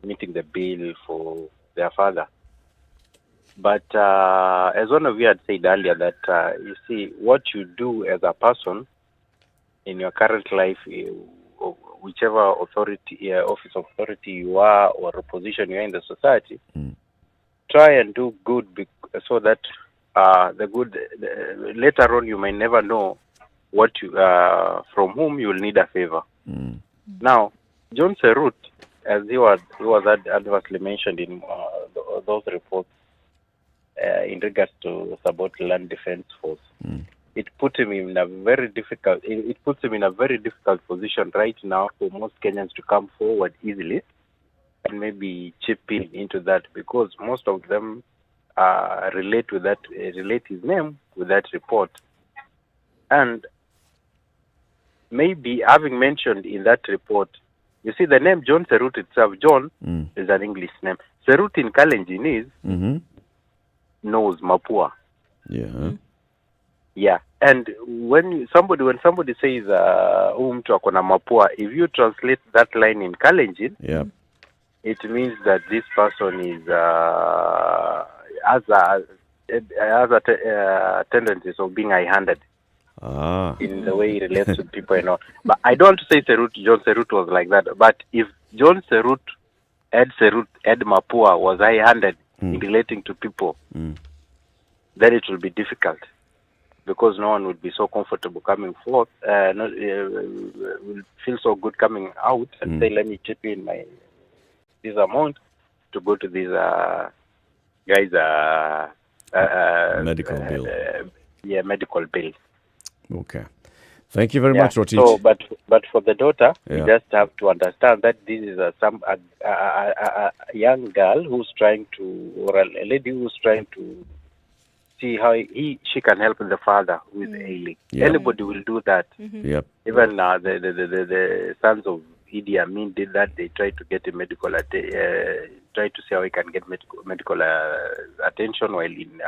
J: meeting the bill for their father. But as one of you had said earlier, that you see, what you do as a person in your current life, whichever authority, office of authority you are or position you are in the society, try and do good so that the good later on you may never know what you from whom you will need a favor. Now, John Serut, as he was adversely mentioned in those reports in regards to support land defense force, it put him in a very difficult. It puts him in a very difficult position right now for most Kenyans to come forward easily and maybe chip in into that, because most of them relate his name with that report. And maybe having mentioned in that report, you see the name John Serut itself, John is an English name. Serut in Kalenjin is knows Mapua.
M: Yeah.
J: Yeah. And when somebody says mtu akona Mapua, if you translate that line in Kalenjin, it means that this person is has a tendencies of being high-handed in the way he relates to people and all. But I don't want to say John Serut was like that. But if John Serut, Ed Mapua was high-handed in relating to people, then it will be difficult, because no one would be so comfortable coming forth, will feel so good coming out and say, let me chip in this amount to go to these guys'
M: medical bill.
J: Medical bill.
M: Okay. Thank you very much, Rotich.
J: So, but for the daughter, you just have to understand that this is a young girl who's trying to, or a lady who's trying to see how she can help the father who is ailing. Anybody will do that.
M: Yep.
J: Even the sons of Idi Amin did that. They tried to get a medical try to see how he can get medical attention while in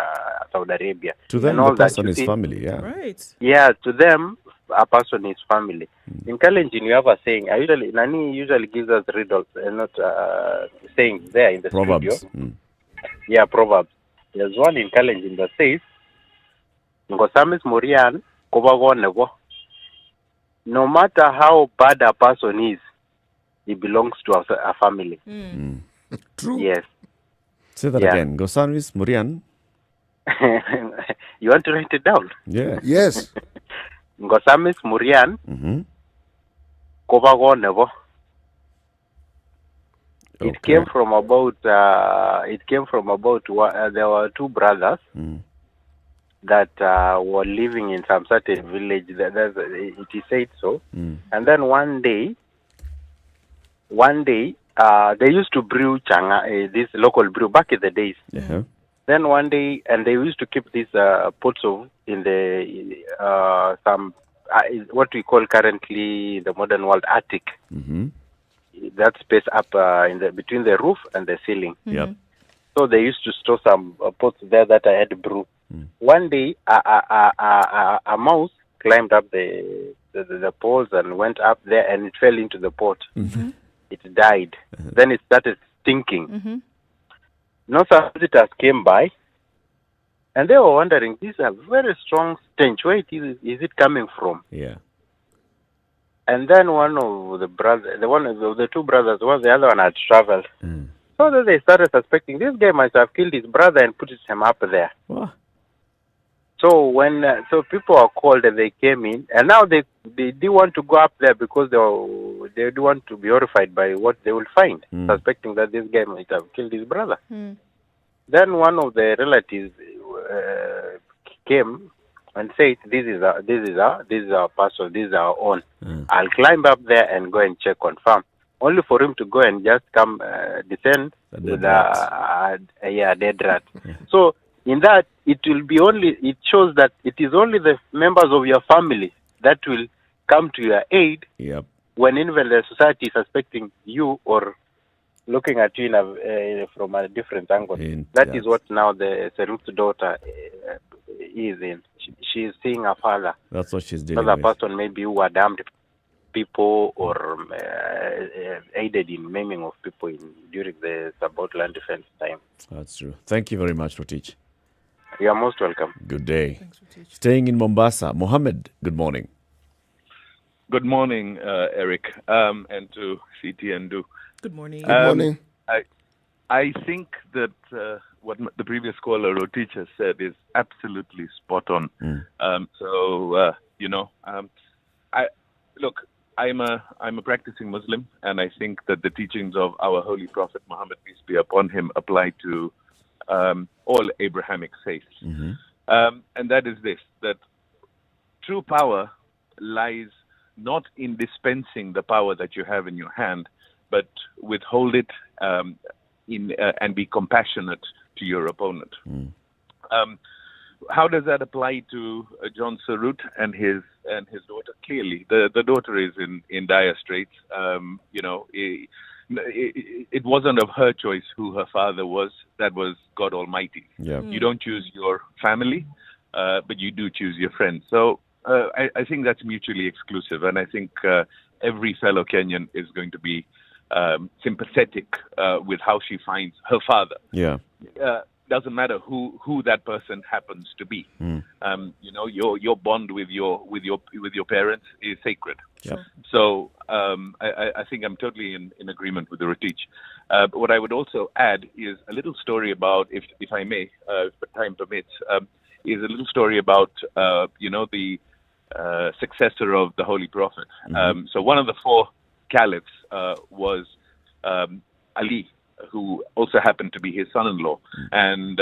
J: Saudi Arabia.
M: To them, the person is family,
L: Right.
J: Yeah, to them, a person is family. In Kalenjin, you have a saying. Nani usually gives us riddles, and not sayings there in the
M: Proverbs.
J: studio. Yeah, proverbs. There's one in Kalenjin that says, "Ngosamis Murian kobago nebo." No matter how bad a person is, he belongs to a family.
N: True.
J: Yes.
M: Say that again. Gosamis Murian.
J: You want to write it down?
M: Yeah.
N: Yes.
J: Ngosamis Murian kobago nebo. It came from about. There were two brothers that were living in some certain village. It is said so. And then one day, they used to brew changa, this local brew back in the days. Then one day, and they used to keep these pots of in the some what we call currently in the modern world attic. That space up in the between the roof and the ceiling. So they used to store some pots there that I had brew. One day, a mouse climbed up the poles and went up there, and it fell into the pot. It died. Then it started stinking. No visitors came by, and they were wondering, this is a very strong stench. Where is it coming from?
M: Yeah.
J: And then one of the two brothers, the other one had traveled. So then they started suspecting this guy must have killed his brother and put him up there.
M: What?
J: So when people are called and they came in, and now they do want to go up there because they do want to be horrified by what they will find, suspecting that this guy might have killed his brother. Then one of the relatives came and said, "This is our person. This is our own. I'll climb up there and go and check, confirm." Only for him to go and just come descend with a dead rat. So in that, it shows that it is only the members of your family that will come to your aid when even the society is suspecting you or looking at you from a different angle. That is what now the Serut's daughter is in. She is seeing her father.
M: That's what she's dealing
J: Another
M: with.
J: person maybe who had harmed people or aided in maiming of people during the Sabot land defense time.
M: That's true. Thank you very much, Rotich.
J: You are most welcome.
M: Good day. Staying in Mombasa, Mohammed, good morning.
O: Good morning, Eric, and to CT and Du.
L: Good morning.
N: Good morning.
O: I think that what the previous caller, Rotich, has said is absolutely spot on. I'm a practicing Muslim, and I think that the teachings of our Holy Prophet Muhammad, peace be upon him, apply to all Abrahamic faiths. And that is this, that true power lies not in dispensing the power that you have in your hand, but withhold it and be compassionate to your opponent. How does that apply to John Sarut and his daughter? Clearly, the daughter is in dire straits. It wasn't of her choice who her father was. That was God Almighty.
M: Yeah.
O: You don't choose your family, but you do choose your friends. So I think that's mutually exclusive, and I think every fellow Kenyan is going to be sympathetic with how she finds her father.
M: Yeah.
O: Doesn't matter who that person happens to be. Your bond with your parents is sacred.
M: Yep.
O: So I think I'm totally in agreement with the Rotich. But what I would also add is a little story about, if I may, if time permits, is a little story about the successor of the Holy Prophet. So one of the four caliphs was Ali, who also happened to be his son-in-law. And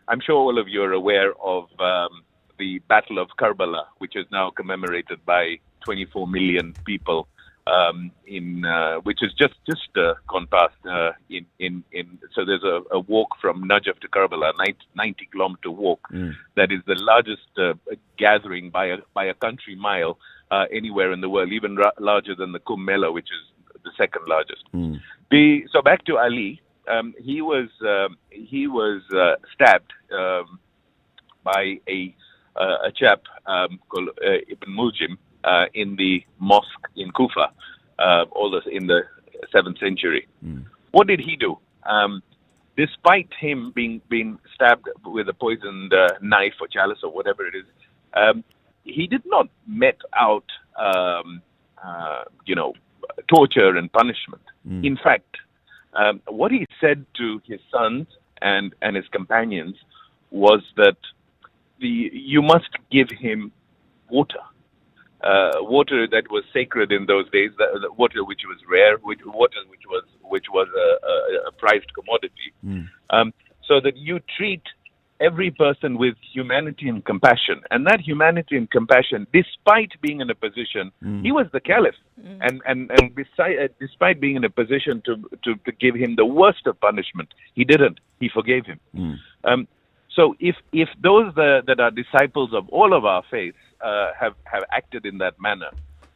O: I'm sure all of you are aware of the Battle of Karbala, which is now commemorated by 24 million people, which is just gone past. So there's a walk from Najaf to Karbala, 90-kilometer walk. That is the largest gathering by a country mile anywhere in the world, even larger than the Kumbh Mela, which is the second largest. So back to Ali. He was stabbed by a chap called Ibn Muljim in the mosque in Kufa, in the 7th century. What did he do? Despite him being stabbed with a poisoned knife or chalice or whatever it is, he did not met out, torture and punishment. In fact, what he said to his sons and his companions was that you must give him water. Water that was sacred in those days, water which was rare, water which was a prized commodity, so that you treat every person with humanity and compassion. And that humanity and compassion, despite being in a position, he was the caliph, and despite being in a position to give him the worst of punishment, he didn't. He forgave him. So if those that are disciples of all of our faiths have acted in that manner,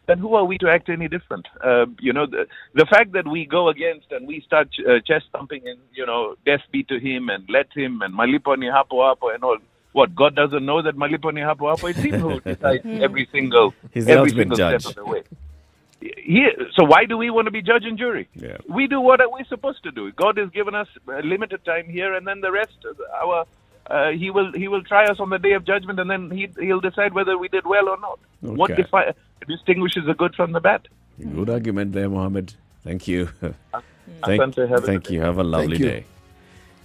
O: then who are we to act any different? The fact that we go against and we start chest thumping and death be to him and let him and malipo ni hapo hapo and all. What, God doesn't know that malipo ni hapo hapo? It's him who decides every single step of the way. So why do we want to be judge and jury?
M: Yeah.
O: We do what we're supposed to do. God has given us a limited time here, and then the rest, He will try us on the day of judgment, and then he'll decide whether we did well or not.
M: Okay.
O: What distinguishes the good from the bad?
M: Good argument there, Mohammed. Thank you.
O: Thank
M: you. Have a lovely day.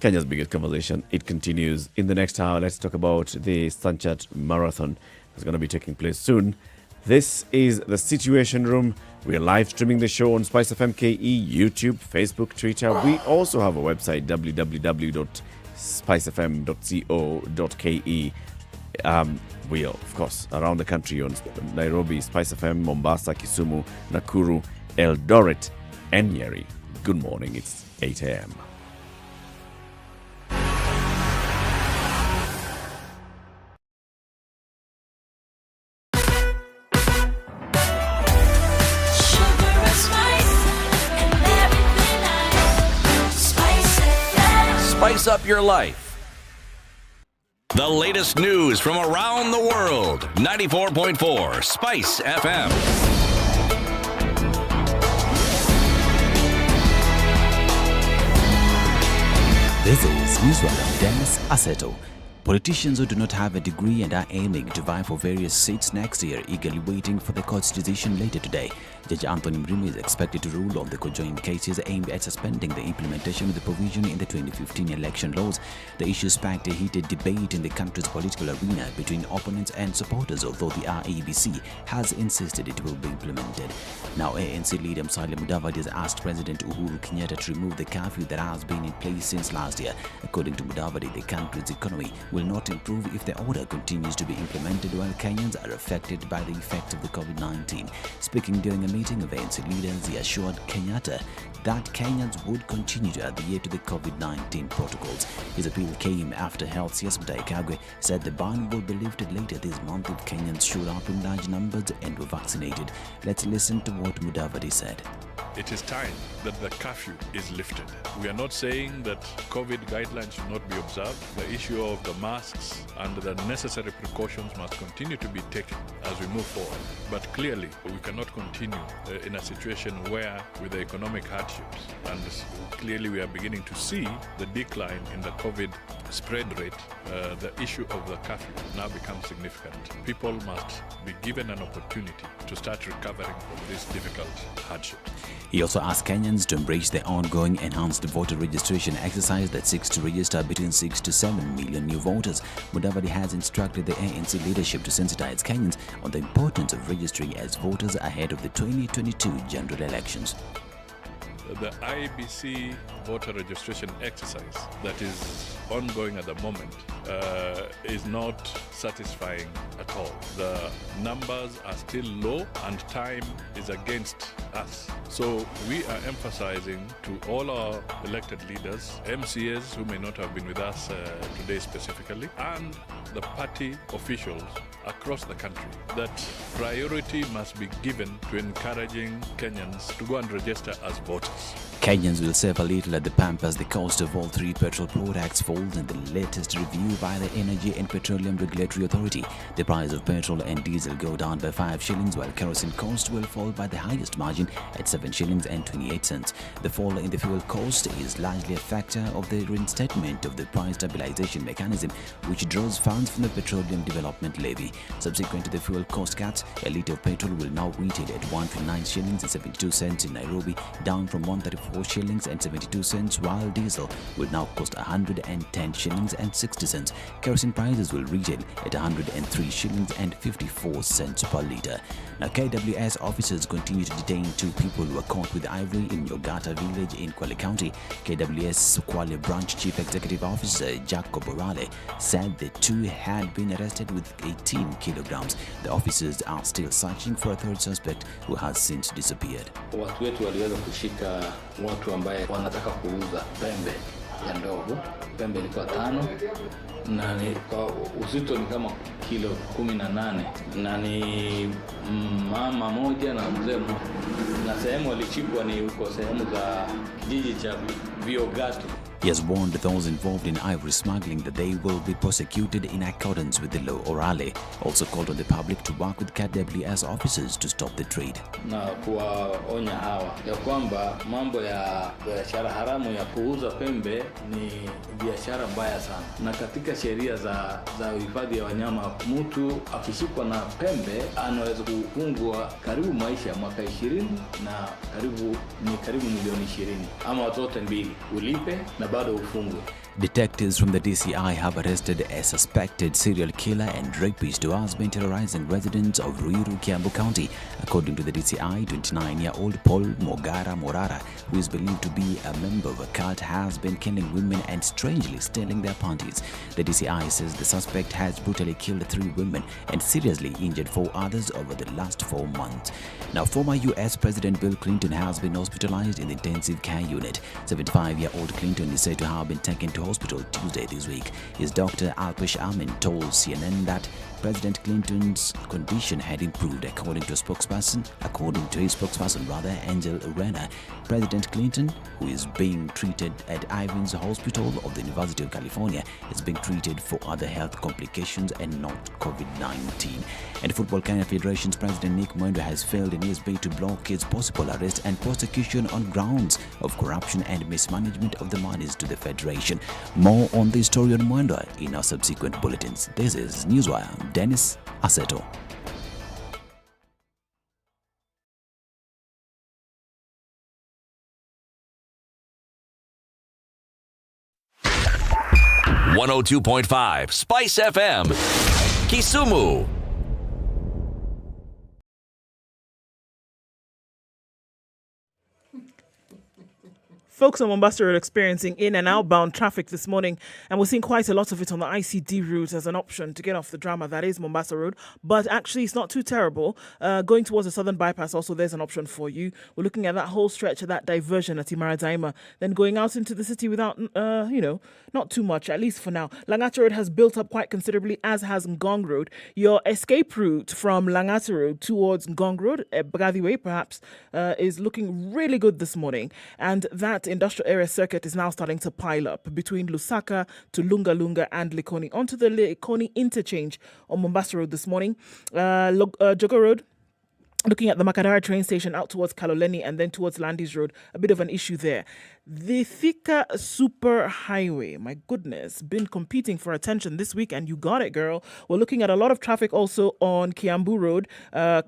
M: Kenya's biggest conversation. It continues in the next hour. Let's talk about the Sanchat Marathon. It's going to be taking place soon. This is the Situation Room. We are live streaming the show on SpiceFM KE, YouTube, Facebook, Twitter. We also have a website, www.spicefm.co.ke. We are, of course, around the country on Nairobi, SpiceFM, Mombasa, Kisumu, Nakuru, Eldoret, and Nyeri. Good morning. It's 8 a.m.
K: spice up your life. The latest news from around the world. 94.4 Spice FM.
C: This is Newswire. Dennis Aseto. Politicians who do not have a degree and are aiming to vie for various seats next year eagerly waiting for the court's decision later today. Judge Anthony Mrimi is expected to rule on the conjoined cases aimed at suspending the implementation of the provision in the 2015 election laws. The issue sparked a heated debate in the country's political arena between opponents and supporters, although the RABC has insisted it will be implemented. Now, ANC leader Musalia Mudavadi has asked President Uhuru Kenyatta to remove the curfew that has been in place since last year. According to Mudavadi, the country's economy will not improve if the order continues to be implemented while Kenyans are affected by the effects of the COVID-19. Speaking during a meeting of ANC leaders, he assured Kenyatta that Kenyans would continue to adhere to the COVID-19 protocols. His appeal came after Health CS Muthui Kagwe said the ban will be lifted later this month if Kenyans showed up in large numbers and were vaccinated. Let's listen to what Mudavadi said.
A: It is time that the curfew is lifted. We are not saying that COVID guidelines should not be observed. The issue of the masks and the necessary precautions must continue to be taken as we move forward. But clearly, we cannot continue in a situation where, with the economic hardships, and clearly we are beginning to see the decline in the COVID spread rate, the issue of the curfew now becomes significant. People must be given an opportunity to start recovering from this difficult hardship.
C: He also asked Kenyans to embrace the ongoing enhanced voter registration exercise that seeks to register between 6 to 7 million new voters. Mudavadi has instructed the ANC leadership to sensitize Kenyans on the importance of registering as voters ahead of the 2022 general elections.
A: The IBC voter registration exercise that is ongoing at the moment is not satisfying at all. The numbers are still low and time is against us. So we are emphasizing to all our elected leaders, MCAs who may not have been with us today specifically, and the party officials across the country that priority must be given to encouraging Kenyans to go and register as voters.
C: Kenyans will save a little at the pump as the cost of all three petrol products falls in the latest review by the Energy and Petroleum Regulatory Authority. The price of petrol and diesel go down by 5 shillings, while kerosene cost will fall by the highest margin at 7 shillings and 28 cents. The fall in the fuel cost is largely a factor of the reinstatement of the price stabilization mechanism, which draws funds from the Petroleum Development Levy. Subsequent to the fuel cost cuts, a litre of petrol will now retail at 129 shillings and 72 cents in Nairobi, down from 134 shillings and 72 cents, while diesel will now cost 110 shillings and 60 cents. Kerosene prices will retail at 103 shillings and 54 cents per litre. Now, KWS officers continue to detain 2 people who were caught with ivory in Yogata village in Kwale County. KWS Kwale Branch Chief Executive Officer Jacob Orale said the 2 had been arrested with 18 kilograms. The officers are still searching for a third suspect who has since disappeared.
P: Watu wetu waliweza kushika watu ambaye wanataka kuuza pembe ya ndogo. Pembe ilikuwa 5 na ni kwa uzito ni kama kilo 18 na ni mama moja na mzee mmoja. Na sehemu walichukua ni huko sehemu za kijiji cha Viogatu.
C: He has warned those involved in ivory smuggling that they will be prosecuted in accordance with the law. Orale also called on the public to work with KWS officers to stop the trade.
P: Na kuwaonya hawa ya kwamba mambo ya biashara haramu ya kuuza pembe ni biashara mbaya sana. Na katika sheria za uhifadhi ya wanyama, mtu akishikwa na pembe anaweza kufungwa karibu maisha mwaka 20 na karibu milioni 20 ama watoto 2 ulipe na bado ufungwe.
C: Detectives from the DCI have arrested a suspected serial killer and rapist who has been terrorizing residents of Ruiru, Kiambu County. According to the DCI, 29-year-old Paul Mogara Morara, who is believed to be a member of a cult, has been killing women and strangely stealing their panties. The DCI says the suspect has brutally killed 3 women and seriously injured 4 others over the last 4 months. Now, former U.S. President Bill Clinton has been hospitalized in the intensive care unit. 75-year-old Clinton is said to have been taken to hospital Tuesday this week. His doctor, Alpesh Amin, told CNN that President Clinton's condition had improved, according to his spokesperson, Angel Urena. President Clinton, who is being treated at Irving's Hospital of the University of California, is being treated for other health complications and not COVID-19. And Football Kenya Federation's President Nick Mwendwa has failed in his bid to block his possible arrest and prosecution on grounds of corruption and mismanagement of the monies to the Federation. More on this story on Mwendwa in our subsequent bulletins. This is Newswire. Dennis Aseto.
K: .5 Spice FM, Kisumu.
L: Folks on Mombasa Road experiencing in- and outbound traffic this morning, and we're seeing quite a lot of it on the ICD route as an option to get off the drama that is Mombasa Road. But actually, it's not too terrible. Going towards the southern bypass, also, there's an option for you. We're looking at that whole stretch of that diversion at Imara Daima, then going out into the city without, not too much, at least for now. Langata Road has built up quite considerably, as has Ngong Road. Your escape route from Langata Road towards Ngong Road, Bagadi Way perhaps, is looking really good this morning. And that industrial area circuit is now starting to pile up between Lusaka to Lunga Lunga and Likoni onto the Likoni interchange on Mombasa Road this morning. Jogo Road, looking at the Makadara train station out towards Kaloleni and then towards Landis Road, a bit of an issue there. The Thika Super Highway, my goodness, been competing for attention this week, and you got it, girl. We're looking at a lot of traffic also on Kiambu Road,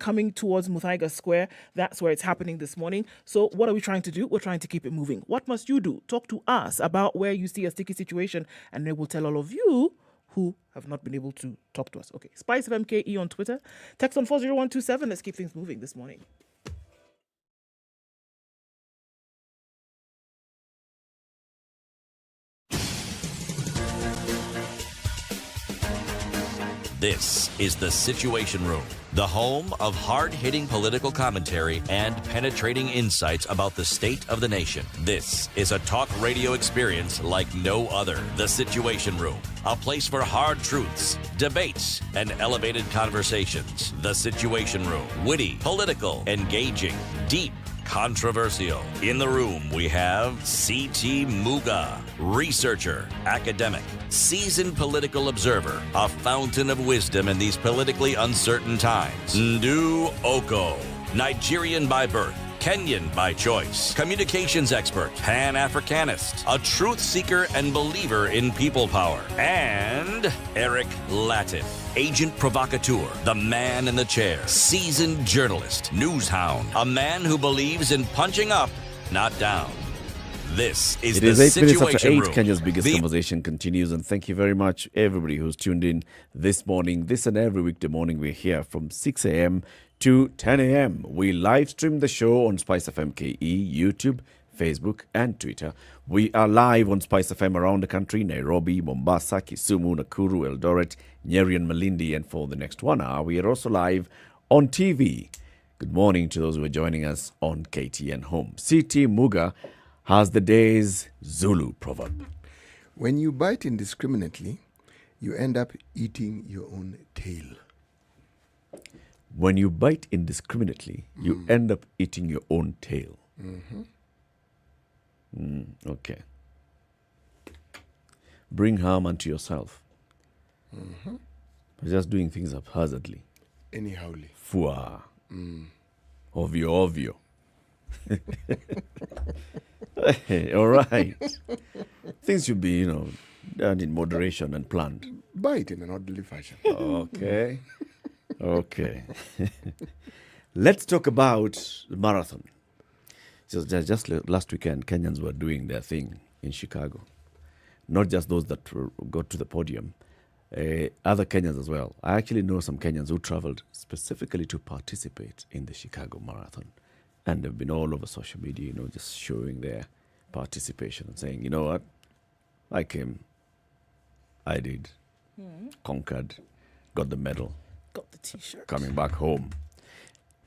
L: coming towards Muthaiga Square. That's where it's happening this morning. So what are we trying to do? We're trying to keep it moving. What must you do? Talk to us about where you see a sticky situation, and we will tell all of you who have not been able to talk to us. Okay, SpiceFM KE on Twitter. Text on 40127. Let's keep things moving this morning.
K: This is The Situation Room, the home of hard-hitting political commentary and penetrating insights about the state of the nation. This is a talk radio experience like no other. The Situation Room, a place for hard truths, debates, and elevated conversations. The Situation Room, witty, political, engaging, deep, controversial. In the room, we have C.T. Muga, researcher, academic, seasoned political observer, a fountain of wisdom in these politically uncertain times. Ndu Okoh, Nigerian by birth, Kenyan by choice, communications expert, Pan-Africanist, a truth seeker and believer in people power, and Eric Latiff, agent provocateur, the man in the chair, seasoned journalist, news hound, a man who believes in punching up, not down. This is the
M: 8 minutes after
K: Situation
M: 8.
K: Room.
M: Kenya's biggest conversation continues, and thank you very much, everybody who's tuned in this morning. This and every weekday morning, we're here from 6 a.m. to 10 a.m. We live stream the show on SpiceFM KE, YouTube, Facebook, and Twitter. We are live on SpiceFM around the country: Nairobi, Mombasa, Kisumu, Nakuru, Eldoret, Nyeri, and Malindi. And for the next 1 hour, we are also live on TV. Good morning to those who are joining us on KTN Home. CT Muga has the day's Zulu proverb.
N: When you bite indiscriminately, you end up eating your own tail.
M: When you bite indiscriminately, you end up eating your own tail. Okay. Bring harm unto yourself. By just doing things haphazardly.
N: Anyhowly.
M: Fua. Ovio. All right. Things should be, done in moderation and planned.
N: Bite in an orderly fashion.
M: Okay. Let's talk about the marathon. Just last weekend, Kenyans were doing their thing in Chicago. Not just those that got to the podium, other Kenyans as well. I actually know some Kenyans who traveled specifically to participate in the Chicago Marathon. And they've been all over social media, just showing their participation and saying, you know what, I came, I did, conquered, got the medal,
L: got the T-shirt,
M: coming back home.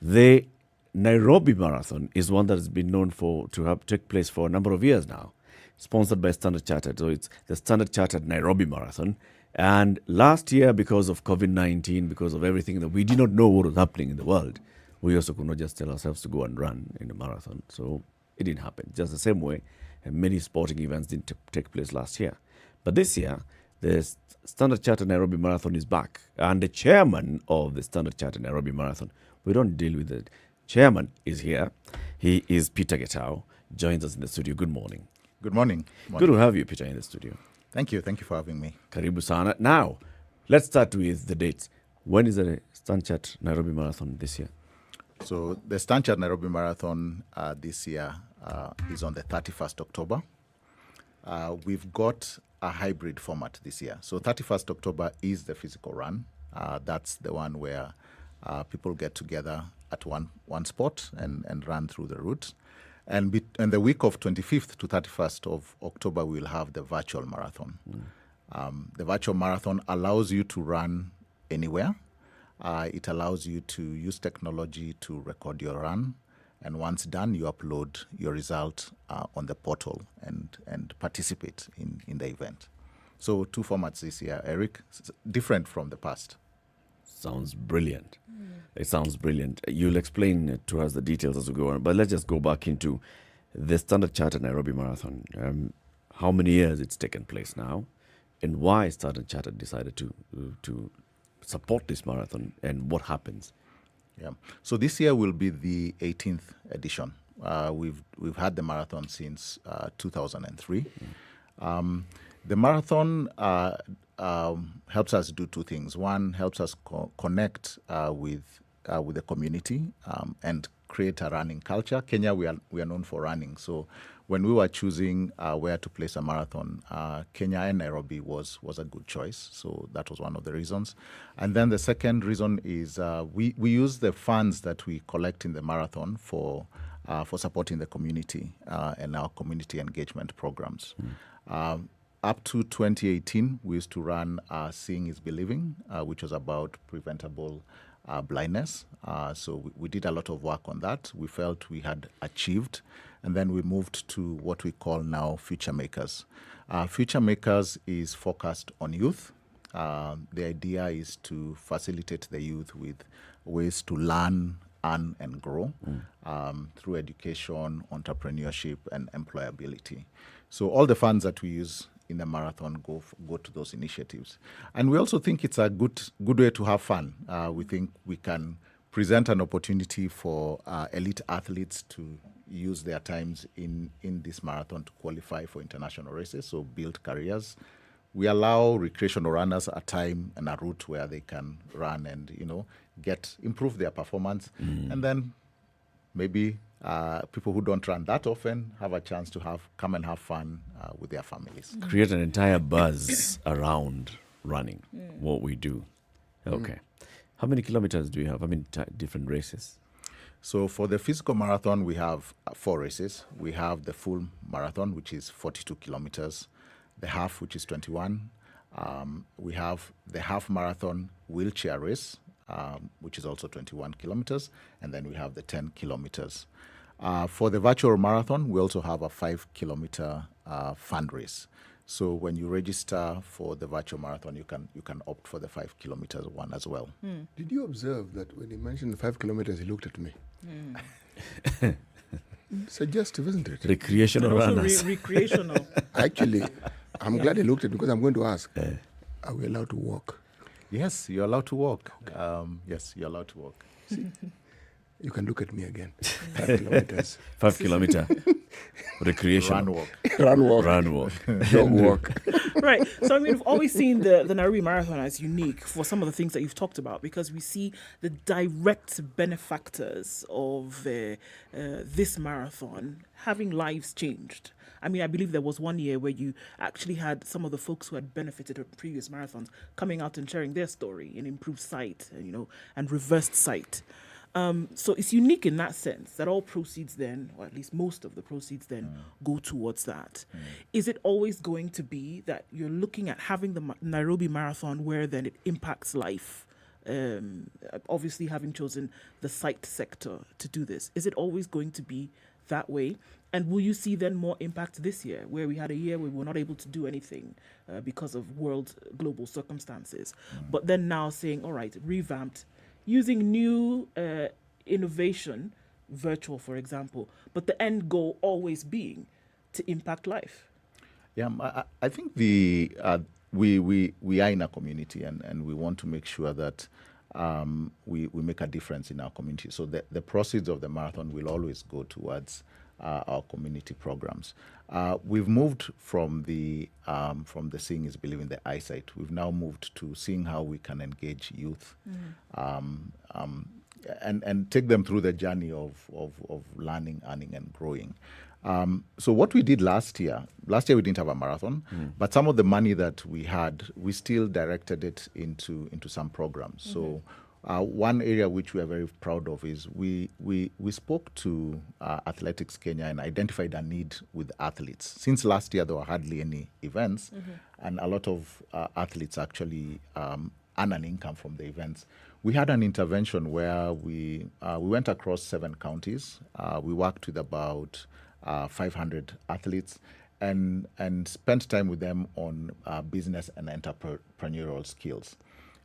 M: The Nairobi Marathon is one that has been known to have take place for a number of years now, sponsored by Standard Chartered. So it's the Standard Chartered Nairobi Marathon. And last year, because of COVID-19, because of everything, that we did not know what was happening in the world, we also could not just tell ourselves to go and run in a marathon. So it didn't happen. Just the same way, many sporting events didn't take place last year. But this year, the Standard Chartered Nairobi Marathon is back. And the chairman of the Standard Chartered Nairobi Marathon, we don't deal with the chairman, is here. He is Peter Getao, joins us in the studio. Good morning.
B: Good morning.
M: Good to have you, Peter, in the studio.
B: Thank you. Thank you for having me.
M: Karibu sana. Now, let's start with the dates. When is the Standard Chartered Nairobi Marathon this year?
B: So the Standard Chartered Nairobi Marathon this year is on the 31st October. We've got a hybrid format this year. So 31st October is the physical run. That's the one where people get together at one spot and run through the route. And the week of 25th to 31st of October, we'll have the virtual marathon. The virtual marathon allows you to run anywhere. It allows you to use technology to record your run. And once done, you upload your result on the portal and participate in the event. So 2 formats this year, Eric, different from the past.
M: Sounds brilliant. It sounds brilliant. You'll explain to us the details as we go on, but let's just go back into the Standard Chartered Nairobi Marathon. How many years it's taken place now, and why Standard Chartered decided to support this marathon, and what happens?
B: Yeah. So this year will be the 18th edition. We've had the marathon since 2003. The marathon helps us do 2 things. One, helps us connect with the community and create a running culture. Kenya, we are known for running. So when we were choosing where to place a marathon, Kenya and Nairobi was a good choice. So that was one of the reasons. And then the second reason is we use the funds that we collect in the marathon for supporting the community and our community engagement programs. Up to 2018, we used to run Seeing is Believing, which was about preventable blindness. So we did a lot of work on that. We felt we had achieved. And then we moved to what we call now Future Makers. Future Makers is focused on youth. The idea is to facilitate the youth with ways to learn, earn, and grow through education, entrepreneurship, and employability. So all the funds that we use in the marathon go to those initiatives. And we also think it's a good way to have fun. We think we can present an opportunity for elite athletes to use their times in this marathon to qualify for international races, so build careers. We allow recreational runners a time and a route where they can run and improve their performance. And then maybe people who don't run that often have a chance to come and have fun with their families.
M: Create an entire buzz around running, what we do. Okay. How many kilometers do you have? How many different races?
B: So for the physical marathon, we have 4 races. We have the full marathon, which is 42 kilometers, the half, which is 21. We have the half marathon wheelchair race, which is also 21 kilometers, and then we have the 10 kilometers. For the virtual marathon, we also have a 5-kilometer fund race. So when you register for the virtual marathon, you can opt for the 5 kilometers one as well.
N: Did you observe that when he mentioned 5 kilometers, he looked at me? Suggestive, isn't it?
M: Recreational runners.
L: Recreational.
N: Actually, I'm glad he looked at me because I'm going to ask, are we allowed to walk?
B: Yes, you're allowed to walk. Yes, you're allowed to walk.
N: See? You can look at me again. 5 kilometers.
M: 5 kilometer. Recreation.
B: Run walk.
N: Run walk.
M: Run walk.
N: Dog walk.
L: Right. So, I mean, we've always seen the Nairobi Marathon as unique for some of the things that you've talked about, because we see the direct benefactors of this marathon having lives changed. I mean, I believe there was one year where you actually had some of the folks who had benefited from previous marathons coming out and sharing their story in improved sight, and reversed sight. So it's unique in that sense that all proceeds then, or at least most of the proceeds then, go towards that. Is it always going to be that you're looking at having the Nairobi Marathon where then it impacts life obviously having chosen the site sector to do this? Is it always going to be that way? And will you see then more impact this year, where we had a year where we were not able to do anything because of global circumstances, but then now saying, all right, revamped, using new innovation, virtual, for example, but the end goal always being to impact life?
B: Yeah, I think we are in a community, and we want to make sure that we make a difference in our community. So the proceeds of the marathon will always go towards our community programs. We've moved from the seeing is believing, the eyesight. We've now moved to seeing how we can engage youth and take them through the journey of learning, earning, and growing. So what we did last year we didn't have a marathon, but some of the money that we had, we still directed it into some programs. So one area which we are very proud of is we spoke to Athletics Kenya and identified a need with athletes. Since last year, there were hardly any events, and a lot of athletes actually earn an income from the events. We had an intervention where we went across 7 counties. We worked with about 500 athletes and spent time with them on business and entrepreneurial skills.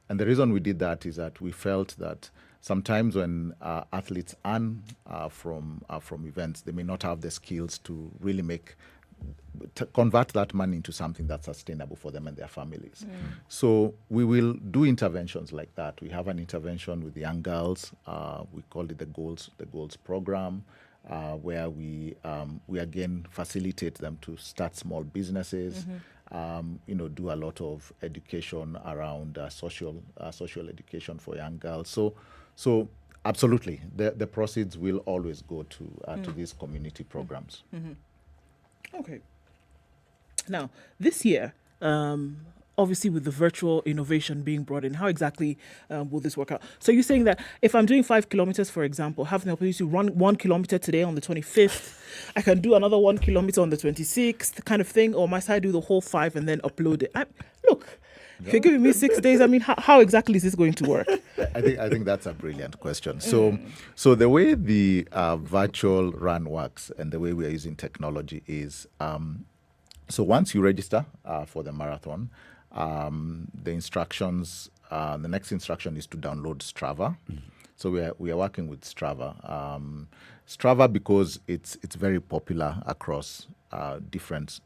B: And the reason we did that is that we felt that sometimes when athletes earn from events, they may not have the skills to really convert that money into something that's sustainable for them and their families. So we will do interventions like that. We have an intervention with young girls. We call it the Goals program, where we again facilitate them to start small businesses. Do a lot of education around social education for young girls. So absolutely, the proceeds will always go to these community programs.
L: Okay. Now, this year, obviously with the virtual innovation being brought in, how exactly will this work out? So you're saying that if I'm doing 5 kilometers, for example, having the opportunity to run 1 kilometer today on the 25th, I can do another 1 kilometer on the 26th kind of thing, or must I do the whole 5 and then upload it? If you're giving me 6 days, I mean, how exactly is this going to work?
B: I think that's a brilliant question. So the way the virtual run works and the way we are using technology is, so once you register for the marathon, the instructions, the next instruction is to download Strava. So we are working with Strava. Strava, because it's very popular across different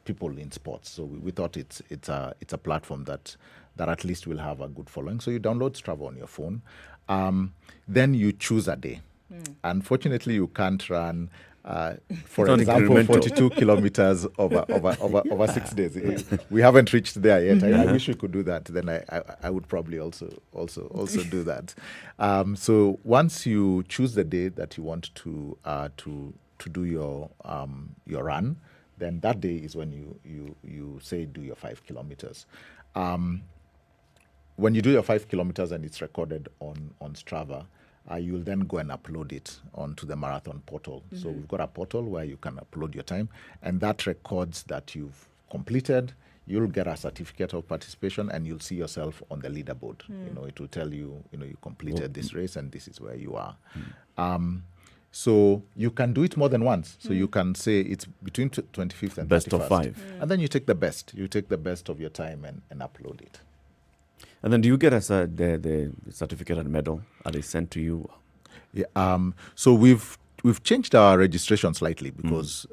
B: people in sports. So we thought it's a platform that at least will have a good following. So you download Strava on your phone. Then you choose a day. Unfortunately, you can't run, for example, 42 kilometers over 6 days. We haven't reached there yet. I wish we could do that. Then I would probably also do that. So once you choose the day that you want to do your run, then that day is when you say do your 5 kilometers. When you do your 5 kilometers and it's recorded on Strava, you'll then go and upload it onto the marathon portal. So we've got a portal where you can upload your time, and that records that you've completed. You'll get a certificate of participation, and you'll see yourself on the leaderboard. It will tell you, you completed this race, and this is where you are. So you can do it more than once. So you can say it's between 25th and
M: best
B: 31st.
M: Of 5.
B: And then you take the best. You take the best of your time and upload it.
M: And then do you get the certificate and medal? Are they sent to you?
B: Yeah. So we've changed our registration slightly because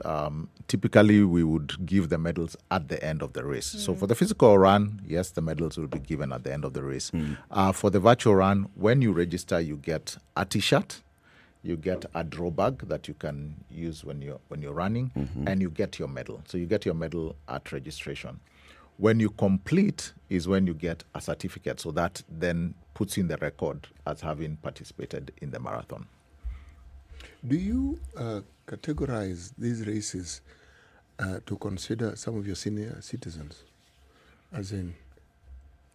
B: typically we would give the medals at the end of the race. So for the physical run, yes, the medals will be given at the end of the race. For the virtual run, when you register, you get a T-shirt. You get a draw bag that you can use when you're running, and you get your medal. So you get your medal at registration. When you complete is when you get a certificate. So that then puts in the record as having participated in the marathon.
N: Do you categorize these races to consider some of your senior citizens? As in,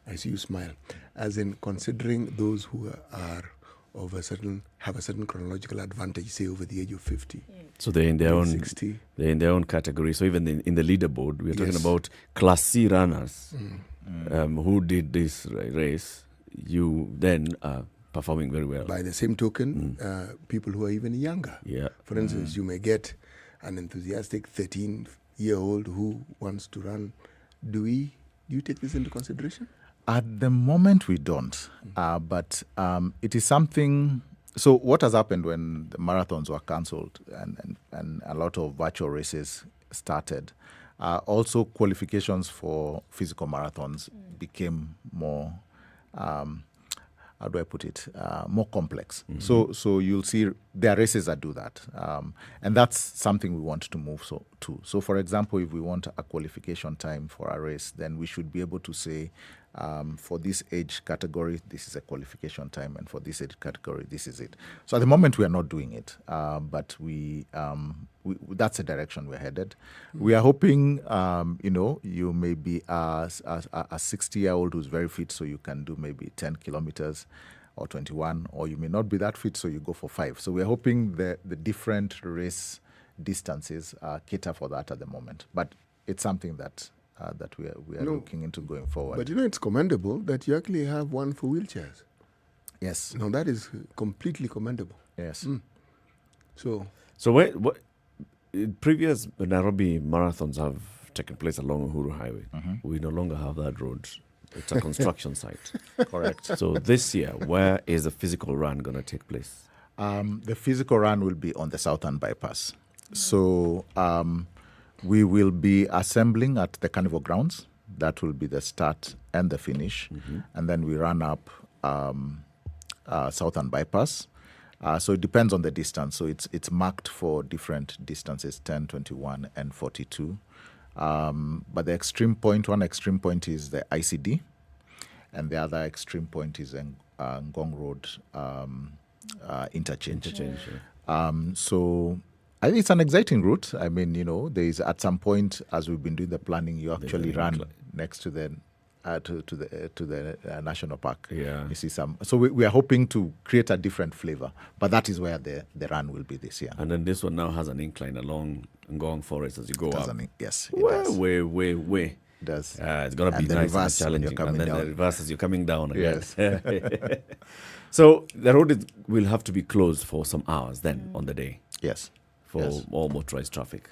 N: I see you smile, as in considering those who are have a certain chronological advantage, say over the age of 50.
M: So they're in their own
N: 60.
M: They're in their own category. So even in the leaderboard, we're talking about Class C runners who did this race. you then are performing very well.
N: By the same token, people who are even younger.
M: Yeah.
N: For instance, you may get an enthusiastic 13-year-old who wants to run. Do you take this into consideration?
B: At the moment, we don't. But it is something. So what has happened when the marathons were cancelled and a lot of virtual races started? Also, qualifications for physical marathons became more. How do I put it? More complex. So you'll see there are races that do that, and that's something we want to move to. So for example, if we want a qualification time for a race, then we should be able to say, for this age category, this is a qualification time, and for this age category, this is it. So at the moment, we are not doing it, but we that's the direction we're headed. We are hoping, you may be a 60-year-old who's very fit, so you can do maybe 10 kilometers or 21, or you may not be that fit, so you go for 5. So we're hoping the different race distances cater for that at the moment. But it's something that we are looking into going forward.
N: But it's commendable that you actually have one for wheelchairs.
B: Yes.
N: Now that is completely commendable.
B: Yes.
N: So
M: what previous Nairobi marathons have taken place along Uhuru Highway. We no longer have that road. It's a construction site.
B: Correct.
M: So this year, where is the physical run going to take place?
B: The physical run will be on the Southern Bypass. So we will be assembling at the Carnival Grounds. That will be the start and the finish. And then we run up Southern Bypass. So it depends on the distance. So it's marked for different distances, 10, 21, and 42. But the one extreme point is the ICD, and the other extreme point is Ngong Road interchange. So I think it's an exciting route. I mean, there is at some point, as we've been doing the planning, you actually run next to the national park.
M: Yeah.
B: You see some. So we are hoping to create a different flavor, but that is where the run will be this year.
M: And then this one now has an incline along Ngong Forest as you go up.
B: Yes,
M: it does. Way. It
B: does.
M: It's going to be nice and challenging. And then the reverse as you're coming down again.
B: Yes.
M: So the road will have to be closed for some hours then on the day.
B: Yes.
M: For all motorized traffic.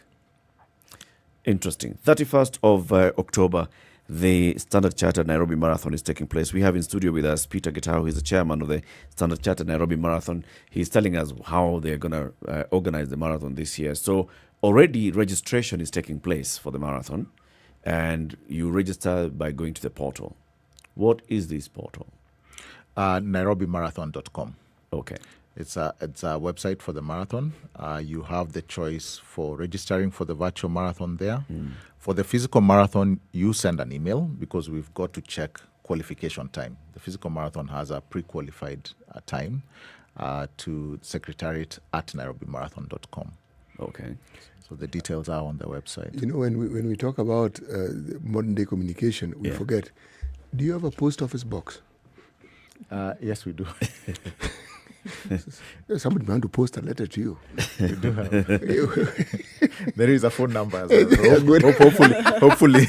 M: Interesting. 31st of October, the Standard Chartered Nairobi Marathon is taking place. We have in studio with us Peter Gitau, who's the chairman of the Standard Chartered Nairobi Marathon. He's telling us how they're going to organize the marathon this year. So already registration is taking place for the marathon, and you register by going to the portal. What is this portal?
B: NairobiMarathon.com.
M: Okay.
B: It's a website for the marathon. You have the choice for registering for the virtual marathon there. For the physical marathon, you send an email because we've got to check qualification time. The physical marathon has a pre-qualified time to secretariat@nairobimarathon.com.
M: Okay.
B: So the details are on the website.
N: When we talk about modern day communication, we forget. Do you have a post office box?
B: Yes, we do.
N: Somebody want to post a letter to you.
B: We do have. There is a phone number as well. Hopefully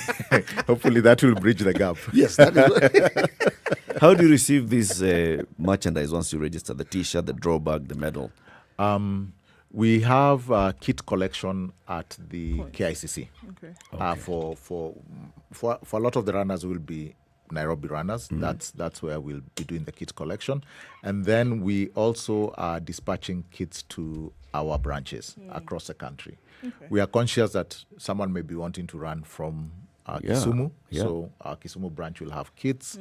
B: that will bridge the gap.
N: Yes, that is.
M: How do you receive this merchandise once you register? The T-shirt, the drawbag, the medal?
B: We have kit collection at the KICC.
L: Okay.
B: For a lot of the runners will be Nairobi runners. That's where we'll be doing the kit collection. And then we also are dispatching kits to our branches across the country. Okay. We are conscious that someone may be wanting to run from Kisumu.
M: Yeah.
B: So our Kisumu branch will have kits.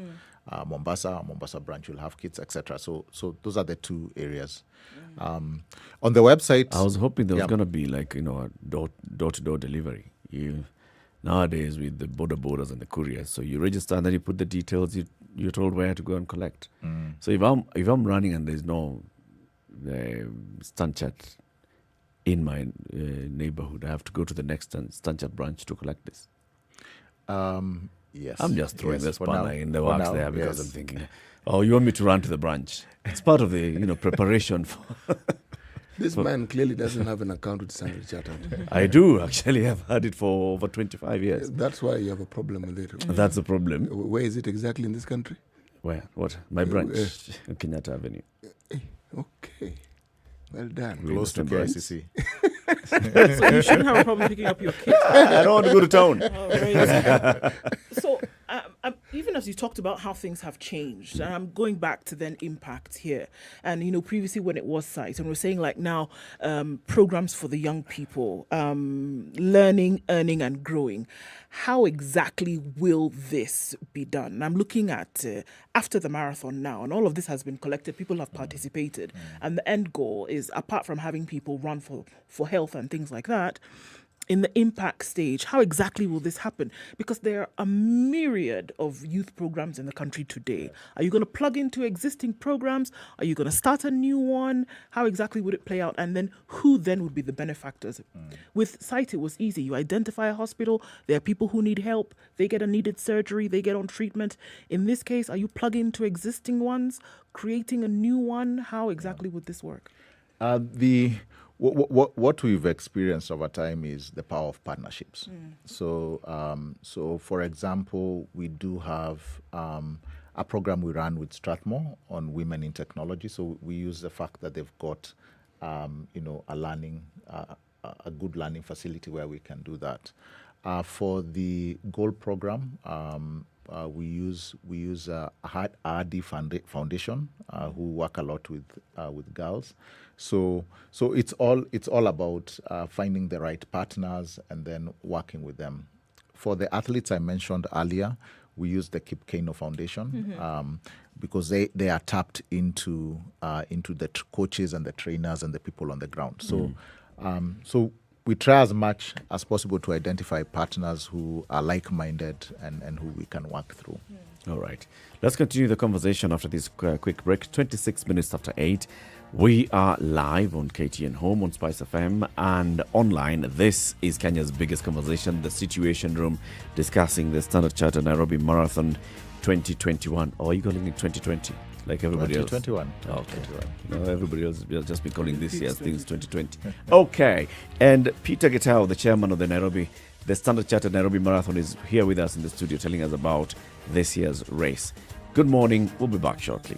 B: Mombasa branch will have kits, etc. So those are the two areas. On the website,
M: I was hoping there was going to be a door-to-door delivery. Nowadays with the borders and the couriers, so you register and then you put the details. You're told where to go and collect. So if I'm running and there's no Standard in my neighborhood, I have to go to the next Standard branch to collect this.
B: Yes.
M: I'm just throwing this spanner in the works there because I'm
B: yes.
M: thinking, you want me to run to the branch? It's part of the preparation for.
N: This man clearly doesn't have an account with Standard Chartered.
M: I do actually. I've had it for over 25 years.
N: That's why you have a problem with it.
M: That's the problem.
N: Where is it exactly in this country?
M: Where? What? My branch, Kenyatta Avenue.
N: Okay. Well done.
B: Close to KICC.
L: So you shouldn't have a problem picking up your kids.
M: I don't want to go to town.
L: So even as you talked about how things have changed, and I'm going back to then impact here, and previously when it was sites, and we're saying like now programs for the young people, learning, earning, and growing. How exactly will this be done? I'm looking at after the marathon now, and all of this has been collected. People have participated, and the end goal is, apart from having people run for health and things like that, in the impact stage, how exactly will this happen? Because there are a myriad of youth programs in the country today. Are you going to plug into existing programs? Are you going to start a new one? How exactly would it play out? And then who then would be the benefactors? With SITE, it was easy. You identify a hospital. There are people who need help. They get a needed surgery. They get on treatment. In this case, are you plugging into existing ones, creating a new one? How exactly would this work?
B: What we've experienced over time is the power of partnerships. So for example, we do have a program we run with Strathmore on women in technology. So we use the fact that they've got, a good learning facility where we can do that. For the Gold program, we use RD Foundation, who work a lot with girls. So it's all about finding the right partners and then working with them. For the athletes I mentioned earlier, we use the Kip Keino Foundation because they are tapped into the coaches and the trainers and the people on the ground. So we try as much as possible to identify partners who are like-minded and who we can work through.
M: All right. Let's continue the conversation after this quick break. 26 minutes after 8. We are live on KTN Home, on SpiceFM, and online. This is Kenya's biggest conversation, the Situation Room, discussing the Standard Chartered Nairobi Marathon 2021. Or are you calling it 2020? Like everybody
B: 2021.
M: else? 2021. Okay. No, everybody else will just be calling this year's things 2020. Okay. And Peter Getao, the chairman of the Standard Chartered Nairobi Marathon, is here with us in the studio telling us about this year's race. Good morning. We'll be back shortly.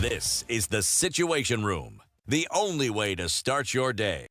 K: This is the Situation Room, the only way to start your day.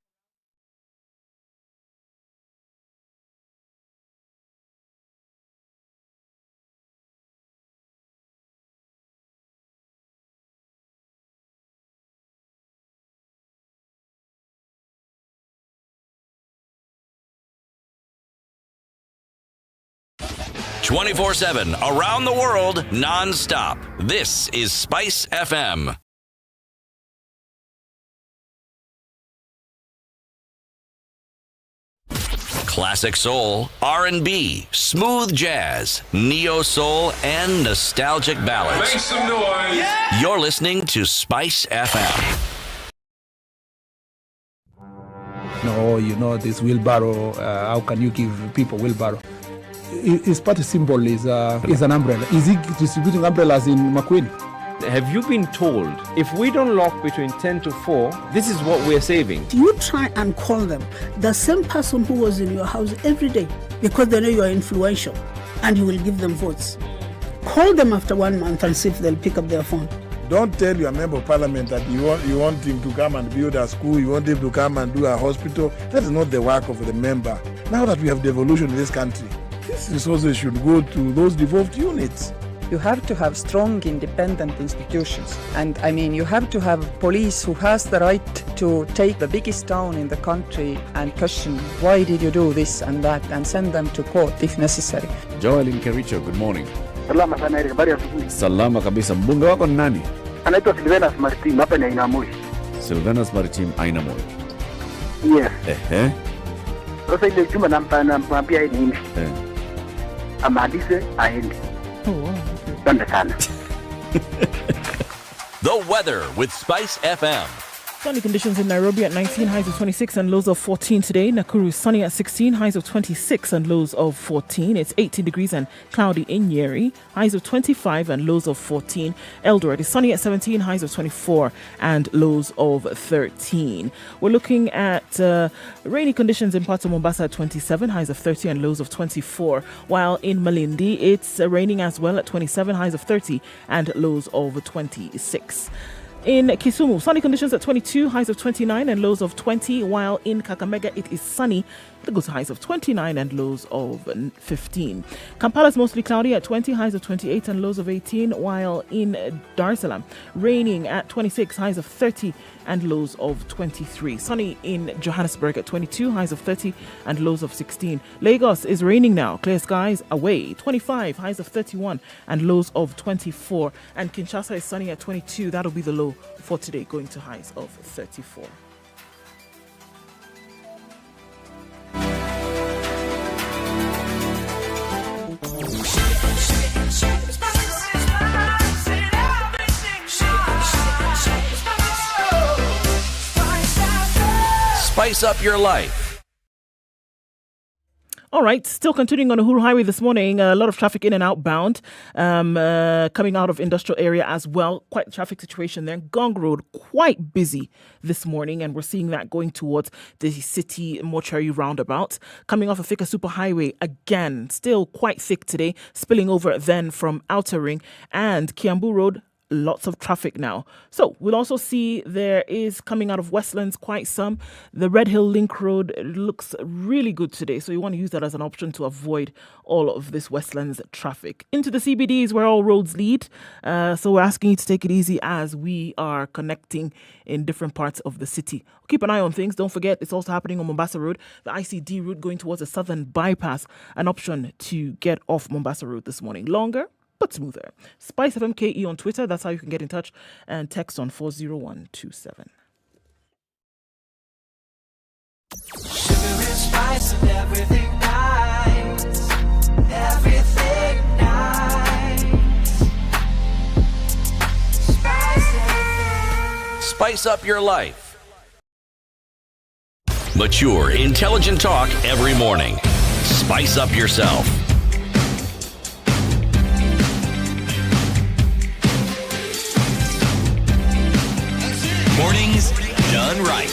K: "24/7 around the world, non-stop. This is Spice FM. Classic soul, R&B, smooth jazz, neo soul, and nostalgic ballads.
E: Make some noise. Yeah!
K: You're listening to Spice FM.
D: No, this wheelbarrow. How can you give people wheelbarrow? His party symbol is an umbrella. Is he distributing umbrellas in Makueni?
S: Have you been told if we don't lock between 10 to 4, this is what we're saving?
T: You try and call them, the same person who was in your house every day, because they know you are influential and you will give them votes. Call them after 1 month and see if they'll pick up their phone.
I: Don't tell your member of parliament that you want him to come and build a school, you want him to come and do a hospital. That is not the work of the member. Now that we have devolution in this country, these resources should go to those devolved units.
U: You have to have strong, independent institutions. And you have to have police who has the right to take the biggest town in the country and question, why did you do this and that, and send them to court if necessary.
M: Joel in Kericho, good morning.
Y: Salama sana Eric, habari ya asubuhi.
M: Salama kabisa. Mbunge wako ni nani?
Y: Anaitwa Seriousness Maritim, hapa ni Ainamoi.
M: Seriousness Maritim, Ainamoi.
Y: Yes. Sasa ile chuma namwambia yeye nini? Amalize aende.
K: The weather with Spice FM.
L: Sunny conditions in Nairobi at 19, highs of 26 and lows of 14 today. Nakuru is sunny at 16, highs of 26 and lows of 14. It's 18 degrees and cloudy in Nyeri, highs of 25 and lows of 14. Eldoret is sunny at 17, highs of 24 and lows of 13. We're looking at rainy conditions in parts of Mombasa at 27, highs of 30 and lows of 24. While in Malindi, it's raining as well at 27, highs of 30 and lows of 26. In Kisumu, sunny conditions at 22, highs of 29 and lows of 20, while in Kakamega it is sunny, the good highs of 29 and lows of 15. Kampala is mostly cloudy at 20, highs of 28 and lows of 18, while in Dar es Salaam, raining at 26, highs of 30 and lows of 23. Sunny in Johannesburg at 22, highs of 30 and lows of 16. Lagos is raining now, clear skies away, 25, highs of 31 and lows of 24. And Kinshasa is sunny at 22, that'll be the low for today, going to highs of 34.
K: Spice up your life.
L: All right, still continuing on Uhuru Highway this morning, a lot of traffic in and outbound, coming out of industrial area as well. Quite the traffic situation there. Gong Road, quite busy this morning, and we're seeing that going towards the city mortuary roundabout. Coming off of Thika Super Highway, again, still quite thick today, spilling over then from Outer Ring, and Kiambu Road, lots of traffic now. So we'll also see there is coming out of Westlands quite some. The Red Hill Link Road looks really good today, so you want to use that as an option to avoid all of this Westlands traffic. Into the CBD is where all roads lead, so we're asking you to take it easy as we are connecting in different parts of the city. Keep an eye on things. Don't forget, it's also happening on Mombasa Road, the ICD route going towards the southern bypass, an option to get off Mombasa Road this morning. Longer but smoother. SpiceFM KE on Twitter, that's how you can get in touch, and text on 40127.
F: Sugar and spice and everything nice. Everything nice. SpiceFM.
K: Spice up your life. Mature, intelligent talk every morning. Spice up yourself. Mornings done right.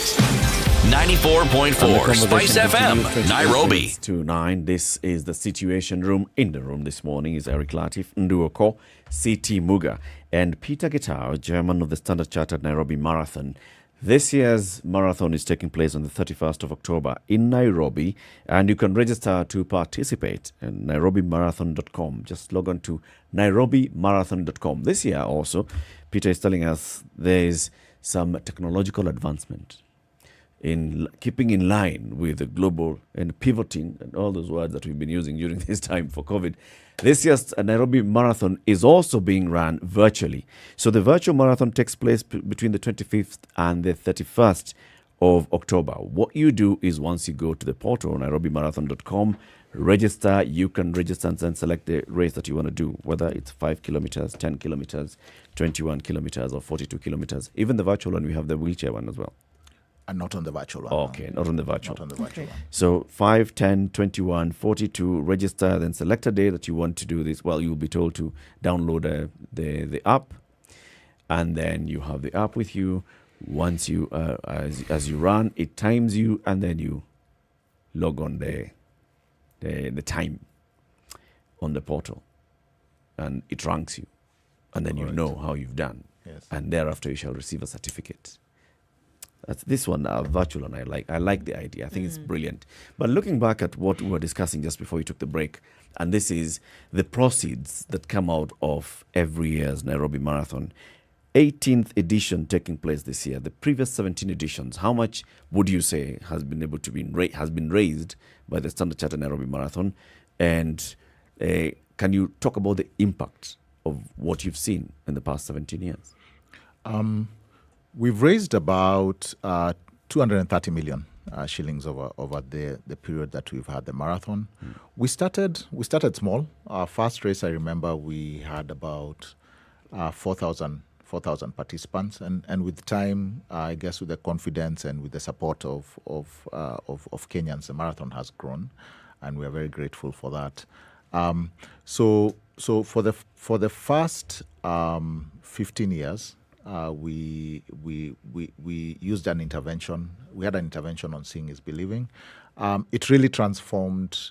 K: 94.4 Spice FM, Nairobi.
M: 2-9. This is the Situation Room. In the room this morning is Eric Latiff, Ndu Okoh, CT Muga, and Peter Guitar, chairman of the Standard Chartered Nairobi Marathon. This year's marathon is taking place on the 31st of October in Nairobi, and you can register to participate at nairobimarathon.com. Just log on to nairobimarathon.com. This year also, Peter is telling us there is some technological advancement in keeping in line with the global and pivoting and all those words that we've been using during this time for COVID. This year's Nairobi Marathon is also being run virtually. So the virtual marathon takes place between the 25th and the 31st of October. What you do is once you go to the portal, nairobimarathon.com, register. You can register and then select the race that you want to do, whether it's 5 kilometers, 10 kilometers, 21 kilometers, or 42 kilometers. Even the virtual one, we have the wheelchair one as well.
B: And not on the virtual one.
M: Okay, not on the virtual.
B: Not on the virtual one.
M: So 5, 10, 21, 42, register, then select a day that you want to do this. Well, you'll be told to download the app, and then you have the app with you. Once you, as you run, it times you, and then you log on the time on the portal, and it ranks you, and then you know how you've done.
B: Yes.
M: And thereafter you shall receive a certificate. That's this one, virtual, and I like the idea. I think it's brilliant. But looking back at what we were discussing just before we took the break, and this is the proceeds that come out of every year's Nairobi Marathon. 18th edition taking place this year. The previous 17 editions, how much would you say has been able to has been raised by the Standard Chartered Nairobi Marathon? And can you talk about the impact of what you've seen in the past 17 years?
B: We've raised about 230 million shillings over the period that we've had the marathon. We started small. Our first race, I remember, we had about 4,000 participants, and with time, I guess with the confidence and with the support of Kenyans, the marathon has grown, and we are very grateful for that. So for the first 15 years, we used an intervention. We had an intervention on Seeing is Believing. It really transformed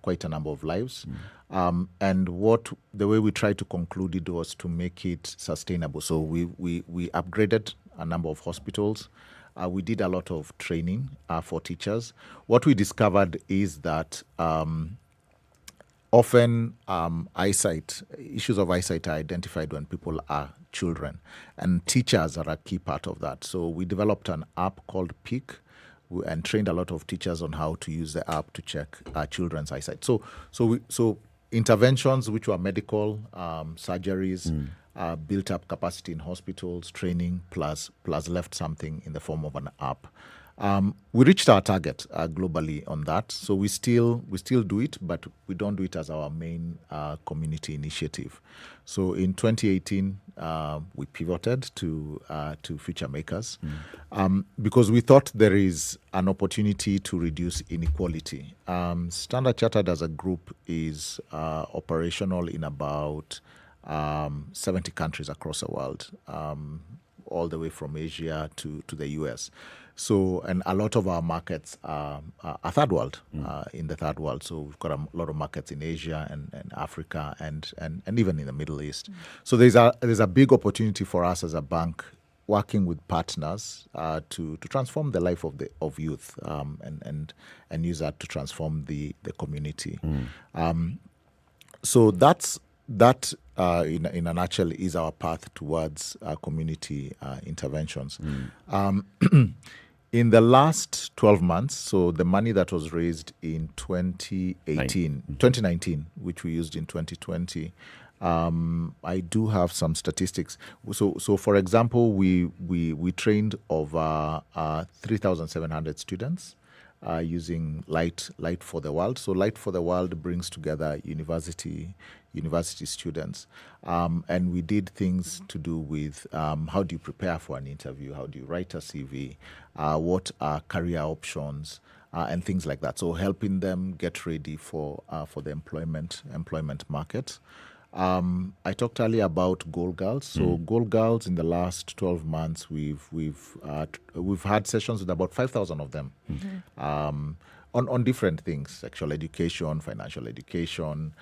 B: quite a number of lives. And the way we tried to conclude it was to make it sustainable. So we upgraded a number of hospitals. We did a lot of training for teachers. What we discovered is that often issues of eyesight are identified when people are children, and teachers are a key part of that. So we developed an app called Peak, and trained a lot of teachers on how to use the app to check children's eyesight. So interventions which were medical, surgeries, built up capacity in hospitals, training, plus left something in the form of an app. We reached our target globally on that. So we still do it, but we don't do it as our main community initiative. So in 2018, we pivoted to Future Makers because we thought there is an opportunity to reduce inequality. Standard Chartered as a group is operational in about 70 countries across the world, all the way from Asia to the US. So, and a lot of our markets are third world, in the third world. So we've got a lot of markets in Asia and Africa and even in the Middle East. So there's a big opportunity for us as a bank working with partners to transform the life of youth and use that to transform the community. So that in a nutshell is our path towards community interventions. In the last 12 months, so the money that was raised in 2019, which we used in 2020, I do have some statistics. So for example, we trained over 3,700 students using Light for the World. So Light for the World brings together university students. And we did things to do with how do you prepare for an interview, how do you write a CV, what are career options, and things like that. So helping them get ready for the employment market. I talked earlier about Gold Girls. So Gold Girls, in the last 12 months, we've had sessions with about 5,000 of them on different things: sexual education, financial education,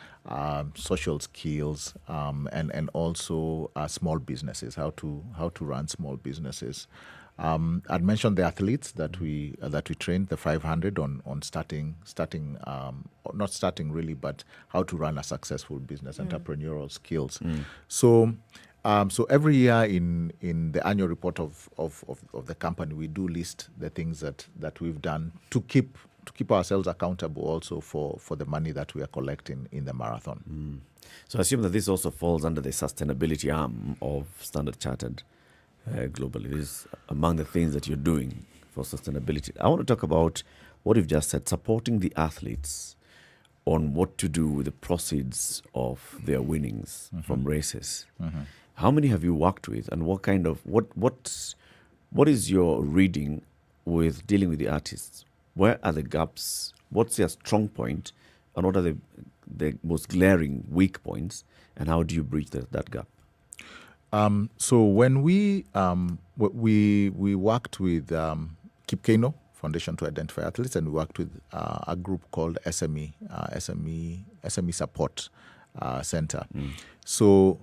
B: social skills, and also small businesses, how to run small businesses. I'd mentioned the athletes that we trained, the 500 on not starting really, but how to run a successful business, entrepreneurial skills. So every year in the annual report of the company, we do list the things that we've done to keep ourselves accountable also for the money that we are collecting in the marathon.
M: So I assume that this also falls under the sustainability arm of Standard Chartered. Globally, this is among the things that you're doing for sustainability. I want to talk about what you've just said, supporting the athletes on what to do with the proceeds of their winnings from races. How many have you worked with, and what kind of what is your reading with dealing with the artists? Where are the gaps? What's their strong point, and what are the most glaring weak points, and how do you bridge that gap?
B: So when we worked with Kipkeino Foundation to Identify Athletes, and we worked with a group called SME Support Center. So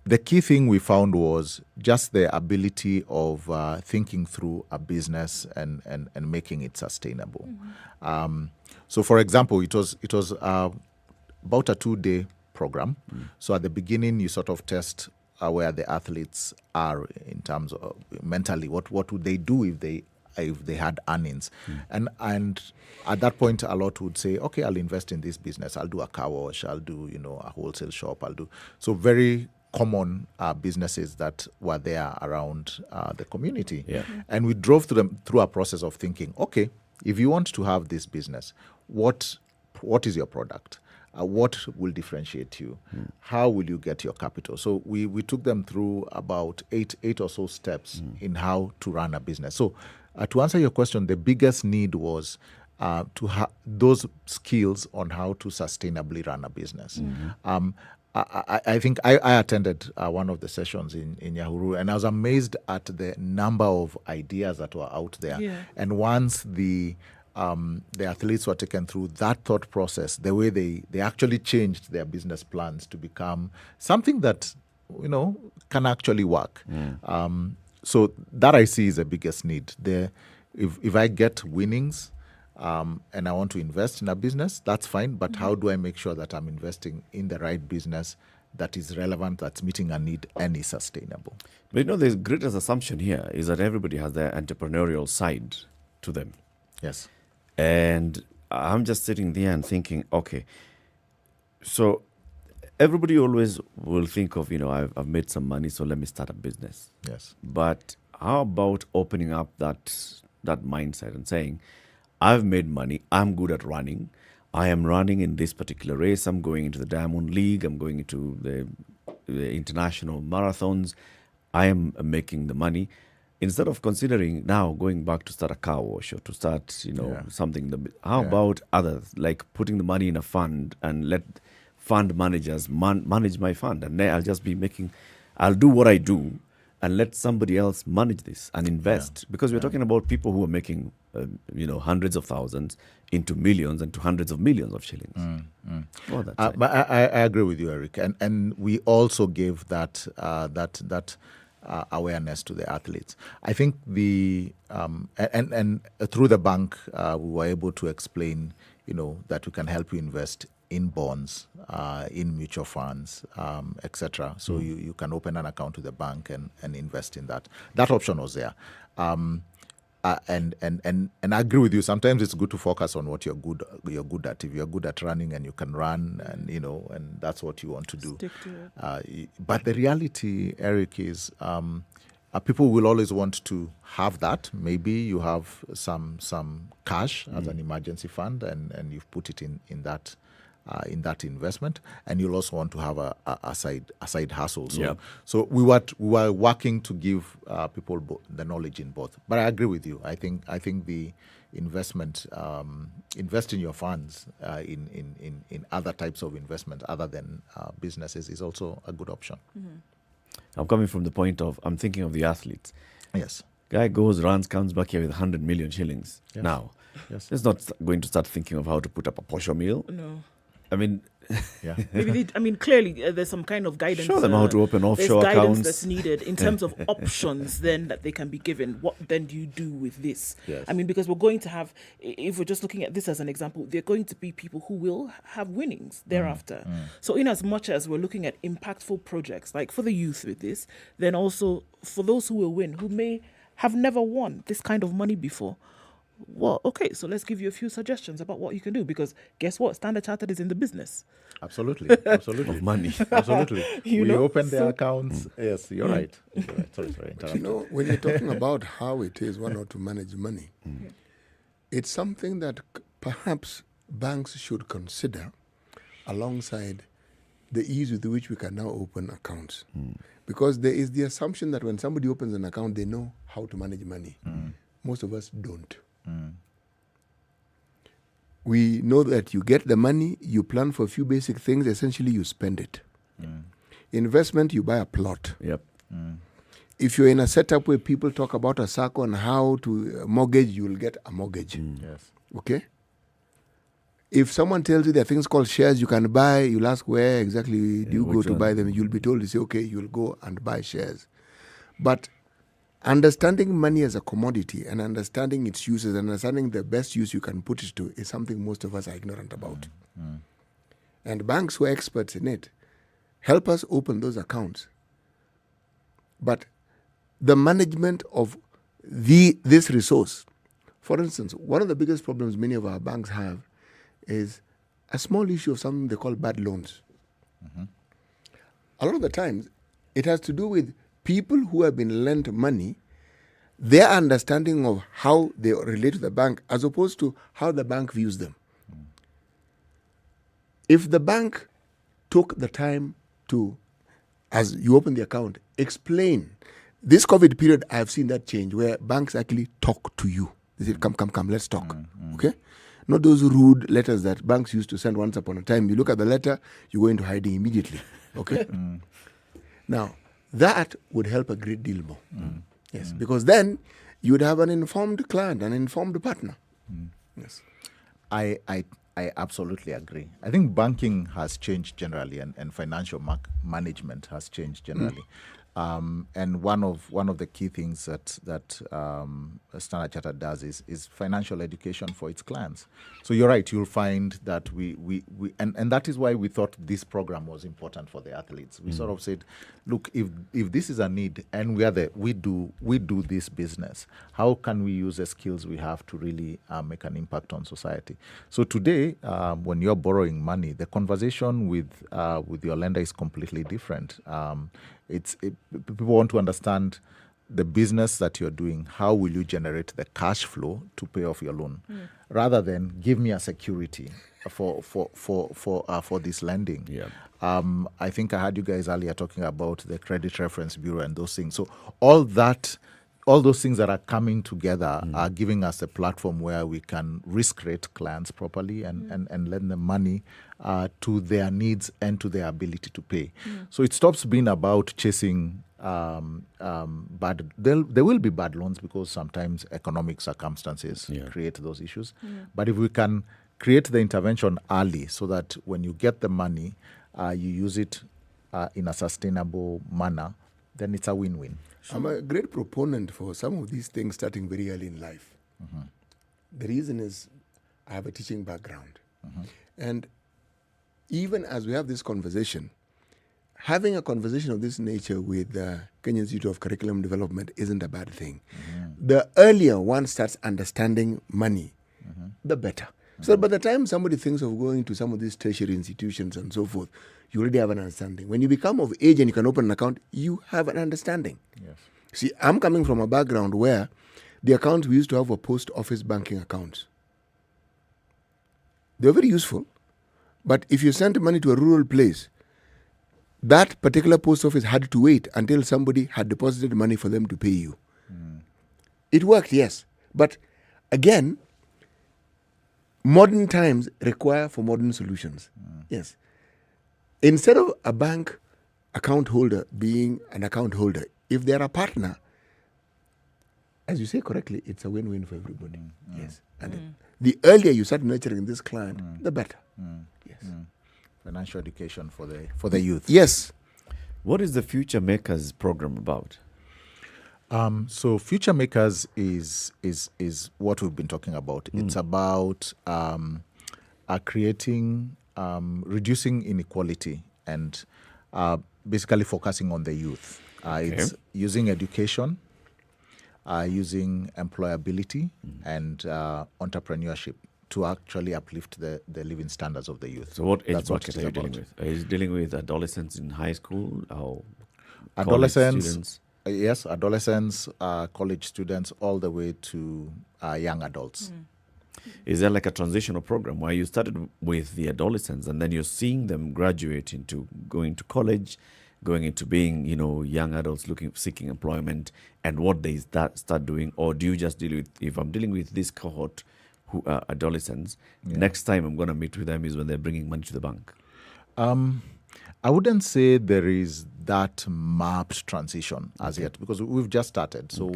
B: the key thing we found was just the ability of thinking through a business and making it sustainable. So for example, it was about a 2-day program. So at the beginning, you sort of test where the athletes are in terms of mentally. What would they do if they had earnings? And at that point, a lot would say, okay, I'll invest in this business. I'll do a car wash. I'll do a wholesale shop. So very common businesses that were there around the community. And we drove through a process of thinking, okay, if you want to have this business, what is your product? what will differentiate you? How will you get your capital? So we took them through about eight or so steps in how to run a business. So to answer your question, the biggest need was to have those skills on how to sustainably run a business. I think I attended one of the sessions in Nyeri, and I was amazed at the number of ideas that were out there.
L: Yeah.
B: And once the athletes were taken through that thought process, the way they actually changed their business plans to become something that, can actually work. So that I see is the biggest need. If I get winnings, and I want to invest in a business, that's fine. But how do I make sure that I'm investing in the right business that is relevant, that's meeting a need, and is sustainable?
M: But the greatest assumption here is that everybody has their entrepreneurial side to them.
B: Yes.
M: And I'm just sitting there and thinking, okay, so everybody always will think of, I've made some money, so let me start a business.
B: Yes.
M: But how about opening up that mindset and saying, I've made money, I'm good at running, I am running in this particular race, I'm going into the Diamond League, I'm going into the international marathons, I am making the money. Instead of considering now going back to start a car wash or to start, something, how about others, like putting the money in a fund and let fund managers manage my fund, and then I'll do what I do and let somebody else manage this and invest. Because we're talking about people who are making, hundreds of thousands into millions and to hundreds of millions of shillings.
B: But I agree with you, Eric. And we also gave that awareness to the athletes. I think and through the bank, we were able to explain, that we can help you invest in bonds, in mutual funds, etc. So you can open an account with the bank and invest in that. That option was there. And I agree with you. Sometimes it's good to focus on what you're good at. If you're good at running and you can run, and and that's what you want to do.
L: Stick to it.
B: But the reality, Eric, is people will always want to have that. Maybe you have some cash as an emergency fund, and you've put it in that investment, and you'll also want to have a side hustle. So we were working to give people the knowledge in both. But I agree with you. I think the investment, invest in your funds in other types of investment other than businesses is also a good option.
M: I'm coming from the point of, I'm thinking of the athletes.
B: Yes.
M: Guy goes, runs, comes back here with 100 million shillings.
B: Yes.
M: Now,
B: Yes.
M: he's not going to start thinking of how to put up a posho meal.
L: No.
M: I mean,
L: maybe clearly there's some kind of guidance.
M: Show them how to open offshore
L: there's guidance
M: accounts.
L: that's needed in terms of options then that they can be given. What then do you do with this?
B: Yes.
L: I mean, because we're going to have, if we're just looking at this as an example, there are going to be people who will have winnings thereafter. So in as much as we're looking at impactful projects, like for the youth with this, then also for those who will win, who may have never won this kind of money before. Well, okay, so let's give you a few suggestions about what you can do, because guess what? Standard Chartered is in the business.
B: Absolutely. Of
M: money.
B: Absolutely.
L: You
B: we
L: know,
B: open their
L: so-
B: accounts. Yes, you're right. Sorry,
N: But when you're talking about how it is one or to manage money, it's something that perhaps banks should consider alongside the ease with which we can now open accounts. Because there is the assumption that when somebody opens an account, they know how to manage money. Most of us don't. We know that you get the money, you plan for a few basic things, essentially you spend it. Investment, you buy a plot.
M: Yep.
N: If you're in a setup where people talk about a SACCO and how to mortgage, you'll get a mortgage.
B: Yes.
N: Okay? If someone tells you there are things called shares you can buy, you'll ask where exactly do you go
M: which
N: to
M: one?
N: buy them. You'll be told to say, okay, you'll go and buy shares. But understanding money as a commodity and understanding its uses and understanding the best use you can put it to is something most of us are ignorant about. And banks who are experts in it help us open those accounts. But the management of this resource, for instance, one of the biggest problems many of our banks have is a small issue of something they call bad loans. A lot of the times, it has to do with people who have been lent money, their understanding of how they relate to the bank as opposed to how the bank views them. If the bank took the time to, as you open the account, explain. This COVID period, I have seen that change where banks actually talk to you. They say, come, let's talk. Okay? Not those rude letters that banks used to send once upon a time. You look at the letter, you go into hiding immediately. Okay? Now, that would help a great deal more. Yes, because then you would have an informed client, an informed partner. Yes.
B: I absolutely agree. I think banking has changed generally, and financial management has changed generally. And one of the key things that Standard Chartered does is financial education for its clients. So you're right. You'll find that and that is why we thought this program was important for the athletes. We sort of said, look, if this is a need and we do this business, how can we use the skills we have to really make an impact on society? So today, when you're borrowing money, the conversation with your lender is completely different. People want to understand the business that you're doing. How will you generate the cash flow to pay off your loan, rather than give me a security for this lending?
M: Yeah.
B: I think I heard you guys earlier talking about the Credit Reference Bureau and those things. So all those things that are coming together are giving us a platform where we can risk rate clients properly and lend them money to their needs and to their ability to pay. So it stops being about chasing bad. There will be bad loans because sometimes economic circumstances create those issues. But if we can create the intervention early so that when you get the money, you use it in a sustainable manner, then it's a win-win.
N: I'm a great proponent for some of these things starting very early in life. The reason is I have a teaching background. And even as we have this conversation, having a conversation of this nature with the Kenya Institute of Curriculum Development isn't a bad thing. The earlier one starts understanding money, the better. So by the time somebody thinks of going to some of these tertiary institutions and so forth, you already have an understanding. When you become of age and you can open an account, you have an understanding.
B: Yes.
N: See, I'm coming from a background where the accounts we used to have were post office banking accounts. They were very useful, but if you sent money to a rural place, that particular post office had to wait until somebody had deposited money for them to pay you. It worked, yes. But again, modern times require for modern solutions. Yes. Instead of a bank account holder being an account holder, if they're a partner, as you say correctly, it's a win-win for everybody. Yes. And the earlier you start nurturing this client, the better. Yes.
B: Financial education for the youth.
N: Yes.
M: What is the Future Makers program about?
B: So Future Makers is what we've been talking about. It's about creating, reducing inequality and basically focusing on the youth. It's using education, using employability and entrepreneurship to actually uplift the living standards of the youth.
M: So what age
B: That's
M: bracket
B: what
M: are you
B: it's
M: dealing
B: about.
M: with? Are you dealing with adolescents in high school or
B: Adolescents,
M: students?
B: yes, adolescents, college students, all the way to young adults.
M: Is there like a transitional program where you started with the adolescents and then you're seeing them graduate into going to college, going into being, young adults seeking employment, and what they start doing? Or do you just deal with, if I'm dealing with this cohort who are adolescents, next time I'm going to meet with them is when they're bringing money to the bank?
B: I wouldn't say there is that mapped transition as yet because we've just started. So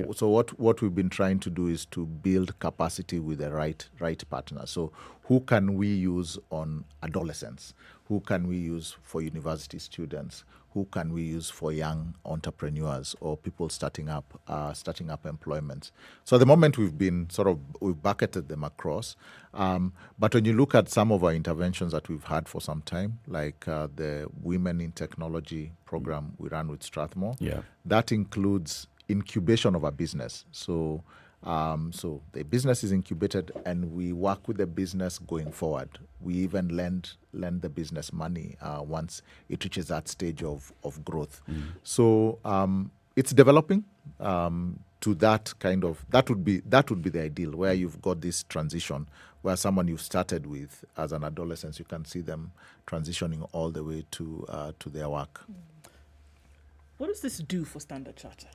B: what we've been trying to do is to build capacity with the right partner. So who can we use on adolescents? Who can we use for university students? Who can we use for young entrepreneurs or people starting up employment? So at the moment we've bucketed them across. But when you look at some of our interventions that we've had for some time, like the Women in Technology program we ran with Strathmore, that includes incubation of a business. So the business is incubated and we work with the business going forward. We even lend the business money once it reaches that stage of growth. So it's developing to that kind of, that would be the ideal, where you've got this transition where someone you started with as an adolescent, you can see them transitioning all the way to their work.
L: What does this do for Standard Chartered?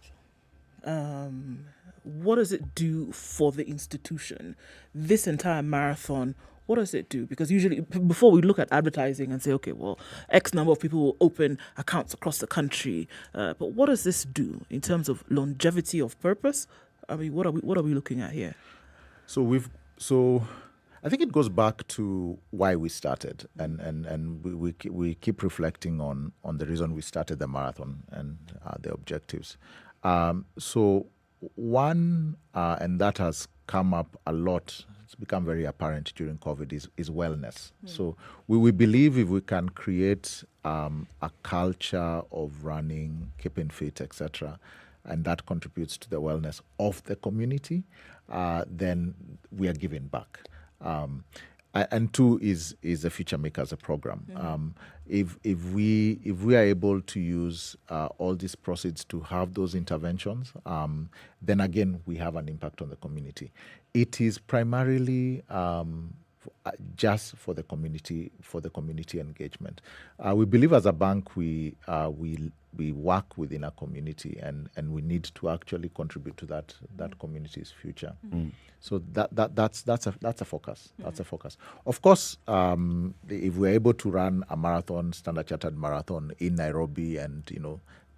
L: What does it do for the institution? This entire marathon, what does it do? Because usually, before we look at advertising and say, okay, well, X number of people will open accounts across the country, but what does this do in terms of longevity of purpose? I mean, what are we looking at here?
B: So I think it goes back to why we started, and we keep reflecting on the reason we started the marathon and the objectives. So one, and that has come up a lot, it's become very apparent during COVID, is wellness. So we believe if we can create a culture of running, keeping fit, etc., and that contributes to the wellness of the community, then we are giving back. And two is the Future Makers program. If we are able to use all these proceeds to have those interventions, then again we have an impact on the community. It is primarily just for the community engagement. We believe as a bank we work within a community, and we need to actually contribute to that community's future. So that's a focus. That's a focus. Of course, if we're able to run a marathon, Standard Chartered marathon in Nairobi, and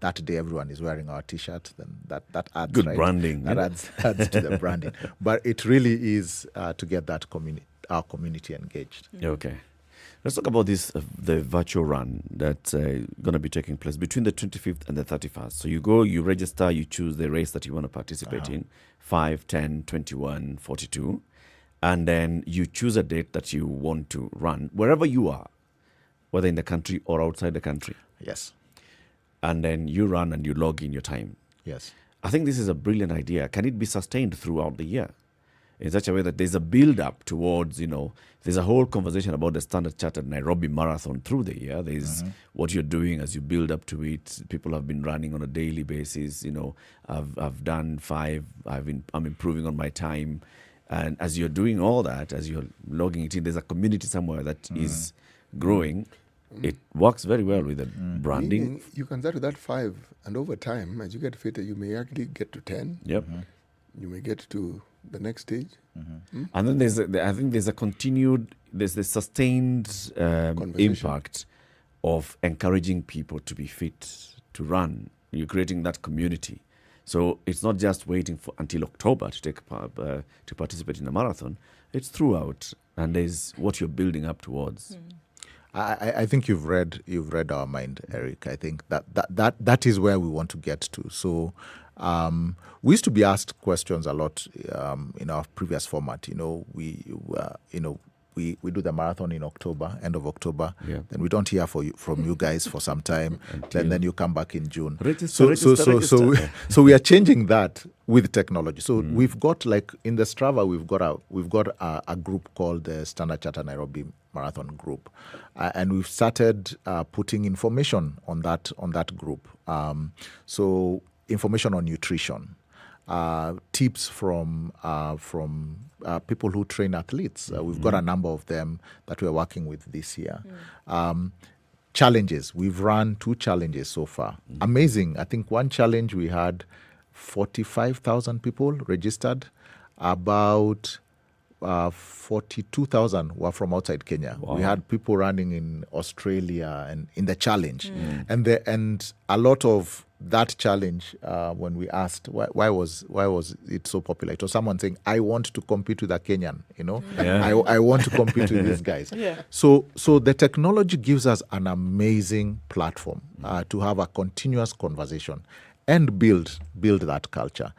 B: that day everyone is wearing our T-shirt, then that adds
M: good branding.
B: That adds to the branding. But it really is to get that our community engaged.
M: Okay. Let's talk about this, the virtual run that's going to be taking place between the 25th and the 31st. So you go, you register, you choose the race that you want to participate in, 5, 10, 21, 42. And then you choose a date that you want to run, wherever you are, whether in the country or outside the country.
B: Yes. And
M: then you run and you log in your time.
B: Yes.
M: I think this is a brilliant idea. Can it be sustained throughout the year? In such a way that there's a build-up towards, there's a whole conversation about the Standard Chartered Nairobi Marathon through the year. There's what you're doing as you build up to it. People have been running on a daily basis. I've done 5. I'm improving on my time. And as you're doing all that, as you're logging it in, there's a community somewhere that is growing. It works very well with the branding.
N: Meaning you can start with that 5, and over time, as you get fitter, you may actually get to 10.
M: Yep.
N: You may get to the next stage.
M: And then there's the sustained impact of encouraging people to be fit, to run. You're creating that community. So it's not just waiting until October to participate in a marathon. It's throughout, and there's what you're building up towards.
B: I think you've read our mind, Eric. I think that is where we want to get to. So we used to be asked questions a lot in our previous format. We do the marathon in October, end of October.
M: Yeah.
B: Then we don't hear from you guys for some time. then you come back in June.
M: Register.
B: So we are changing that with technology. So we've got, like, in the Strava, we've got a group called the Standard Chartered Nairobi Marathon Group, and we've started putting information on that group. So information on nutrition, tips from people who train athletes. We've got a number of them that we're working with this year. Challenges. We've run 2 challenges so far. Amazing. I think one challenge we had 45,000 people registered. About 42,000 were from outside Kenya.
M: Wow.
B: We had people running in Australia and in the challenge, and a lot of that challenge. When we asked why was it so popular, it was someone saying, "I want to compete with a Kenyan." I want to compete with these guys.
L: Yeah.
B: So the technology gives us an amazing platform to have a continuous conversation and build that culture.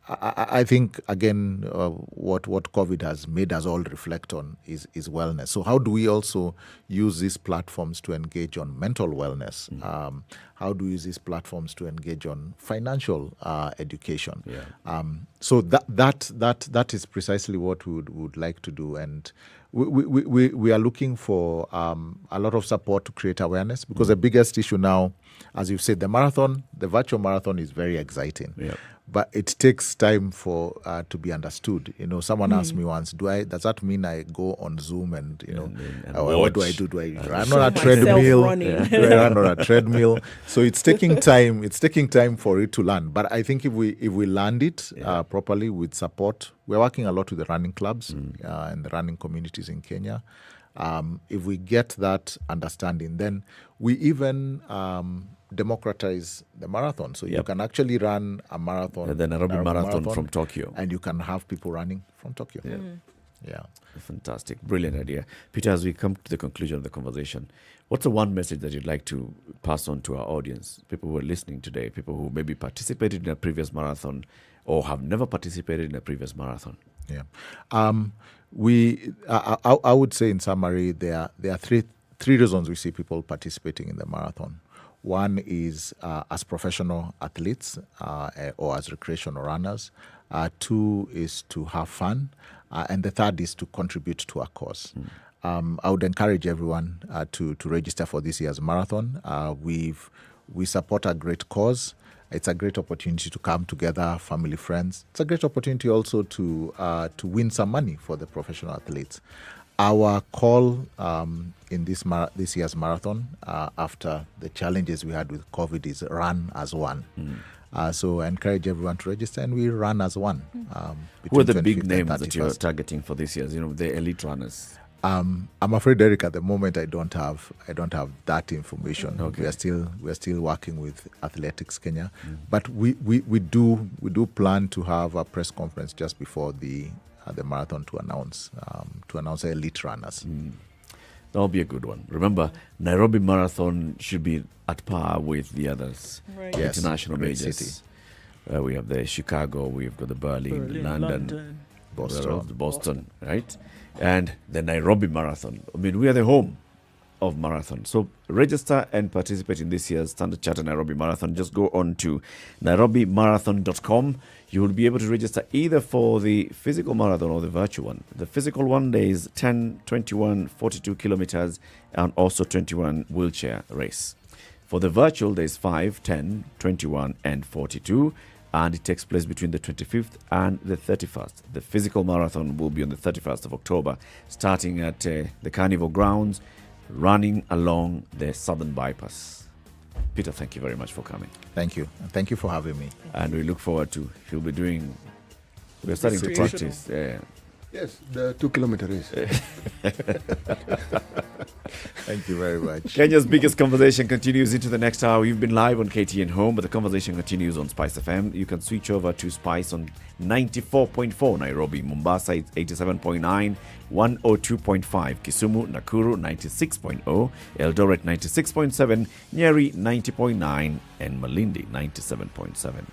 B: I think, again, what COVID has made us all reflect on is wellness. So how do we also use these platforms to engage on mental wellness? how do we use these platforms to engage on financial education. So that is precisely what we would like to do, and we are looking for a lot of support to create awareness, because the biggest issue now, as you've said, the virtual marathon is very exciting. But it takes time for to be understood. Someone asked me once, does that mean I go on Zoom and what do I do? Do I run on a treadmill? Do I run on a treadmill? So it's taking time. It's taking time for it to learn. But I think if we learned it properly with support, we're working a lot with the running clubs and the running communities in Kenya. If we get that understanding, then we even democratize the marathon. So you can actually run a marathon.
M: The Nairobi marathon from Tokyo.
B: And you can have people running from Tokyo.
M: Fantastic. Brilliant idea. Peter, as we come to the conclusion of the conversation, what's the one message that you'd like to pass on to our audience, people who are listening today, people who maybe participated in a previous marathon or have never participated in a previous marathon?
B: I would say in summary, there are three reasons we see people participating in the marathon. One is as professional athletes or as recreational runners. Two is to have fun. And the third is to contribute to a cause. I would encourage everyone to register for this year's marathon. We support a great cause. It's a great opportunity to come together, family, friends. It's a great opportunity also to win some money for the professional athletes. Our call in this year's marathon, after the challenges we had with COVID, is run as one. So I encourage everyone to register, and we run as one.
M: Who are the big names that you're targeting for this year? The elite runners.
B: I'm afraid, Eric, at the moment I don't have that information.
M: Okay.
B: We are still working with Athletics Kenya, but we do plan to have a press conference just before the marathon to announce elite runners.
M: That'll be a good one. Remember, Nairobi Marathon should be at par with the others.
B: Right. Yes,
M: international
B: great
M: majors.
B: city.
M: We have the Chicago, we've got the Berlin, London, Boston, right? And the Nairobi Marathon. I mean, we are the home of marathon. So register and participate in this year's Standard Chartered Nairobi Marathon. Just go on to nairobimarathon.com. You will be able to register either for the physical marathon or the virtual one. The physical one, there is 10, 21, 42 kilometers and also 21 wheelchair race. For the virtual, there is 5, 10, 21 and 42. And it takes place between the 25th and the 31st. The physical marathon will be on the 31st of October, starting at the Carnival Grounds, running along the Southern Bypass. Peter, thank you very much for coming.
B: Thank you. And thank you for having me.
M: And we look forward to, we're starting to practice.
N: Yes, the 2 kilometer race.
B: Thank you very much.
M: Kenya's biggest conversation continues into the next hour. You've been live on KTN Home, but the conversation continues on SpiceFM. You can switch over to Spice on 94.4 Nairobi, Mombasa 87.9, 102.5 Kisumu, Nakuru 96.0, Eldoret 96.7, Nyeri 90.9, and Malindi 97.7.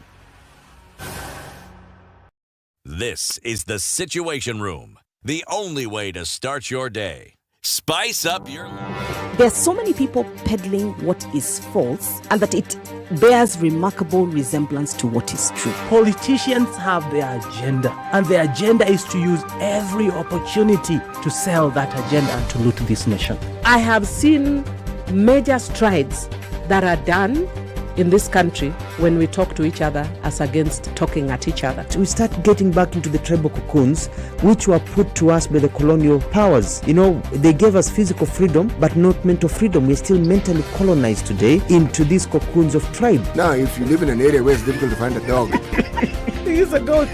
K: This is the Situation Room, the only way to start your day. Spice up your life.
G: There are so many people peddling what is false and that it bears remarkable resemblance to what is true.
Q: Politicians have their agenda, and their agenda is to use every opportunity to sell that agenda and to loot this nation.
V: I have seen major strides that are done in this country when we talk to each other as against talking at each other.
W: We start getting back into the tribal cocoons which were put to us by the colonial powers. They gave us physical freedom but not mental freedom. We're still mentally colonized today into these cocoons of tribe.
N: Now, if you live in an area where it's difficult to find a dog,
G: He's a goat.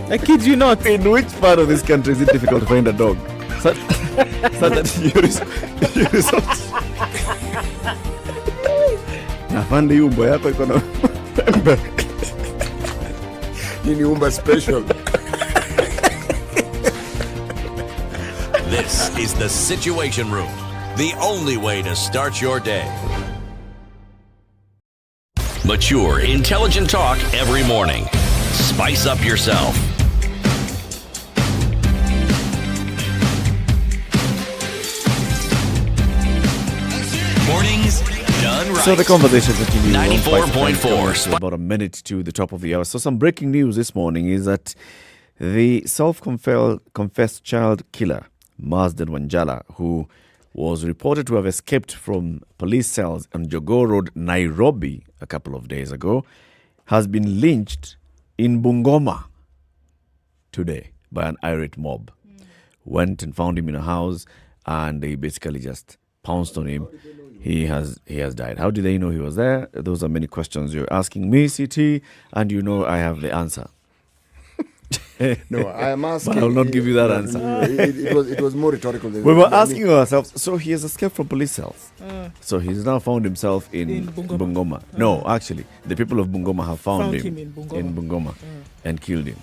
G: I kid you not.
M: In which part of this country is it difficult to find a dog? So that you resort. Afande hii umbo yako iko na
N: hii ni umba special.
K: This is the Situation Room, the only way to start your day. Mature, intelligent talk every morning. Spice up yourself. Mornings done right. right.
M: So the conversation continues.
K: 94.4.
M: About a minute to the top of the hour. So some breaking news this morning is that the self-confessed child killer, Mazden Wanjala, who was reported to have escaped from police cells on Jogoo Road, Nairobi, a couple of days ago, has been lynched in Bungoma today by an irate mob. Went and found him in a house, and they basically just pounced on him. He has died. How did they know he was there? Those are many questions you're asking me, CT, and you know I have the answer.
N: No, I am asking.
M: But I will not give you that answer.
N: It was more rhetorical than
M: we were asking ourselves, so he has escaped from police cells. So he's now found himself in Bungoma. No, actually, the people of Bungoma have found him in Bungoma and killed him.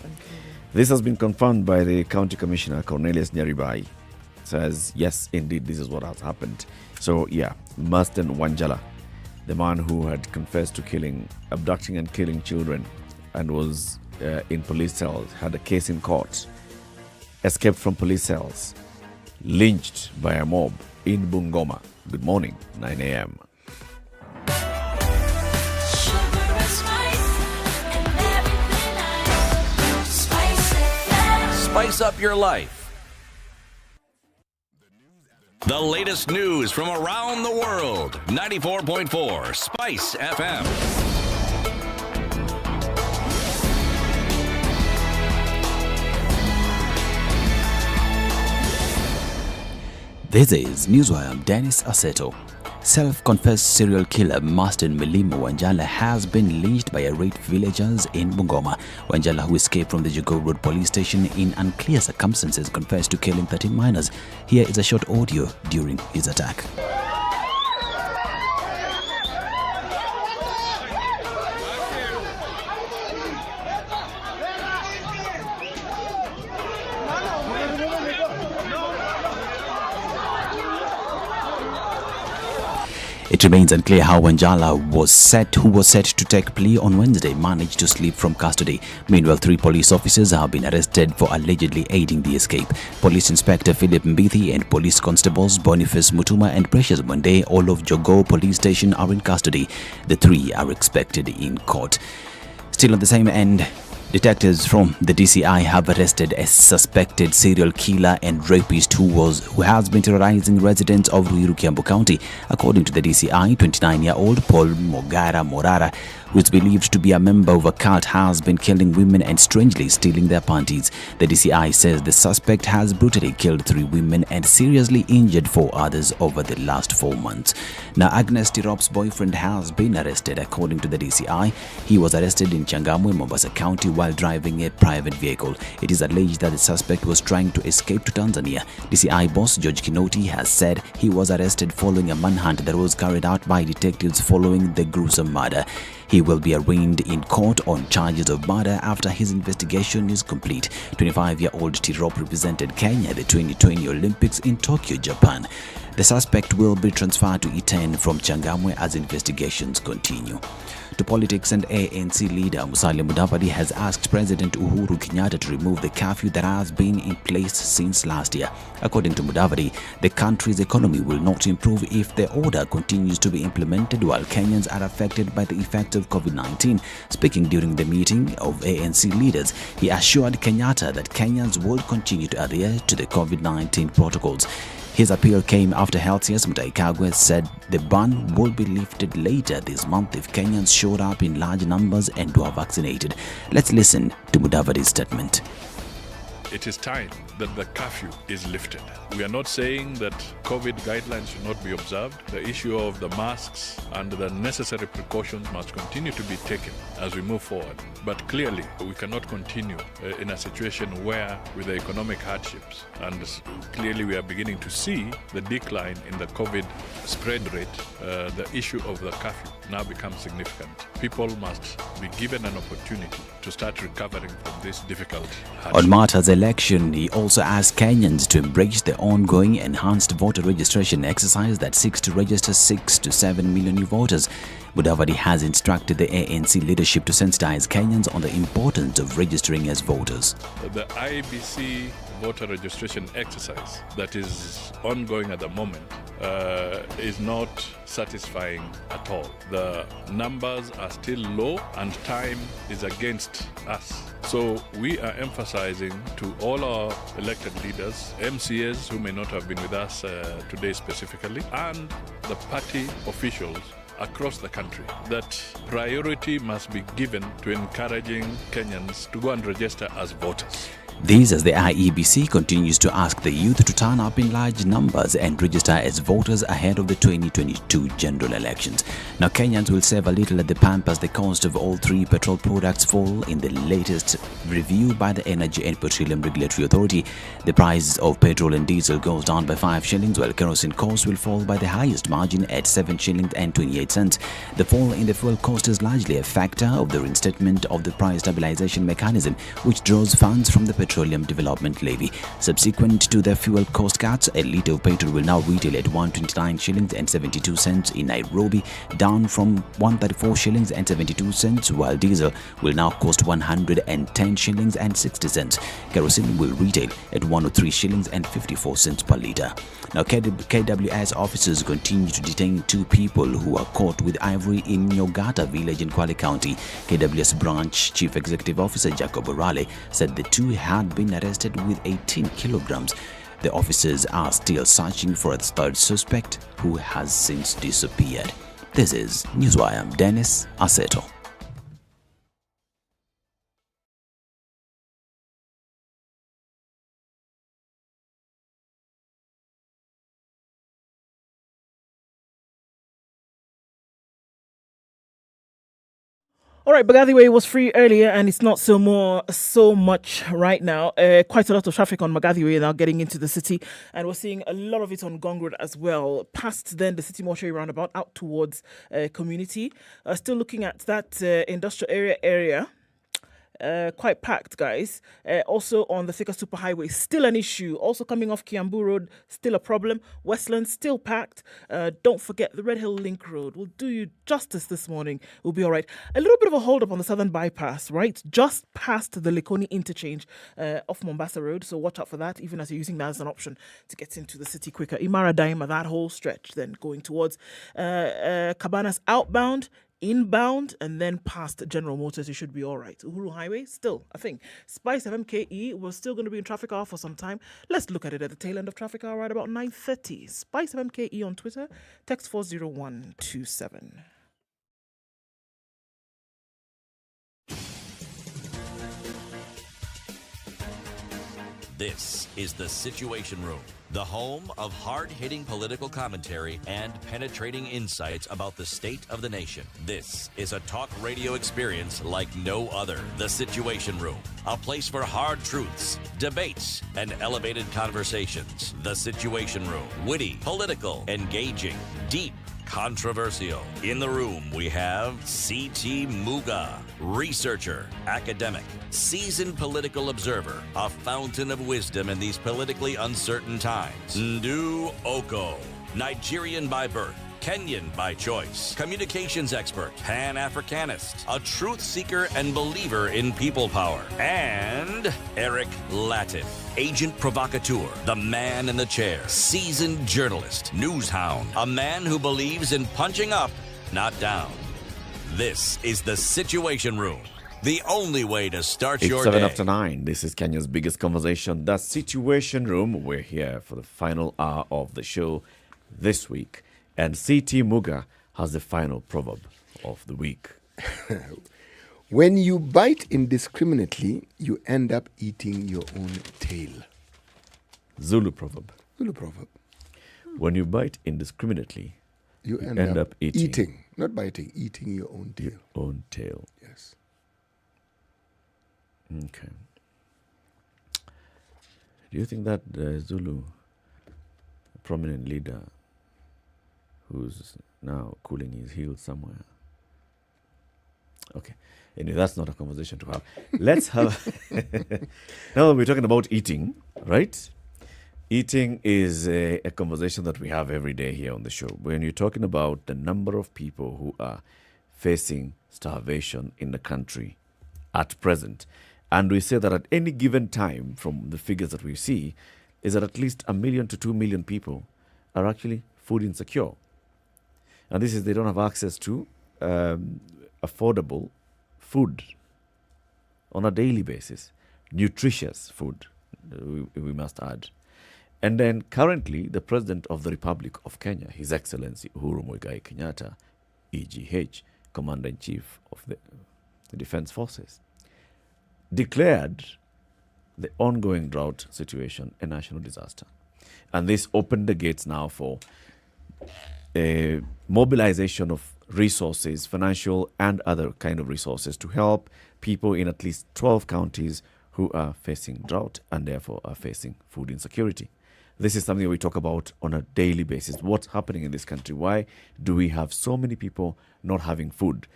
M: This has been confirmed by the County Commissioner, Cornelius Nyeri. Says, yes, indeed, this is what has happened. So, yeah, Mazden Wanjala, the man who had confessed to abducting and killing children and was in police cells, had a case in court, escaped from police cells, lynched by a mob in Bungoma. Good morning, 9 a.m.
K: Spice up your life. The latest news from around the world. 94.4 Spice FM.
C: This is Newswire. I'm Dennis Aseto. Self-confessed serial killer Mazden Wanjala has been lynched by irate villagers in Bungoma. Wanjala, who escaped from the Jogoo Road police station in unclear circumstances, confessed to killing 13 minors. Here is a short audio during his attack. It remains unclear how Wanjala, who was set to take plea on Wednesday, managed to slip from custody. Meanwhile, 3 police officers have been arrested for allegedly aiding the escape. Police Inspector Philip Mbithi and police constables Boniface Mutuma and Precious Monday, all of Jogoo Police Station, are in custody. The 3 are expected in court. Still on the same end, detectives from the DCI have arrested a suspected serial killer and rapist who has been terrorizing residents of Ruiru, Kiambu County. According to the DCI, 29-year-old Paul Mogara Morara, who is believed to be a member of a cult, has been killing women and strangely stealing their panties. The DCI says the suspect has brutally killed 3 women and seriously injured 4 others over the last 4 months. Now, Agnes Tirop's boyfriend has been arrested. According to the DCI, he was arrested in Changamwe, Mombasa County, while driving a private vehicle. It is alleged that the suspect was trying to escape to Tanzania. DCI boss George Kinoti has said he was arrested following a manhunt that was carried out by detectives following the gruesome murder. He will be arraigned in court on charges of murder after his investigation is complete. 25-year-old Tirop represented Kenya at the 2020 Olympics in Tokyo, Japan. The suspect will be transferred to Iten from Changamwe as investigations continue. To politics, and ANC leader Musalia Mudavadi has asked President Uhuru Kenyatta to remove the curfew that has been in place since last year. According to Mudavadi, the country's economy will not improve if the order continues to be implemented while Kenyans are affected by the effects of COVID-19. Speaking during the meeting of ANC leaders, he assured Kenyatta that Kenyans will continue to adhere to the COVID-19 protocols. His appeal came after Health CS Muthui Kagwe said the ban will be lifted later this month if Kenyans showed up in large numbers and were vaccinated. Let's listen to Mudavadi's statement.
A: It is time that the curfew is lifted. We are not saying that COVID guidelines should not be observed. The issue of the masks and the necessary precautions must continue to be taken as we move forward. But clearly, we cannot continue in a situation where, with the economic hardships, and clearly we are beginning to see the decline in the COVID spread rate, the issue of the curfew now becomes significant. People must be given an opportunity to start recovering from this difficult hardship.
C: On Marta's election, he also asked Kenyans to embrace the ongoing enhanced voter registration exercise that seeks to register 6 to 7 million new voters. Mudavadi has instructed the ANC leadership to sensitize Kenyans on the importance of registering as voters.
A: The IBC voter registration exercise that is ongoing at the moment is not satisfying at all. The numbers are still low and time is against us. So we are emphasizing to all our elected leaders, MCAs who may not have been with us today specifically, and the party officials across the country that priority must be given to encouraging Kenyans to go and register as voters.
C: This as the IEBC continues to ask the youth to turn up in large numbers and register as voters ahead of the 2022 general elections. Now, Kenyans will save a little at the pump as the cost of all three petrol products fall in the latest review by the Energy and Petroleum Regulatory Authority. The price of petrol and diesel goes down by 5 shillings, while kerosene cost will fall by the highest margin at 7 shillings and 28 cents. The fall in the fuel cost is largely a factor of the reinstatement of the price stabilization mechanism, which draws funds from the Petroleum Development Levy. Subsequent to the fuel cost cuts, a litre of petrol will now retail at 129 shillings and 72 cents in Nairobi, down from 134 shillings and 72 cents, while diesel will now cost 110 shillings and 60 cents. Kerosene will retail at 103 shillings and 54 cents per litre. Now, KWS officers continue to detain 2 people who are caught with ivory in Nyogata village in Kwale County. KWS branch Chief Executive Officer Jacob Orale said the 2 had been arrested with 18 kilograms. The officers are still searching for a third suspect who has since disappeared. This is Newswire. I'm Dennis Aseto.
L: All right, Magathie was free earlier, and it's not so much right now. Quite a lot of traffic on Magathie now getting into the city, and we're seeing a lot of it on Gong Road as well. Past then the City Mortuary roundabout out towards Community. Still looking at that industrial area. Quite packed, guys. Also on the Thika Superhighway, still an issue. Also coming off Kiambu Road, still a problem. Westland, still packed. Don't forget the Red Hill Link Road. We'll do you justice this morning. We'll be all right. A little bit of a hold up on the Southern Bypass, right? Just past the Likoni interchange off Mombasa Road. So watch out for that, even as you're using that as an option to get into the city quicker. Imara Daima, that whole stretch, then going towards Cabanas outbound, inbound, and then past General Motors, you should be all right. Uhuru Highway, still, I think. SpiceFM KE, we're still going to be in traffic hour for some time. Let's look at it at the tail end of traffic hour right about 9:30. SpiceFM KE on Twitter, text 40127.
K: This is The Situation Room, the home of hard-hitting political commentary and penetrating insights about the state of the nation. This is a talk radio experience like no other. The Situation Room, a place for hard truths, debates, and elevated conversations. The Situation Room, witty, political, engaging, deep, controversial. In the room, we have C.T. Muga, researcher, academic, seasoned political observer, a fountain of wisdom in these politically uncertain times. Ndu Okoh, Nigerian by birth, Kenyan by choice, communications expert, Pan-Africanist, a truth seeker and believer in people power, and Eric Latiff, agent provocateur, the man in the chair, seasoned journalist, news hound, a man who believes in punching up, not down. This is The Situation Room, the only way to start
M: It's
K: your
M: 7
K: day.
M: after 9. This is Kenya's biggest conversation, The Situation Room. We're here for the final hour of the show this week. And C.T. Muga has the final proverb of the week.
N: When you bite indiscriminately, you end up eating your own tail.
M: Zulu proverb.
N: Zulu proverb.
M: When you bite indiscriminately,
N: You end up eating. Not biting, eating your own tail.
M: Your own tail.
N: Yes.
M: Okay. Do you think that Zulu, a prominent leader, who's now cooling his heels somewhere? Okay. Anyway, that's not a conversation to have. Let's have... Now we're talking about eating, right? Eating is a conversation that we have every day here on the show. When you're talking about the number of people who are facing starvation in the country at present. And we say that at any given time, from the figures that we see, is that at least 1 million to 2 million people are actually food insecure. And this is they don't have access to affordable food on a daily basis, nutritious food, we must add. And then currently, the President of the Republic of Kenya, His Excellency Uhuru Muigai Kenyatta, EGH, Commander-in-Chief of the Defense Forces, declared the ongoing drought situation a national disaster. And this opened the gates now for a mobilization of resources, financial and other kind of resources, to help people in at least 12 counties who are facing drought and therefore are facing food insecurity. This is something we talk about on a daily basis. What's happening in this country? Why do we have so many people not having food?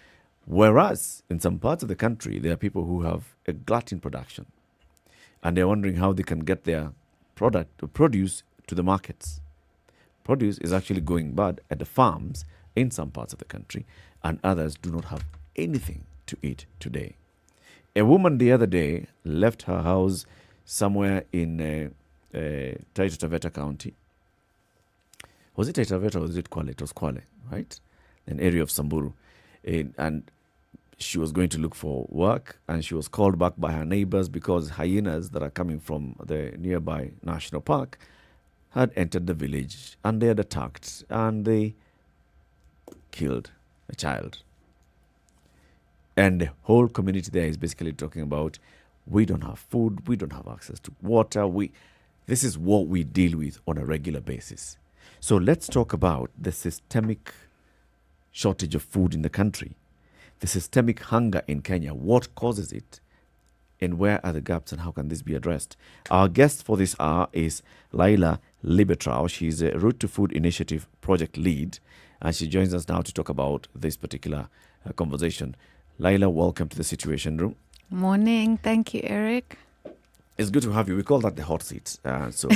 M: Whereas in some parts of the country, there are people who have a glut in production and they're wondering how they can get their produce to the markets. Produce is actually going bad at the farms in some parts of the country, and others do not have anything to eat today. A woman the other day left her house somewhere in Taita Taveta County. Was it Taita Taveta or was it Kwale? It was Kwale, right? An area of Samburu. And she was going to look for work, and she was called back by her neighbors because hyenas that are coming from the nearby national park had entered the village, and they had attacked and they killed a child. And the whole community there is basically talking about, we don't have food, we don't have access to water. This is what we deal with on a regular basis. So let's talk about the systemic shortage of food in the country, the systemic hunger in Kenya. What causes it, and where are the gaps, and how can this be addressed? Our guest for this hour is Laila Libertrao. She's a Route to Food Initiative project lead, and she joins us now to talk about this particular conversation. Laila, welcome to the Situation Room.
H: Morning. Thank you, Eric.
M: It's good to have you. We call that the hot seat. So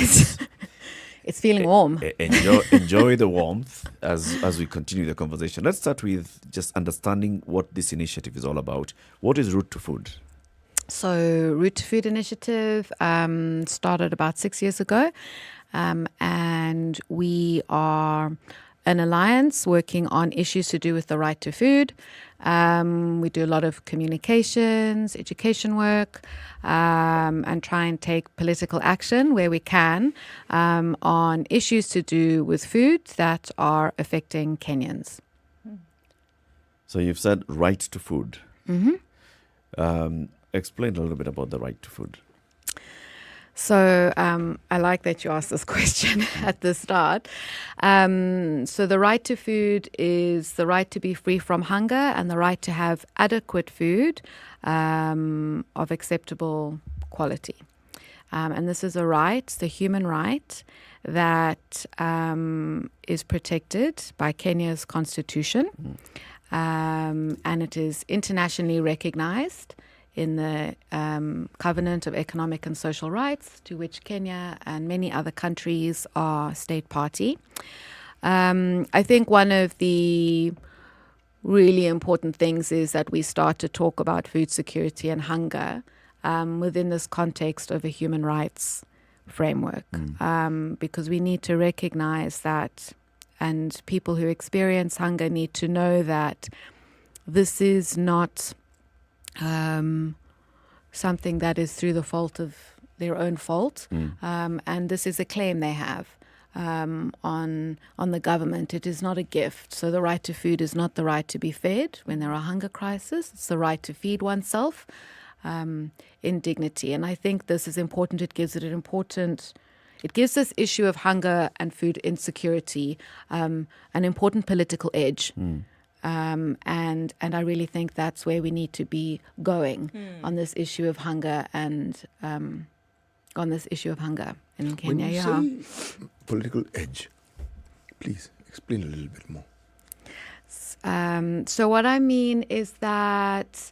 H: it's feeling warm.
M: Enjoy the warmth as we continue the conversation. Let's start with just understanding what this initiative is all about. What is Route to Food?
H: So Route to Food Initiative started about 6 years ago, and we are an alliance working on issues to do with the right to food. We do a lot of communications, education work, and try and take political action where we can on issues to do with food that are affecting Kenyans.
M: So you've said right to food.
H: Mm-hmm.
M: Explain a little bit about the right to food.
H: So I like that you asked this question at the start. So the right to food is the right to be free from hunger and the right to have adequate food of acceptable quality. And this is a right, the human right, that is protected by Kenya's constitution. And it is internationally recognized in the Covenant of Economic and Social Rights, to which Kenya and many other countries are state party. I think one of the really important things is that we start to talk about food security and hunger within this context of a human rights framework, because we need to recognize that, and people who experience hunger need to know that this is not something that is through the fault of their own fault, and this is a claim they have on the government. It is not a gift. So the right to food is not the right to be fed when there are hunger crises. It's the right to feed oneself in dignity. And I think this is important. It gives this issue of hunger and food insecurity an important political edge. And I really think that's where we need to be going on this issue of hunger and on this issue of hunger in Kenya.
N: When you say political edge, please explain a little bit more.
H: So what I mean is that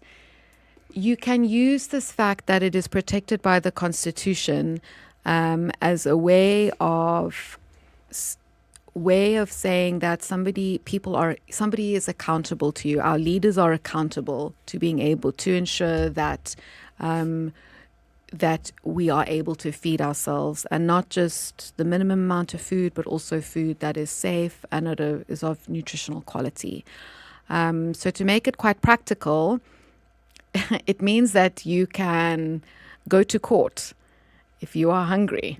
H: you can use this fact that it is protected by the Constitution as a way of way of saying that somebody is accountable to you. Our leaders are accountable to being able to ensure that that we are able to feed ourselves, and not just the minimum amount of food, but also food that is safe and is of nutritional quality. So to make it quite practical, it means that you can go to court if you are hungry,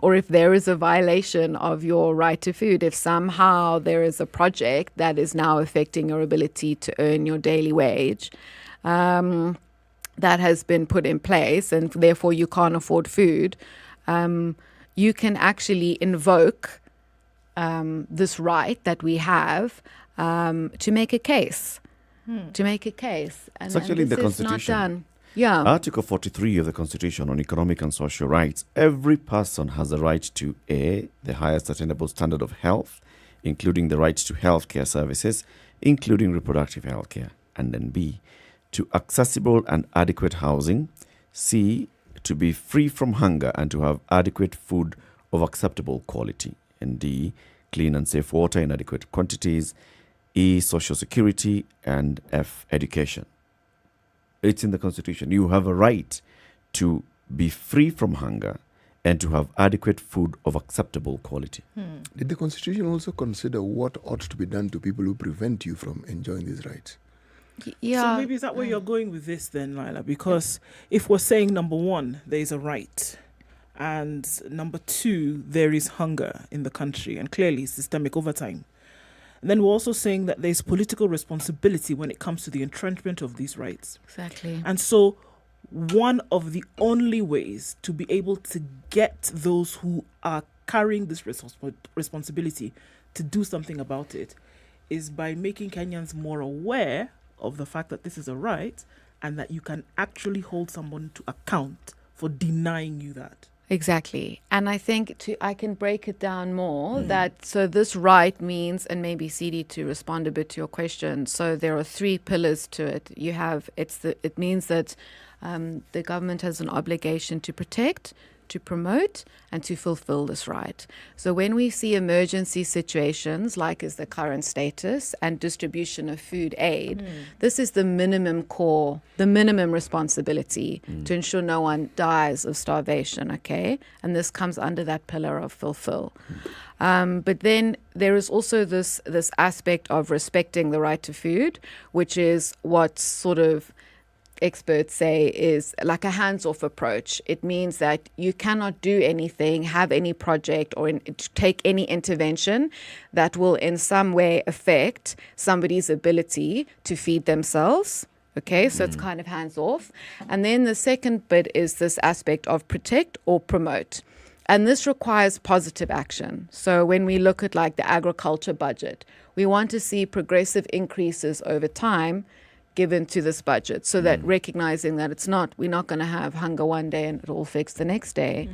H: or if there is a violation of your right to food, if somehow there is a project that is now affecting your ability to earn your daily wage, that has been put in place, and therefore you can't afford food, you can actually invoke this right that we have to make a case. To make a case. And,
M: It's actually in the
H: this is
M: Constitution.
H: not done. Yeah.
M: Article 43 of the Constitution on Economic and Social Rights. Every person has a right to A, the highest attainable standard of health, including the right to healthcare services, including reproductive healthcare, and then B, to accessible and adequate housing, C, to be free from hunger and to have adequate food of acceptable quality, and D, clean and safe water in adequate quantities, E, social security, and F, education. It's in the Constitution. You have a right to be free from hunger and to have adequate food of acceptable quality.
N: Did the Constitution also consider what ought to be done to people who prevent you from enjoying these rights?
L: So maybe is that where you're going with this then, Lila? Because if we're saying, number one, there is a right, and number two, there is hunger in the country, and clearly systemic over time, and then we're also saying that there's political responsibility when it comes to the entrenchment of these rights.
H: Exactly.
L: And so one of the only ways to be able to get those who are carrying this responsibility to do something about it is by making Kenyans more aware of the fact that this is a right and that you can actually hold someone to account for denying you that.
H: Exactly. And I think I can break it down more so this right means, and maybe CD to respond a bit to your question. So there are three pillars to it. It means that the government has an obligation to protect, to promote, and to fulfill this right. So when we see emergency situations, like is the current status, and distribution of food aid, this is the minimum responsibility to ensure no one dies of starvation, okay? And this comes under that pillar of fulfill. But then there is also this aspect of respecting the right to food, which is what sort of experts say is like a hands-off approach. It means that you cannot do anything, have any project, or take any intervention that will in some way affect somebody's ability to feed themselves. Okay, so it's kind of hands-off. And then the second bit is this aspect of protect or promote. And this requires positive action. So when we look at like the agriculture budget, we want to see progressive increases over time given to this budget, so that recognizing that we're not going to have hunger one day and it all fixed the next day,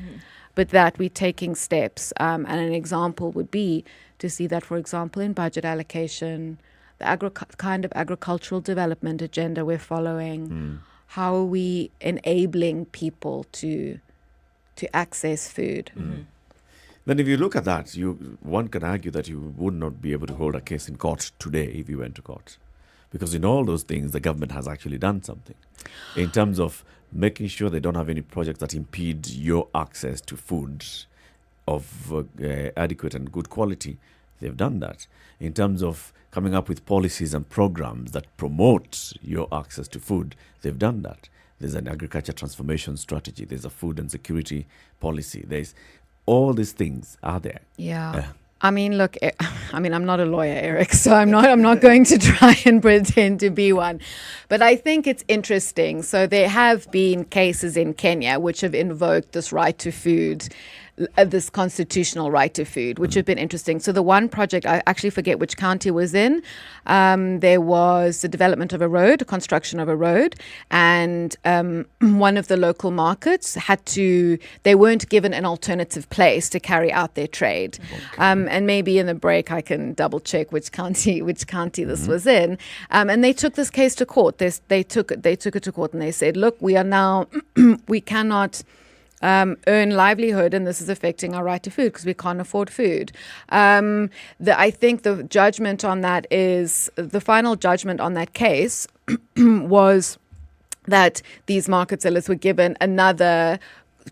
H: but that we're taking steps. And an example would be to see that, for example, in budget allocation, the kind of agricultural development agenda we're following, how are we enabling people to access food?
M: Then if you look at that, one can argue that you would not be able to hold a case in court today if you went to court. Because in all those things, the government has actually done something in terms of making sure they don't have any projects that impede your access to food of adequate and good quality. They've done that. In terms of coming up with policies and programs that promote your access to food, they've done that. There's an agriculture transformation strategy. There's a food and security policy. There's all these things are there.
H: Yeah. I mean, look, I'm not a lawyer, Eric, so I'm not going to try and pretend to be one. But I think it's interesting. So there have been cases in Kenya which have invoked this right to food, this constitutional right to food, which have been interesting. So the one project, I actually forget which county it was in, there was the development of a road, construction of a road, and one of the local markets they weren't given an alternative place to carry out their trade. And maybe in the break I can double check which county this was in. And they took this case to court. They took it to court and they said, look, we are now, we cannot earn livelihood, and this is affecting our right to food because we can't afford food. I think the judgment on that is, the final judgment on that case was that these market sellers were given another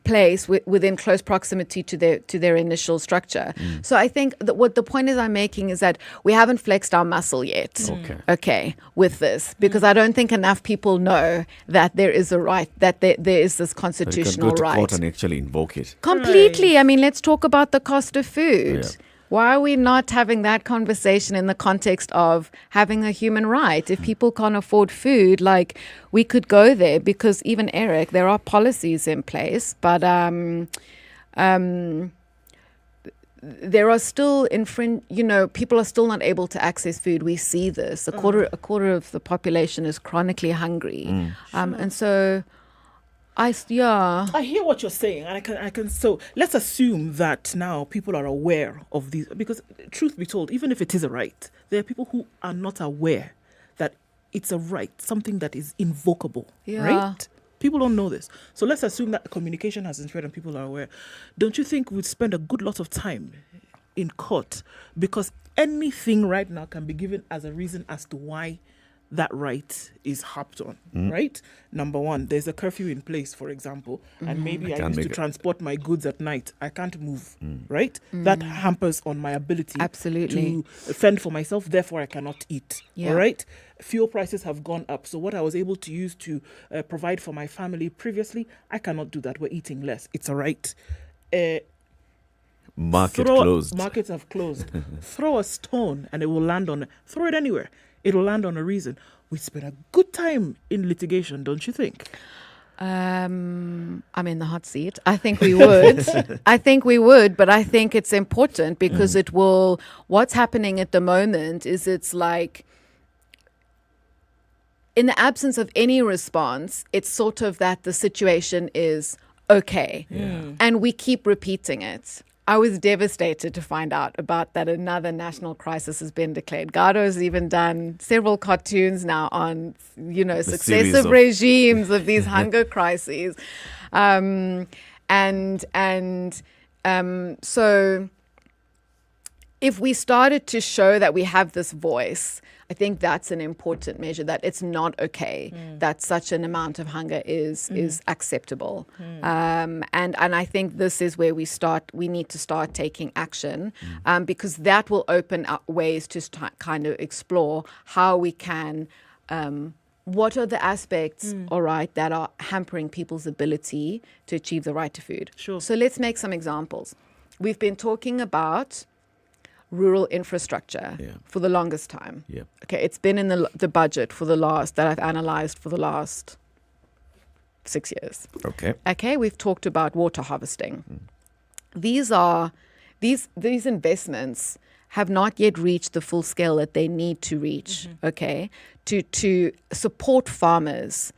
H: place within close proximity to their initial structure. So I think that what the point is I'm making is that we haven't flexed our muscle yet. Okay, with this, because I don't think enough people know that there is a right, that there is this constitutional
M: you can go to
H: right.
M: court and actually invoke it.
H: Completely. I mean, let's talk about the cost of food.
M: Yeah.
H: Why are we not having that conversation in the context of having a human right? If people can't afford food, like, we could go there, because even Eric, there are policies in place, but there are still people are still not able to access food. We see this. A quarter of the population is chronically hungry, and so. I
L: hear what you're saying, and I can. So let's assume that now people are aware of these, because truth be told, even if it is a right, there are people who are not aware that it's a right, something that is invocable, right? People don't know this. So let's assume that communication has been spread and people are aware. Don't you think we'd spend a good lot of time in court? Because anything right now can be given as a reason as to why that right is harped on, right? Number one, there's a curfew in place, for example, and maybe I used to transport my goods at night. I can't move, right? That hampers on my ability to fend for myself, therefore I cannot eat, all right? Fuel prices have gone up, so what I was able to use to provide for my family previously, I cannot do that. We're eating less. It's a right. Markets have closed. Throw a stone and it will land on, throw it anywhere. It'll land on a reason. We spend a good time in litigation, don't you think?
H: I'm in the hot seat. I think we would. But I think it's important because it will, what's happening at the moment is it's like, in the absence of any response, it's sort of that the situation is okay. And we keep repeating it. I was devastated to find out about that another national crisis has been declared. Gado has even done several cartoons now on, successive regimes of these hunger crises. So if we started to show that we have this voice, I think that's an important measure, that it's not okay that such an amount of hunger is acceptable. And I think this is where we need to start taking action, because that will open up ways to kind of explore how we can, what are the aspects, all right, that are hampering people's ability to achieve the right to food.
L: Sure.
H: So let's make some examples. We've been talking about rural infrastructure for the longest time. Okay, it's been in the budget that I've analyzed for the last 6 years. Okay, we've talked about water harvesting. These investments have not yet reached the full scale that they need to reach. Okay, to support farmers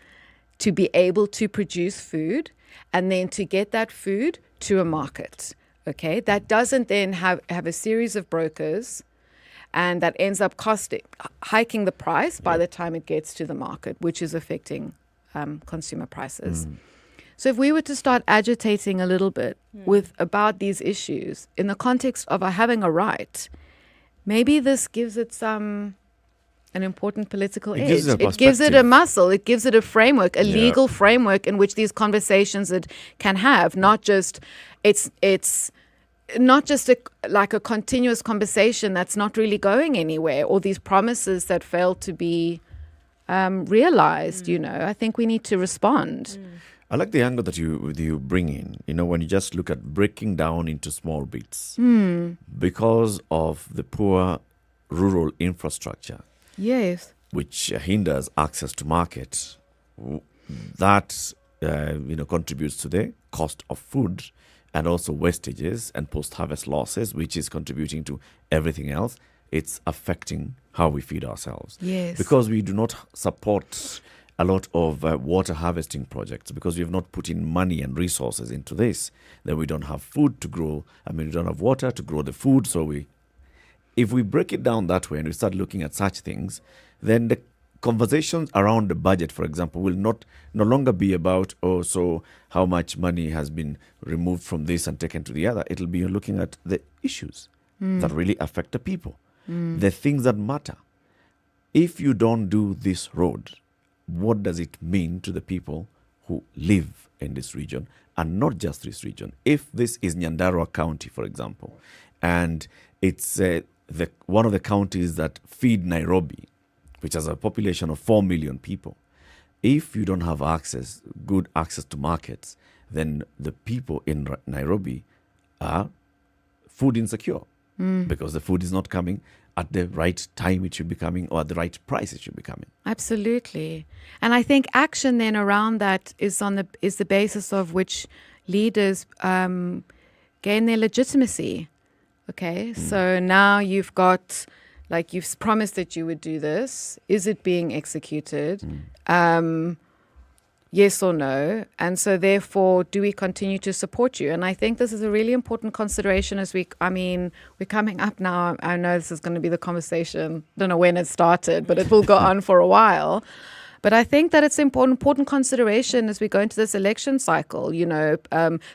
H: to be able to produce food and then to get that food to a market. Okay, that doesn't then have a series of brokers, and that ends up hiking the price by the time it gets to the market, which is affecting consumer prices. So if we were to start agitating a little bit about these issues in the context of having a right, maybe this gives it an important political edge. It gives it a muscle. It gives it a framework, a legal framework in which these conversations it can have, not just it's not just a continuous conversation that's not really going anywhere, or these promises that fail to be realized. I think we need to respond.
M: I like the angle that you bring in, when you just look at breaking down into small bits. Because of the poor rural infrastructure.
H: Yes.
M: Which hinders access to market. That, contributes to the cost of food and also wastages and post-harvest losses, which is contributing to everything else. It's affecting how we feed ourselves.
H: Yes.
M: Because we do not support a lot of water harvesting projects, because we have not put in money and resources into this. Then we don't have food to grow. We don't have water to grow the food. So if we break it down that way and we start looking at such things, then the conversations around the budget, for example, will no longer be about, so how much money has been removed from this and taken to the other. It'll be looking at the issues that really affect the people, the things that matter. If you don't do this road, what does it mean to the people who live in this region, and not just this region? If this is Nyandarua County, for example, and it's one of the counties that feed Nairobi, which has a population of 4 million people, if you don't have good access to markets, then the people in Nairobi are food insecure because the food is not coming at the right time it should be coming, or at the right price it should be coming.
H: Absolutely. And I think action then around that is the basis of which leaders gain their legitimacy. Okay, so now you've got, like, you've promised that you would do this. Is it being executed? Yes or no? And so therefore, do we continue to support you? And I think this is a really important consideration as we're coming up now. I know this is going to be the conversation. Don't know when it started, but it will go on for a while. But I think that it's important consideration as we go into this election cycle.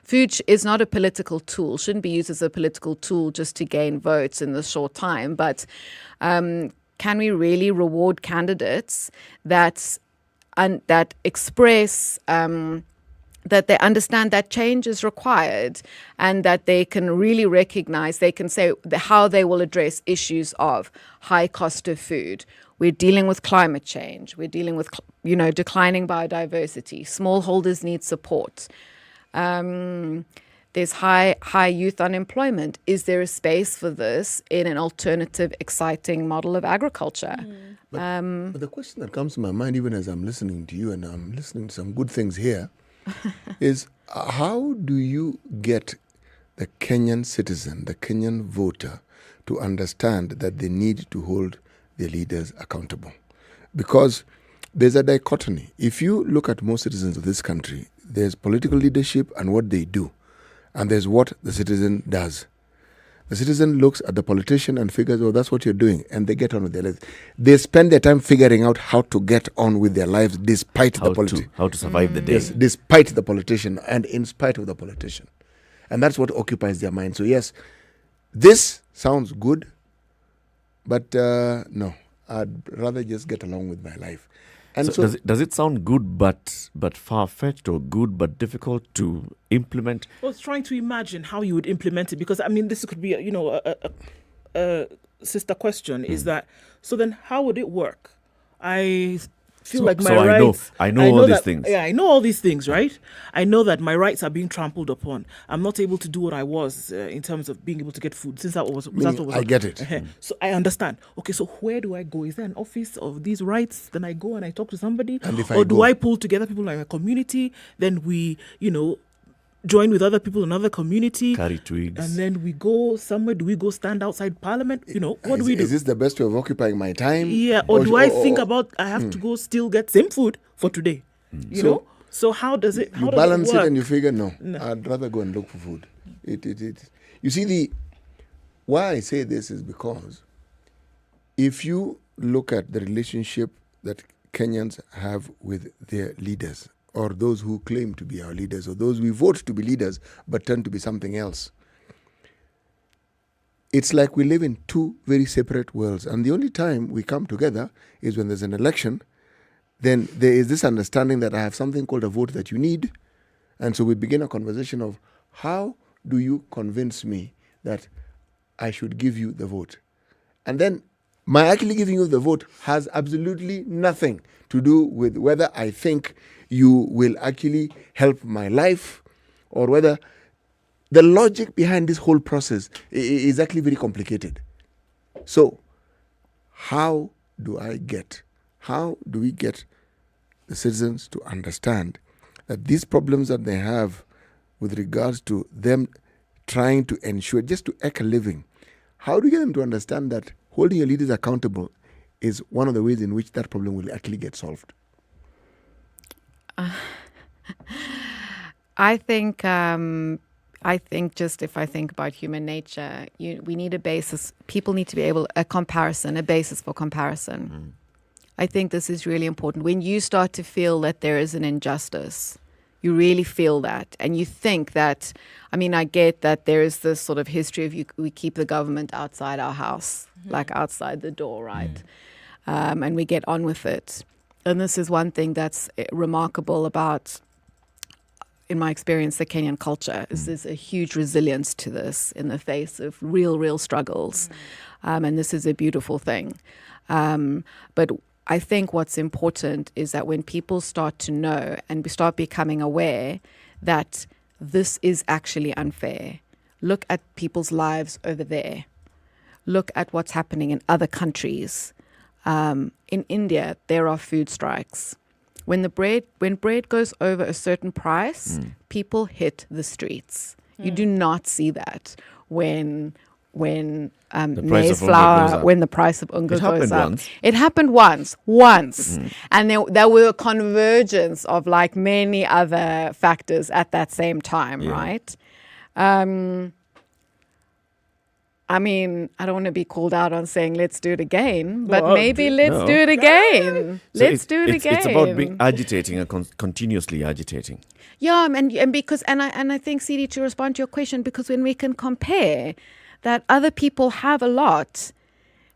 H: Food is not a political tool, shouldn't be used as a political tool just to gain votes in this short time. But can we really reward candidates that express that they understand that change is required, and that they can really recognize, they can say how they will address issues of high cost of food. We're dealing with climate change. We're dealing with, declining biodiversity. Smallholders need support. There's high youth unemployment. Is there a space for this in an alternative, exciting model of agriculture?
N: But the question that comes to my mind, even as I'm listening to you, and I'm listening to some good things here, is how do you get the Kenyan citizen, the Kenyan voter, to understand that they need to hold their leaders accountable? Because there's a dichotomy. If you look at most citizens of this country, there's political leadership and what they do, and there's what the citizen does. The citizen looks at the politician and figures, oh, that's what you're doing, and they get on with their lives. They spend their time figuring out how to get on with their lives despite the politician.
M: How to survive the day.
N: Yes, despite the politician and in spite of the politician. And that's what occupies their mind. So yes, this sounds good, but no, I'd rather just get along with my life. And
M: so does it sound good but far-fetched, or good but difficult to implement?
L: I was trying to imagine how you would implement it, because this could be a sister question, is that, so then how would it work? I feel like my rights...
M: I know all these things.
L: Yeah, I know all these things, right? I know that my rights are being trampled upon. I'm not able to do what I was in terms of being able to get food, since I
N: get it.
L: So I understand. Okay, so where do I go? Is there an office of these rights? Then I go and I talk to somebody? Do I pull together people like a community? Then we, join with other people in another community,
M: carry twigs,
L: and then we go somewhere. Do we go stand outside Parliament? What do we do?
N: Is this the best way of occupying my time?
L: Yeah, or do I think about I have to go still get same food for today? You know. So how does it?
N: You balance it and you figure no. I'd rather go and look for food. You see, why I say this is because if you look at the relationship that Kenyans have with their leaders, or those who claim to be our leaders, or those we vote to be leaders but turn to be something else, it's like we live in two very separate worlds. And the only time we come together is when there's an election. Then there is this understanding that I have something called a vote that you need. And so we begin a conversation of, how do you convince me that I should give you the vote? And then my actually giving you the vote has absolutely nothing to do with whether I think you will actually help my life, or whether the logic behind this whole process is actually very complicated. So how do we get the citizens to understand that these problems that they have with regards to them trying to ensure, just to eke a living, how do you get them to understand that holding your leaders accountable is one of the ways in which that problem will actually get solved?
H: I think just if I think about human nature, we need a basis. People need to be able, a basis for comparison. I think this is really important. When you start to feel that there is an injustice, you really feel that, and you think that, I mean, I get that there is this sort of history of we keep the government outside our house, like outside the door, right? And we get on with it. And this is one thing that's remarkable about, in my experience, the Kenyan culture, is there's a huge resilience to this in the face of real struggles. And this is a beautiful thing. But I think what's important is that when people start to know and start becoming aware that this is actually unfair, look at people's lives over there. Look at what's happening in other countries. In India, there are food strikes. When bread goes over a certain price, people hit the streets. You do not see that when maize flour, when the price of unga goes up. It happened once. And there were a convergence of like many other factors at that same time, right? I mean, I don't want to be called out on saying let's do it again, but maybe let's do it again. Let's do it again.
M: It's about being agitating and continuously agitating.
H: Yeah, and because I think, CD, to respond to your question, because when we can compare that other people have a lot,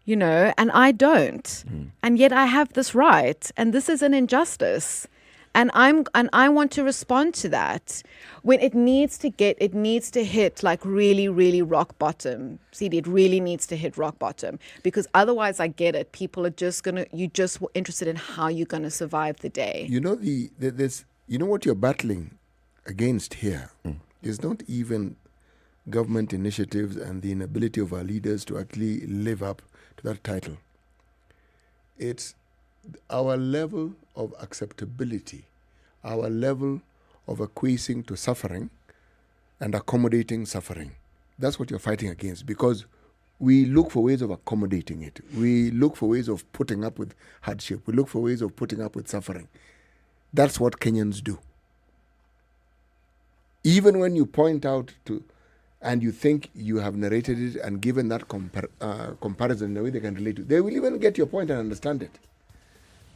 H: you know, and I don't, and yet I have this right, and this is an injustice, and I want to respond to that when it needs to hit like really rock bottom. CD, it really needs to hit rock bottom, because otherwise, I get it. People are you're just interested in how you're gonna survive the day.
N: You know you know what you're battling against here is not even government initiatives and the inability of our leaders to actually live up to that title. It's our level of acceptability, our level of acquiescing to suffering and accommodating suffering. That's what you're fighting against, because we look for ways of accommodating it. We look for ways of putting up with hardship. We look for ways of putting up with suffering. That's what Kenyans do. Even when you point out to, and you think you have narrated it and given that comparison in a way they can relate to, they will even get your point and understand it.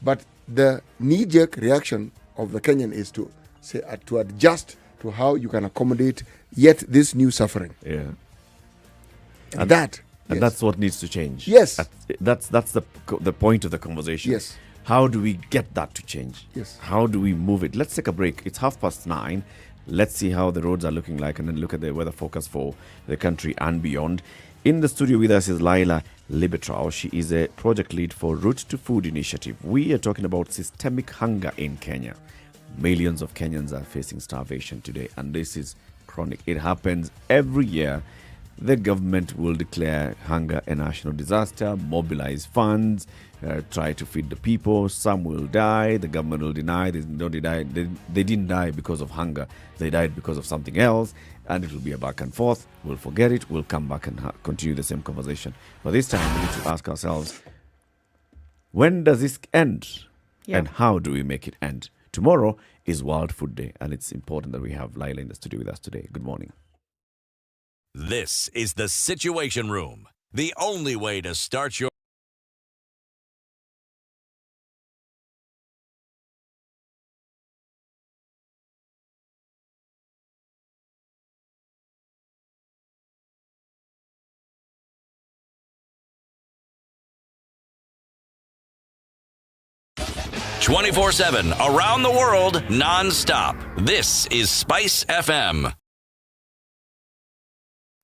N: But the knee-jerk reaction of the Kenyan is to say to adjust to how you can accommodate yet this new suffering.
M: Yeah,
N: and
M: that's what needs to change.
N: Yes,
M: that's the point of the conversation.
N: Yes,
M: how do we get that to change?
N: Yes,
M: how do we move it? Let's take a break. It's 9:30. Let's see how the roads are looking like, and then look at the weather forecast for the country and beyond. In the studio with us is Laila Libetrao. She is a project lead for Route to Food initiative. We are talking about systemic hunger in Kenya. Millions of Kenyans are facing starvation today, and this is chronic. It happens every year. The government will declare hunger a national disaster, mobilize funds, try to feed the people. Some will die. The government will deny they didn't die because of hunger. They died because of something else, and it will be a back and forth. We'll forget it. We'll come back and continue the same conversation. But this time we need to ask ourselves, when does this end? Yeah. And how do we make it end? Tomorrow is World Food Day, and it's important that we have Laila in the studio with us today. Good morning.
K: This is the Situation Room, the only way to start your... ...24/7 around the world, non-stop. This is SpiceFM.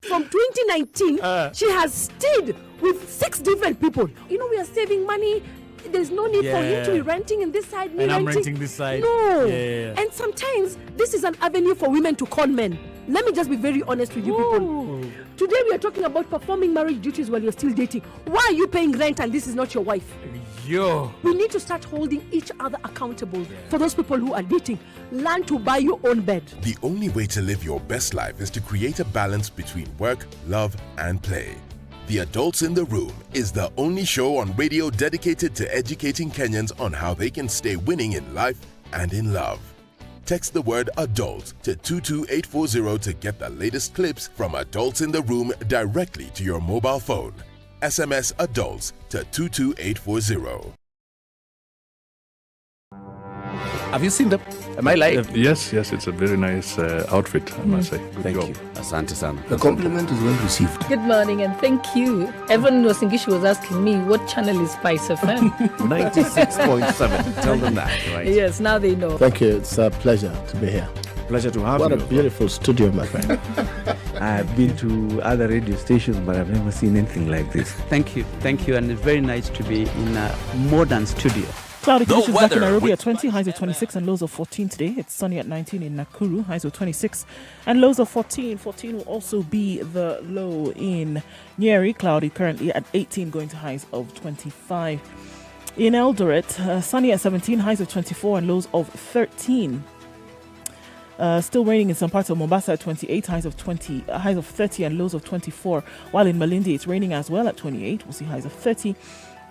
V: From 2019, she has stayed with 6 different people. You know, we are saving money. There's no need for him to be renting in this side.
J: And I'm renting this side.
V: No. Yeah. And sometimes this is an avenue for women to con men. Let me just be very honest with you people. Today we are talking about performing marriage duties while you're still dating. Why are you paying rent and this is not your wife? We need to start holding each other accountable. For those people who are dating, learn to buy your own bed.
O: The only way to live your best life is to create a balance between work, love, and play. The Adults in the Room is the only show on radio dedicated to educating Kenyans on how they can stay winning in life and in love. Text the word adult to 22840 to get the latest clips from Adults in the Room directly to your mobile phone. SMS adults to 22840.
E: Have you seen them? Am I lying?
A: Yes, it's a very nice outfit, I must say. Good
E: Thank
A: job.
E: you. Asante sana.
N: The compliment is well received.
J: Good morning and thank you. Everyone in Wasingishu was asking me what channel is SpiceFM.
E: 96.7. Tell them that, right?
J: Yes, now they know.
P: Thank you. It's a pleasure to be here.
E: Pleasure to have
P: what
E: you.
P: What a beautiful studio, my friend.
R: I've been to other radio stations, but I've never seen anything like this.
X: Thank you, and it's very nice to be in a modern studio.
L: Cloudy conditions back in Nairobi at 20, highs of 26 and lows of 14 today. It's sunny at 19 in Nakuru, highs of 26 and lows of 14. 14 will also be the low in Nyeri, cloudy currently at 18, going to highs of 25. In Eldoret, sunny at 17, highs of 24 and lows of 13. Still raining in some parts of Mombasa at 28, highs of 30 and lows of 24. While in Malindi, it's raining as well at 28. We'll see highs of 30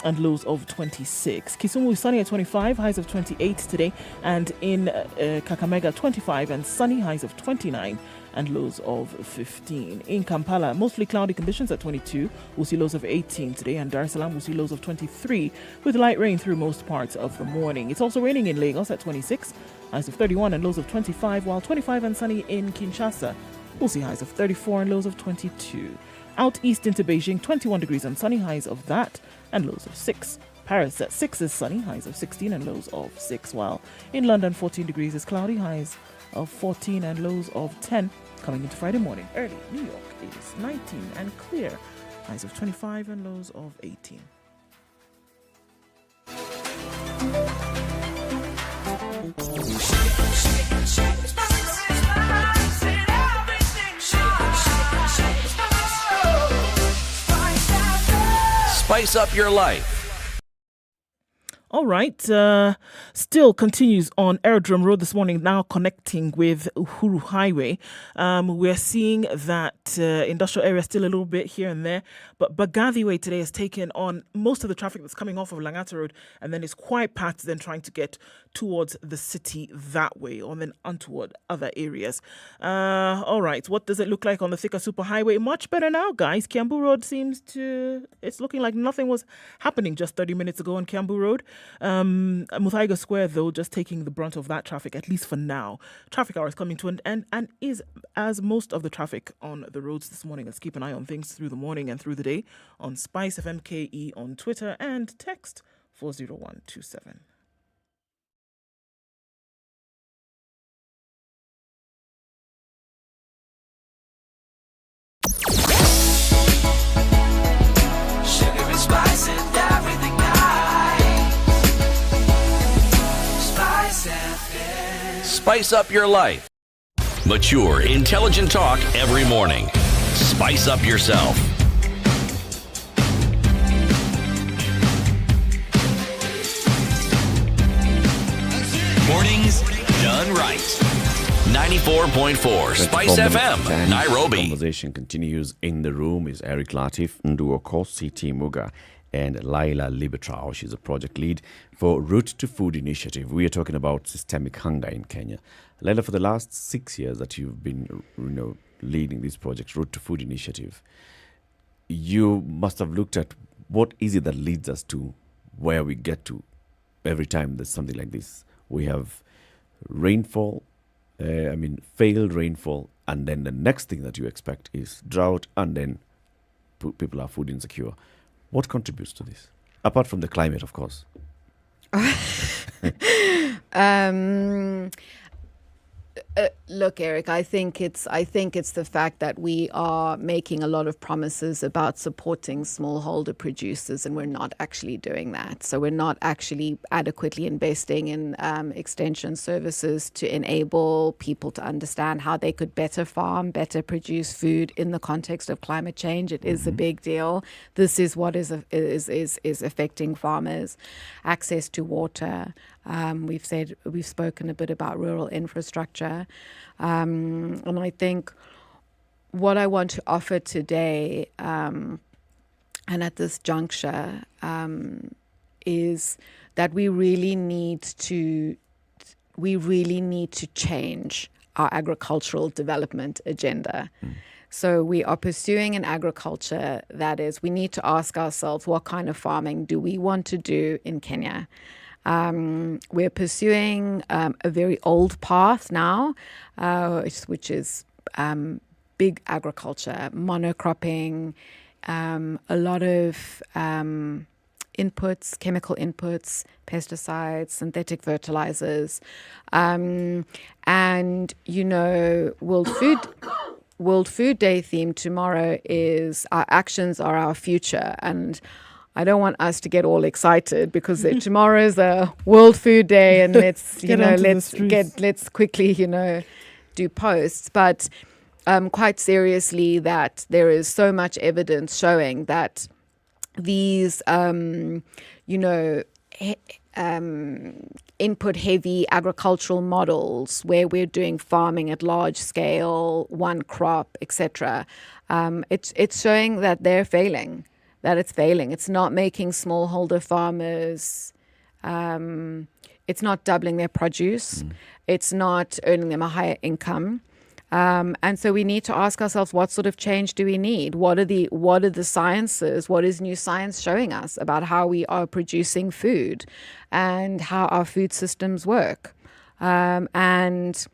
L: and lows of 26. Kisumu is sunny at 25, highs of 28 today. And in Kakamega, 25 and sunny, highs of 29 and lows of 15. In Kampala, mostly cloudy conditions at 22. We'll see lows of 18 today. And Dar es Salaam will see lows of 23 with light rain through most parts of the morning. It's also raining in Lagos at 26, highs of 31 and lows of 25, while 25 and sunny in Kinshasa. We'll see highs of 34 and lows of 22. Out east into Beijing, 21 degrees and sunny, highs of that and lows of 6. Paris at 6 is sunny, highs of 16 and lows of 6, while in London 14 degrees is cloudy, highs of 14 and lows of 10. Coming into Friday morning, early, New York is 19 and clear, highs of 25 and lows of 18.
K: Spice up your life.
L: All right. Still continues on Aerodrome Road this morning, now connecting with Uhuru Highway. We're seeing that industrial area still a little bit here and there, but Bagathi Way today has taken on most of the traffic that's coming off of Langata Road, and then it's quite packed then trying to get towards the city that way, or then on toward other areas. All right. What does it look like on the Thika Superhighway? Much better now, guys. Kiambu Road it's looking like nothing was happening just 30 minutes ago on Kiambu Road. Muthui Square, though, just taking the brunt of that traffic, at least for now. Traffic hour is coming to an end, and is as most of the traffic on the roads this morning. Let's keep an eye on things through the morning and through the day on SpiceFM KE on Twitter and text 40127.
F: Sugar and spice and everything nice. SpiceFM.
K: Spice up your life. Mature, intelligent talk every morning. Spice up yourself. Mornings done right. 94.4 Spice FM, Nairobi.
M: Conversation continues. In the room is Eric Latiff, Ndu Okoh, CT Muga, and Laila Libertrao. She's a project lead for Route to Food initiative. We are talking about systemic hunger in Kenya. Laila, for the last 6 years that you've been, leading this project, Route to Food initiative, you must have looked at what is it that leads us to where we get to every time there's something like this. We have rainfall, failed rainfall, and then the next thing that you expect is drought, and then people are food insecure. What contributes to this? Apart from the climate, of course.
H: Look, Eric, I think it's the fact that we are making a lot of promises about supporting smallholder producers, and we're not actually doing that. So we're not actually adequately investing in extension services to enable people to understand how they could better farm, better produce food in the context of climate change. It is a big deal. This is what is affecting farmers. Access to water. We've spoken a bit about rural infrastructure. And I think what I want to offer today, and at this juncture, is that we really need to change our agricultural development agenda. So we are pursuing an agriculture that is, we need to ask ourselves, what kind of farming do we want to do in Kenya? We're pursuing a very old path now, which is big agriculture, monocropping, a lot of inputs, chemical inputs, pesticides, synthetic fertilizers. And, World Food Day theme tomorrow is our actions are our future. And I don't want us to get all excited because tomorrow is a World Food Day and let's quickly, do posts. But quite seriously, that there is so much evidence showing that these, input-heavy agricultural models where we're doing farming at large scale, one crop, etc., it's showing that they're failing, that it's failing. It's not making smallholder farmers, it's not doubling their produce, it's not earning them a higher income. And so we need to ask ourselves, what sort of change do we need? What are the sciences? What is new science showing us about how we are producing food and how our food systems work? And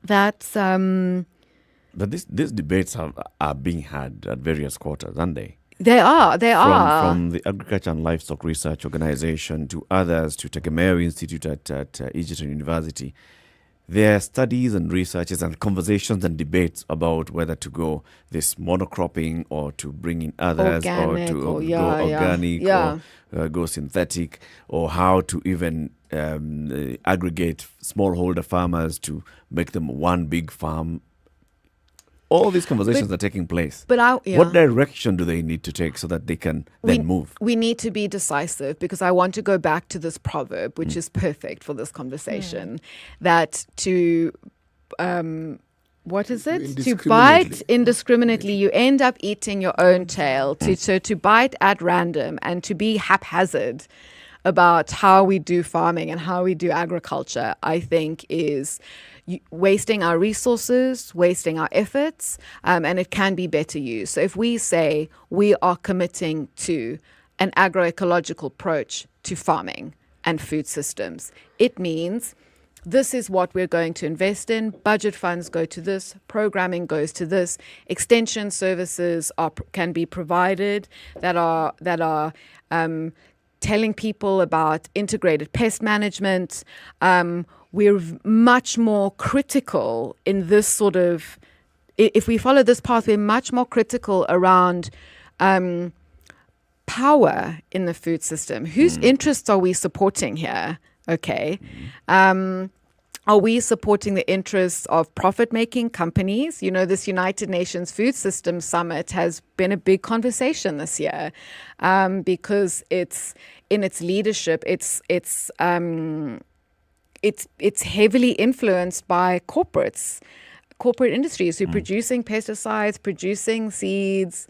H: that's.
M: But these debates are being had at various quarters, aren't they?
H: They are.
M: From the Agriculture and Livestock Research Organization to others, to Tegemeo Institute at Egerton University. There are studies and researches and conversations and debates about whether to go this monocropping or to bring in others,
H: organic,
M: or to go organic or go synthetic, or how to even aggregate smallholder farmers to make them one big farm. All these conversations are taking place.
H: But
M: what direction do they need to take so that they can then move?
H: We need to be decisive, because I want to go back to this proverb, which is perfect for this conversation, that to, what is it? To bite indiscriminately, you end up eating your own tail. So to bite at random and to be haphazard about how we do farming and how we do agriculture, I think is wasting our resources, wasting our efforts, and it can be better used. So if we say we are committing to an agroecological approach to farming and food systems, it means this is what we're going to invest in. Budget funds go to this, programming goes to this, extension services can be provided that are telling people about integrated pest management. We're much more critical in this sort of, if we follow this path, we're much more critical around power in the food system. Whose interests are we supporting here? Okay. Are we supporting the interests of profit-making companies? This United Nations Food Systems Summit has been a big conversation this year because it's in its leadership. It's heavily influenced by corporate industries who are producing pesticides, producing seeds,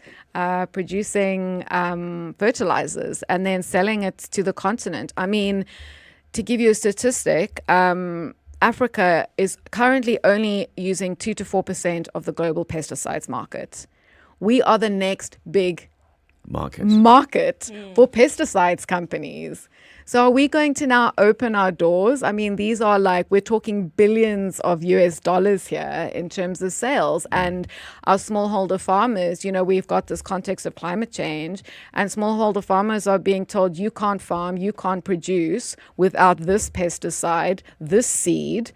H: producing fertilizers, and then selling it to the continent. I mean, to give you a statistic, Africa is currently only using 2 to 4% of the global pesticides market. We are the next big market for pesticides companies. So are we going to now open our doors? I mean, these are we're talking billions of US dollars here in terms of sales. And our smallholder farmers, we've got this context of climate change, and smallholder farmers are being told, you can't farm, you can't produce without this pesticide, this seed,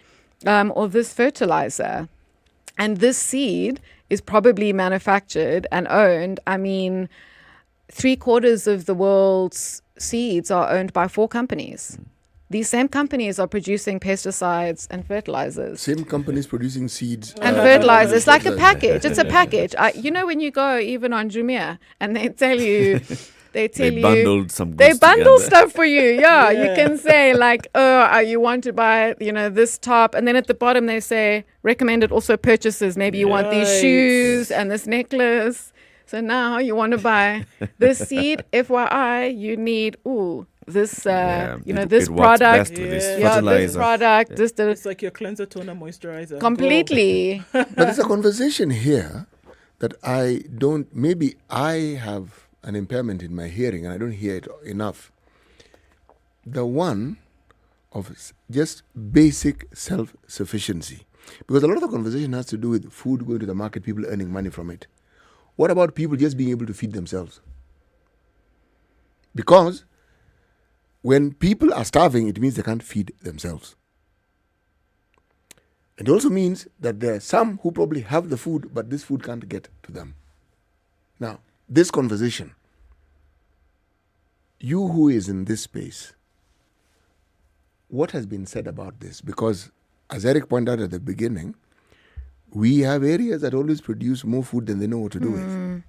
H: or this fertilizer. And this seed is probably manufactured and owned. I mean, 3/4 of the world's seeds are owned by 4 companies. These same companies are producing pesticides and fertilizers.
N: Same companies producing seeds
H: and fertilizers. It's like a package. It's a package. When you go even on Jumia and they tell you, they
M: bundled
H: stuff for you. Yeah, you can say you want to buy, this top, and then at the bottom they say recommended also purchases. Maybe you want these shoes and this necklace. So now you want to buy this seed. FYI, you need this this product. This product.
L: It's like your cleanser, toner, moisturizer.
H: Completely.
N: But there's a conversation here that maybe I have an impairment in my hearing and I don't hear it enough. the one of just basic self-sufficiency. Because a lot of the conversation has to do with food going to the market, people earning money from it. What about people just being able to feed themselves? Because when people are starving, it means they can't feed themselves. It also means that there are some who probably have the food, but this food can't get to them. Now, this conversation, you who is in this space, what has been said about this? Because as Eric pointed out at the beginning, we have areas that always produce more food than they know what to do with.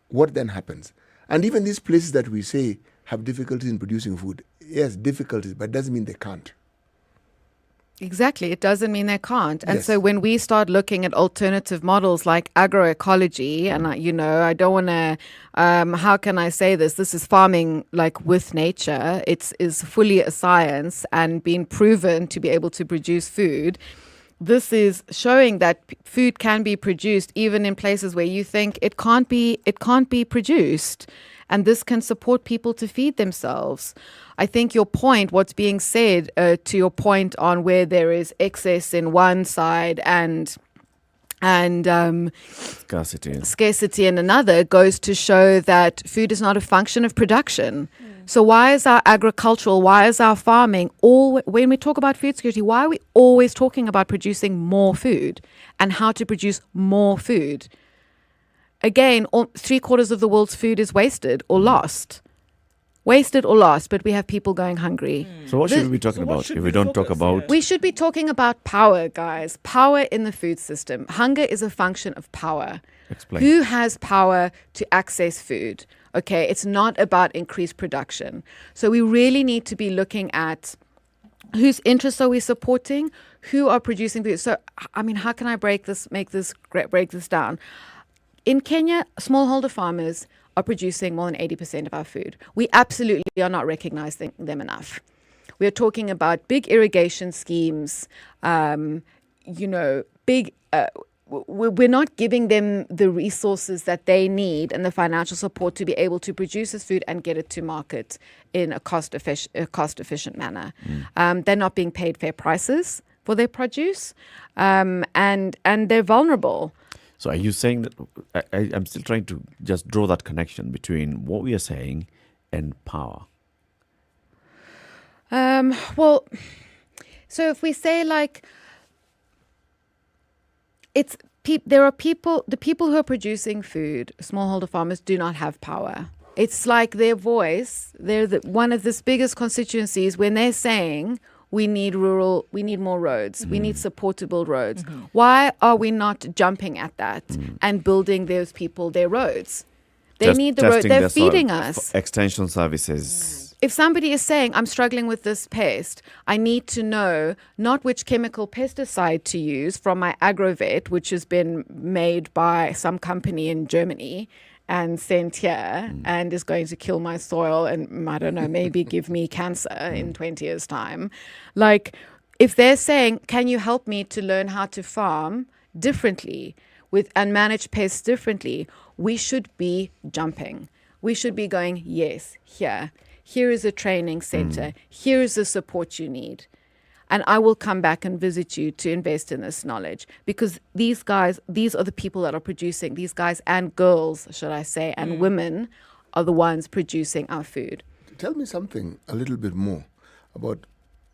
N: What then happens? And even these places that we say have difficulties in producing food, yes, difficulties, but it doesn't mean they can't.
H: Exactly. It doesn't mean they can't. And
N: Yes.
H: so when we start looking at alternative models like agroecology, and I don't want to, how can I say this? This is farming like with nature. It is fully a science and been proven to be able to produce food. This is showing that food can be produced even in places where you think it can't be produced. And this can support people to feed themselves. I think your point, what's being said to your point on where there is excess in one side and scarcity in another, goes to show that food is not a function of production. So why is our farming, when we talk about food security, why are we always talking about producing more food and how to produce more food? Again, 3/4 of the world's food is wasted or lost. But we have people going hungry.
M: So what should we be talking about if we don't talk about...
H: We should be talking about power, guys. Power in the food system. Hunger is a function of power.
M: Explain.
H: Who has power to access food? Okay, it's not about increased production. So we really need to be looking at whose interests are we supporting, who are producing food. So, I mean, how can I break this down? In Kenya, smallholder farmers are producing more than 80% of our food. We absolutely are not recognizing them enough. We are talking about big irrigation schemes, we're not giving them the resources that they need and the financial support to be able to produce this food and get it to market in a cost-efficient manner. They're not being paid fair prices for their produce, and they're vulnerable.
M: So are you saying that... I'm still trying to just draw that connection between what we are saying and power.
H: Well, so if we say like... there are people, the people who are producing food, smallholder farmers, do not have power. It's like their voice, they're one of the biggest constituencies when they're saying we need more roads, we need support to build roads. Why are we not jumping at that and building those people their roads? They need the road, they're feeding us.
M: Extension services.
H: If somebody is saying, I'm struggling with this pest, I need to know not which chemical pesticide to use from my agrovet, which has been made by some company in Germany and sent here and is going to kill my soil and, I don't know, maybe give me cancer in 20 years' time. Like, if they're saying, can you help me to learn how to farm differently and manage pests differently, we should be jumping. We should be going, yes, here. Here is a training center. Here is the support you need. And I will come back and visit you to invest in this knowledge, because these are the people that are producing, these guys and girls, should I say, and women are the ones producing our food.
N: Tell me something a little bit more about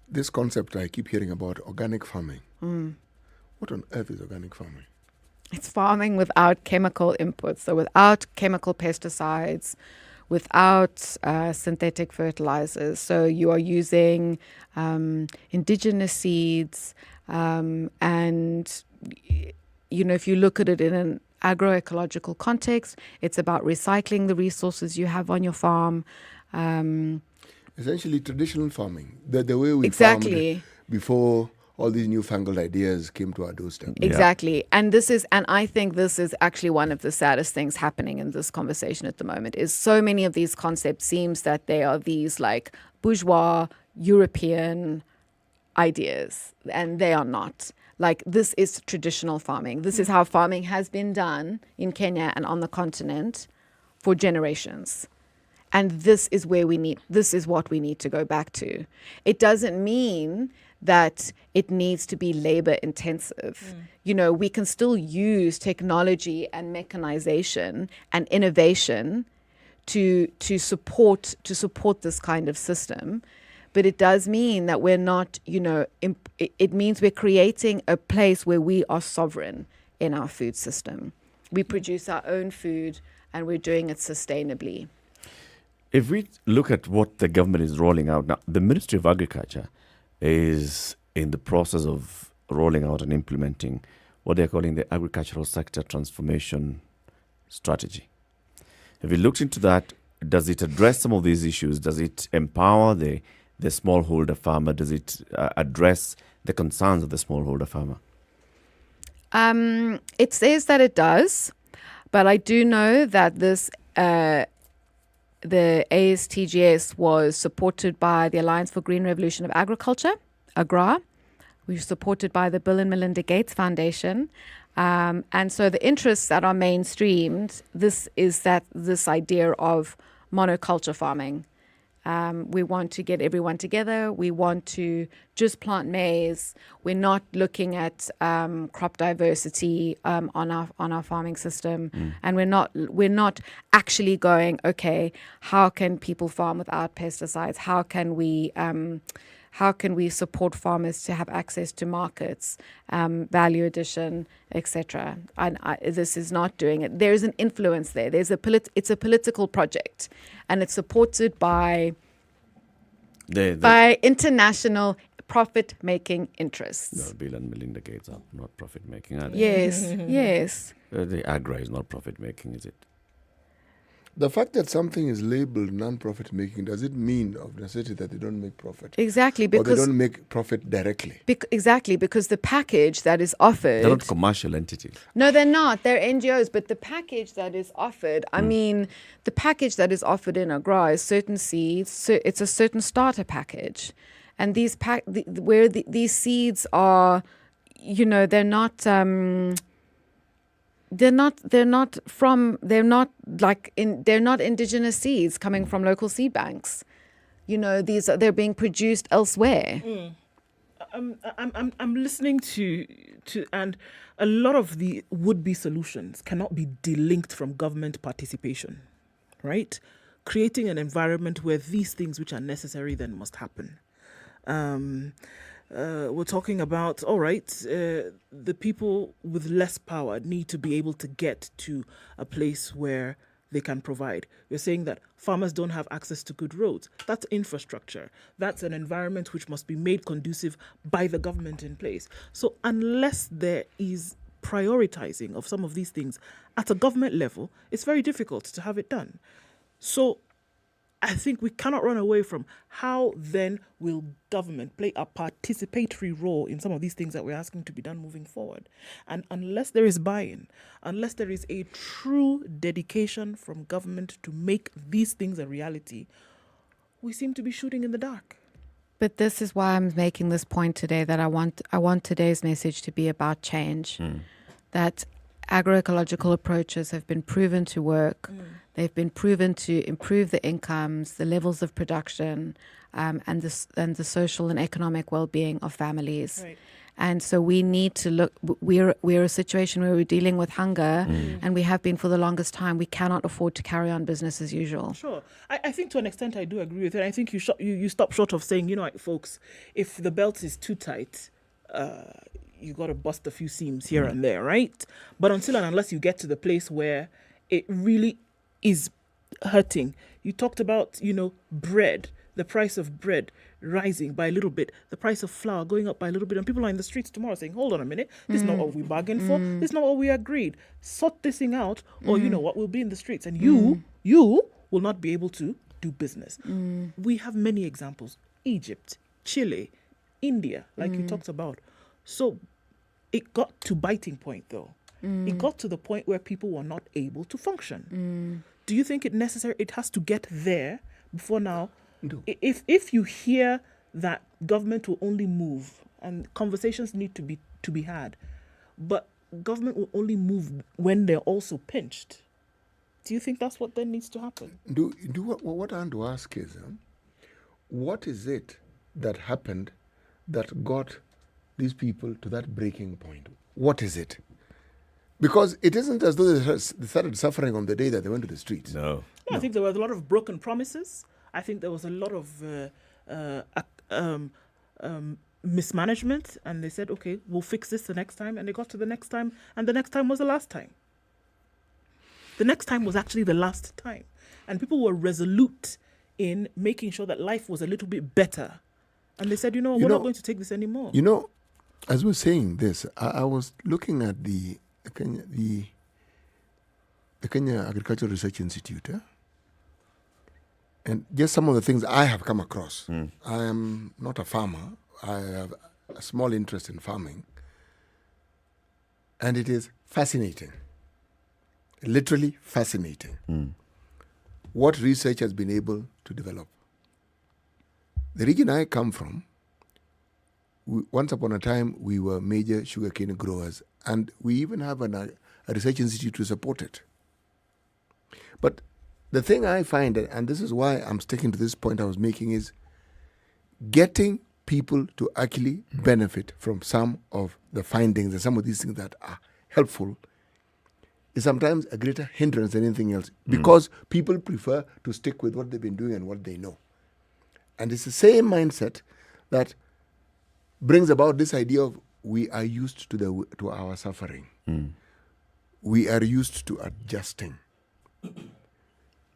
N: this concept I keep hearing about, organic farming. What on earth is organic farming?
H: It's farming without chemical inputs, so without chemical pesticides, without synthetic fertilizers. So you are using indigenous seeds, and if you look at it in an agroecological context, it's about recycling the resources you have on your farm.
N: Essentially traditional farming, the way we
H: Exactly.
N: farmed before all these newfangled ideas came to our doorstep.
H: Exactly. And I think this is actually one of the saddest things happening in this conversation at the moment, is so many of these concepts seems that they are these like bourgeois European ideas, and they are not. Like, this is traditional farming. This is how farming has been done in Kenya and on the continent for generations. And this is what we need to go back to. It doesn't mean that it needs to be labor intensive. We can still use technology and mechanization and innovation to support this kind of system. But it does mean that we're not, it means we're creating a place where we are sovereign in our food system. We produce our own food and we're doing it sustainably.
M: If we look at what the government is rolling out now, the Ministry of Agriculture is in the process of rolling out and implementing what they're calling the Agricultural Sector Transformation Strategy. If we looked into that, does it address some of these issues? Does it empower the smallholder farmer? Does it address the concerns of the smallholder farmer?
H: It says that it does, but I do know that this the ASTGS was supported by the Alliance for Green Revolution of Agriculture, AGRA. We were supported by the Bill and Melinda Gates Foundation. And so the interests that are mainstreamed, this idea of monoculture farming. We want to get everyone together. We want to just plant maize. We're not looking at crop diversity on our farming system, and we're not actually going, okay, how can people farm without pesticides? How can we support farmers to have access to markets, value addition, etc. And this is not doing it. There is an influence there. It's a political project, and it's supported by international profit-making interests.
M: No, Bill and Melinda Gates are not profit-making, are they?
H: Yes, yes.
M: The AGRA is not profit-making, is it?
N: The fact that something is labeled non-profit making, does it mean of necessity that they don't make profit?
H: Exactly, because
N: or they don't make profit directly.
H: Exactly, because the package that is offered,
M: they're not commercial entities.
H: No, they're not. They're NGOs, but the package that is offered, I mean, the package that is offered in AGRA is certain seeds. So it's a certain starter package, and these these seeds are, they're not. They're not indigenous seeds coming from local seed banks. They're being produced elsewhere.
L: I'm listening to and a lot of the would-be solutions cannot be delinked from government participation, right? Creating an environment where these things which are necessary then must happen. We're talking about, all right, the people with less power need to be able to get to a place where they can provide. You're saying that farmers don't have access to good roads. That's infrastructure. That's an environment which must be made conducive by the government in place. So unless there is prioritizing of some of these things at a government level, it's very difficult to have it done. So I think we cannot run away from how then will government play a participatory role in some of these things that we're asking to be done moving forward. And unless there is buy-in, unless there is a true dedication from government to make these things a reality, we seem to be shooting in the dark.
H: But this is why I'm making this point today, that I want today's message to be about change. That agroecological approaches have been proven to work. They've been proven to improve the incomes, the levels of production, and the social and economic well-being of families. Right. And so we need to look. We're a situation where we're dealing with hunger, and we have been for the longest time. We cannot afford to carry on business as usual.
L: Sure, I think to an extent I do agree with it. I think you stop short of saying, folks, if the belt is too tight, you got to bust a few seams here and there, right? But until and unless you get to the place where it really is hurting. You talked about, bread, the price of bread rising by a little bit, the price of flour going up by a little bit, and people are in the streets tomorrow saying, hold on a minute, this is not what we bargained for, this is not what we agreed. Sort this thing out, or what, we'll be in the streets, and you will not be able to do business. We have many examples. Egypt, Chile, India, like you talked about. So it got to biting point, though. It got to the point where people were not able to function. Do you think it has to get there before now? No. If you hear that government will only move, and conversations need to be had, but government will only move when they're also pinched, Do you think that's what then needs to happen?
N: What I want to ask is, what is it that happened that got these people to that breaking point? What is it? Because it isn't as though they started suffering on the day that they went to the streets.
E: No.
L: I think there were a lot of broken promises. I think there was a lot of mismanagement, and they said, okay, we'll fix this the next time, and they got to the next time, and the next time was the last time. The next time was actually the last time. And people were resolute in making sure that life was a little bit better. And they said, we're not going to take this anymore.
N: As we're saying this, I was looking at the Kenya Agricultural Research Institute, and just some of the things I have come across. I am not a farmer. I have a small interest in farming. And it is fascinating. Literally fascinating. What research has been able to develop. The region I come from, once upon a time, we were major sugarcane growers, and we even have a research institute to support it. But the thing I find, and this is why I'm sticking to this point I was making, is getting people to actually benefit from some of the findings and some of these things that are helpful is sometimes a greater hindrance than anything else, because people prefer to stick with what they've been doing and what they know. And it's the same mindset that brings about this idea of we are used to our suffering. We are used to adjusting.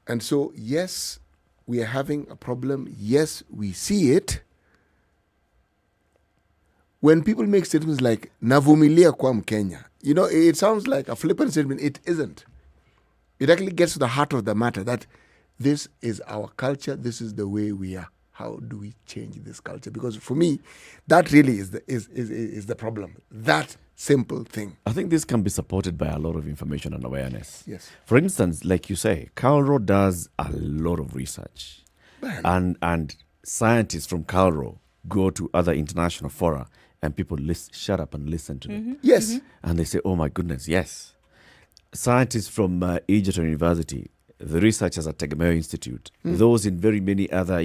N: And so, yes, we are having a problem. Yes, we see it. When people make statements like, navumilia kwa Mkenya, it sounds like a flippant statement. It isn't. It actually gets to the heart of the matter, that this is our culture, this is the way we are. How do we change this culture? Because for me, that really is the problem. That simple thing.
E: I think this can be supported by a lot of information and awareness.
N: Yes.
E: For instance, like you say, Calro does a lot of research. And scientists from Calro go to other international fora and people shut up and listen to them.
N: Yes.
E: And they say, oh my goodness, yes. Scientists from Egerton University, the researchers at Tegemeo Institute, those in very many other,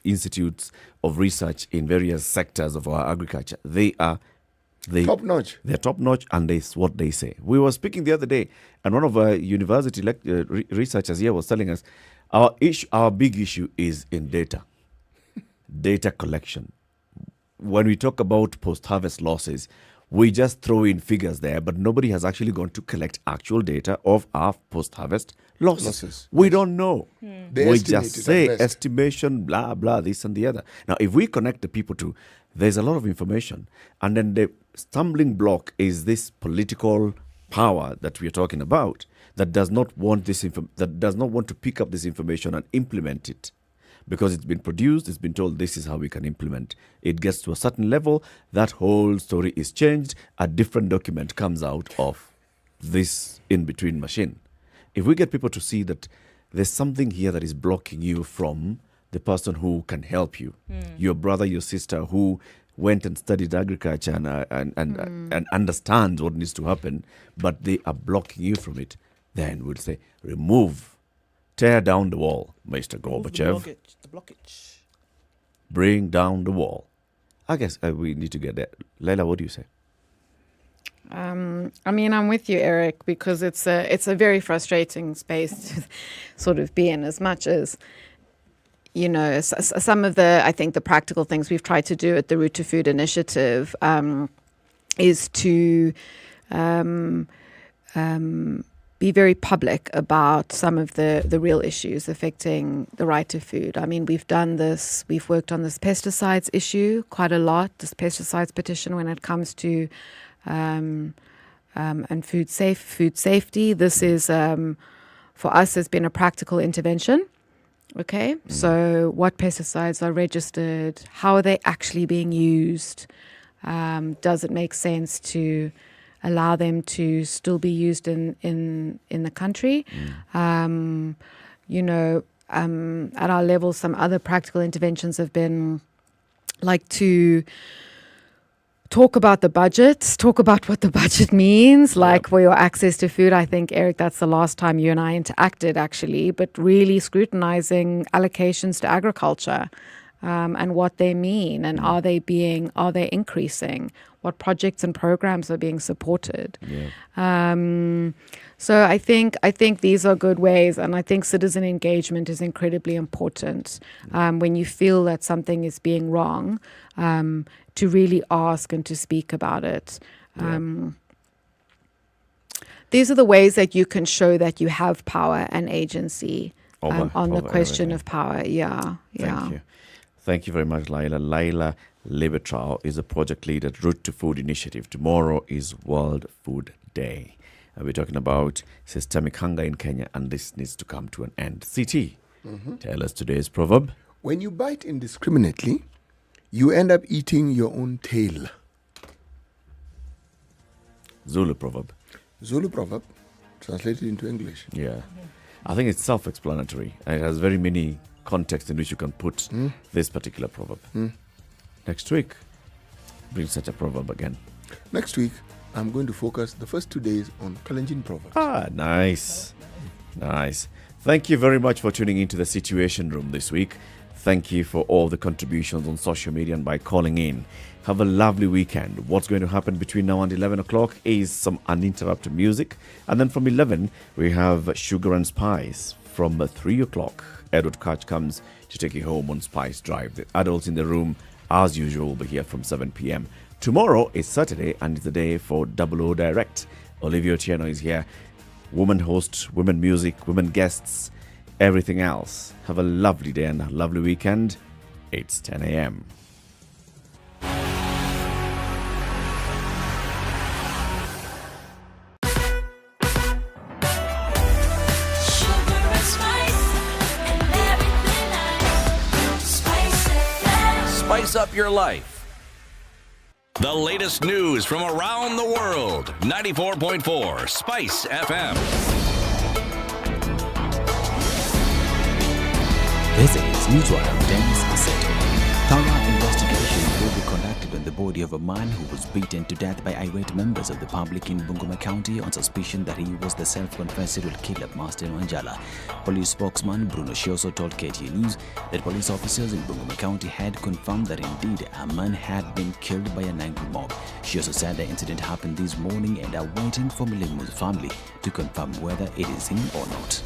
E: institutes of research in various sectors of our agriculture, they are
N: top notch.
E: They're top notch, and that's what they say. We were speaking the other day, and one of our university researchers here was telling us our big issue is in data collection. When we talk about post-harvest losses, we just throw in figures there, but nobody has actually gone to collect actual data of our post-harvest losses. We don't know. We just say estimation, blah, blah, this and the other. Now, if we connect the people to, there's a lot of information, and then the stumbling block is this political power that we're talking about that does not want to pick up this information and implement it. Because it's been produced, it's been told this is how we can implement. It gets to a certain level, that whole story is changed, a different document comes out of this in-between machine. If we get people to see that there's something here that is blocking you from the person who can help you, your brother, your sister who went and studied agriculture and understands what needs to happen, but they are blocking you from it, then we'll say, tear down the wall, Mr. Gorbachev.
L: The blockage.
E: Bring down the wall. I guess we need to get there. Leila, what do you say?
H: I'm with you, Eric, because it's a very frustrating space to sort of be in, as much as, some of the practical things we've tried to do at the Route to Food initiative is to be very public about some of the real issues affecting the right to food. I mean, we've worked on this pesticides issue quite a lot, this pesticides petition when it comes to and food safety. This is, for us, has been a practical intervention. Okay, so what pesticides are registered? How are they actually being used? Does it make sense to allow them to still be used in the country? At our level, some other practical interventions have been like to talk about the budget, talk about what the budget means, like for your access to food. I think, Eric, that's the last time you and I interacted, actually, but really scrutinizing allocations to agriculture and what they mean, and are they increasing? What projects and programs are being supported? So I think these are good ways, and I think citizen engagement is incredibly important when you feel that something is being wrong, to really ask and to speak about it. These are the ways that you can show that you have power and agency on the question of power.
E: Thank you. Thank you very much, Laila. Laila Libertrao is a project leader at Route to Food Initiative. Tomorrow is World Food Day. And we're talking about systemic hunger in Kenya, and this needs to come to an end. CT, tell us today's proverb.
N: When you bite indiscriminately, you end up eating your own tail.
E: Zulu proverb.
N: Zulu proverb, translated into English.
E: Yeah. I think it's self-explanatory, and it has very many contexts in which you can put this particular proverb. Next week, bring such a proverb again.
N: Next week, I'm going to focus the first 2 days on Kalenjin proverbs.
E: Nice. Thank you very much for tuning into the Situation Room this week. Thank you for all the contributions on social media and by calling in. Have a lovely weekend. What's going to happen between now and 11 o'clock is some uninterrupted music. And then from 11, we have Sugar and Spice. From 3 o'clock, Edward Koch comes to take you home on Spice Drive. The adults in the room, as usual, will be here from 7 p.m. Tomorrow is Saturday, and it's the day for 00 Direct. Olivia Otieno is here. Woman host, women music, women guests, everything else. Have a lovely day and a lovely weekend. It's 10 a.m.
K: Spice up your life. The latest news from around the world. 94.4 Spice FM.
C: This is Newswire Dennis Asset. Thorough investigation will be conducted on the body of a man who was beaten to death by irate members of the public in Bungoma County on suspicion that he was the self-confessed serial killer Master Wanjala. Police spokesman Bruno Shioso told KTN News that police officers in Bungoma County had confirmed that indeed a man had been killed by an angry mob. Shioso said the incident happened this morning and are waiting for Mulemu's family to confirm whether it is him or not.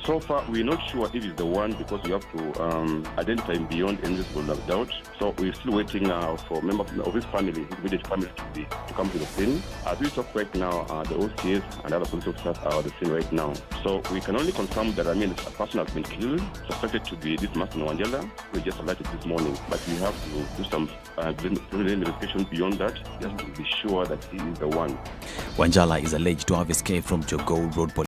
D: So far, we're not sure if it's the one because we have to identify him beyond any reasonable doubt. So we're still waiting for members of his family, his immediate family, to come to the scene. As we talk right now, the OCS and other police officers are at the scene right now. So we can only confirm that, a person has been killed, suspected to be this Master Wanjala. We just alerted this morning, but we have to do some investigation beyond that, just to be sure that he is the one.
C: Wanjala is alleged to have escaped from Jogoo Road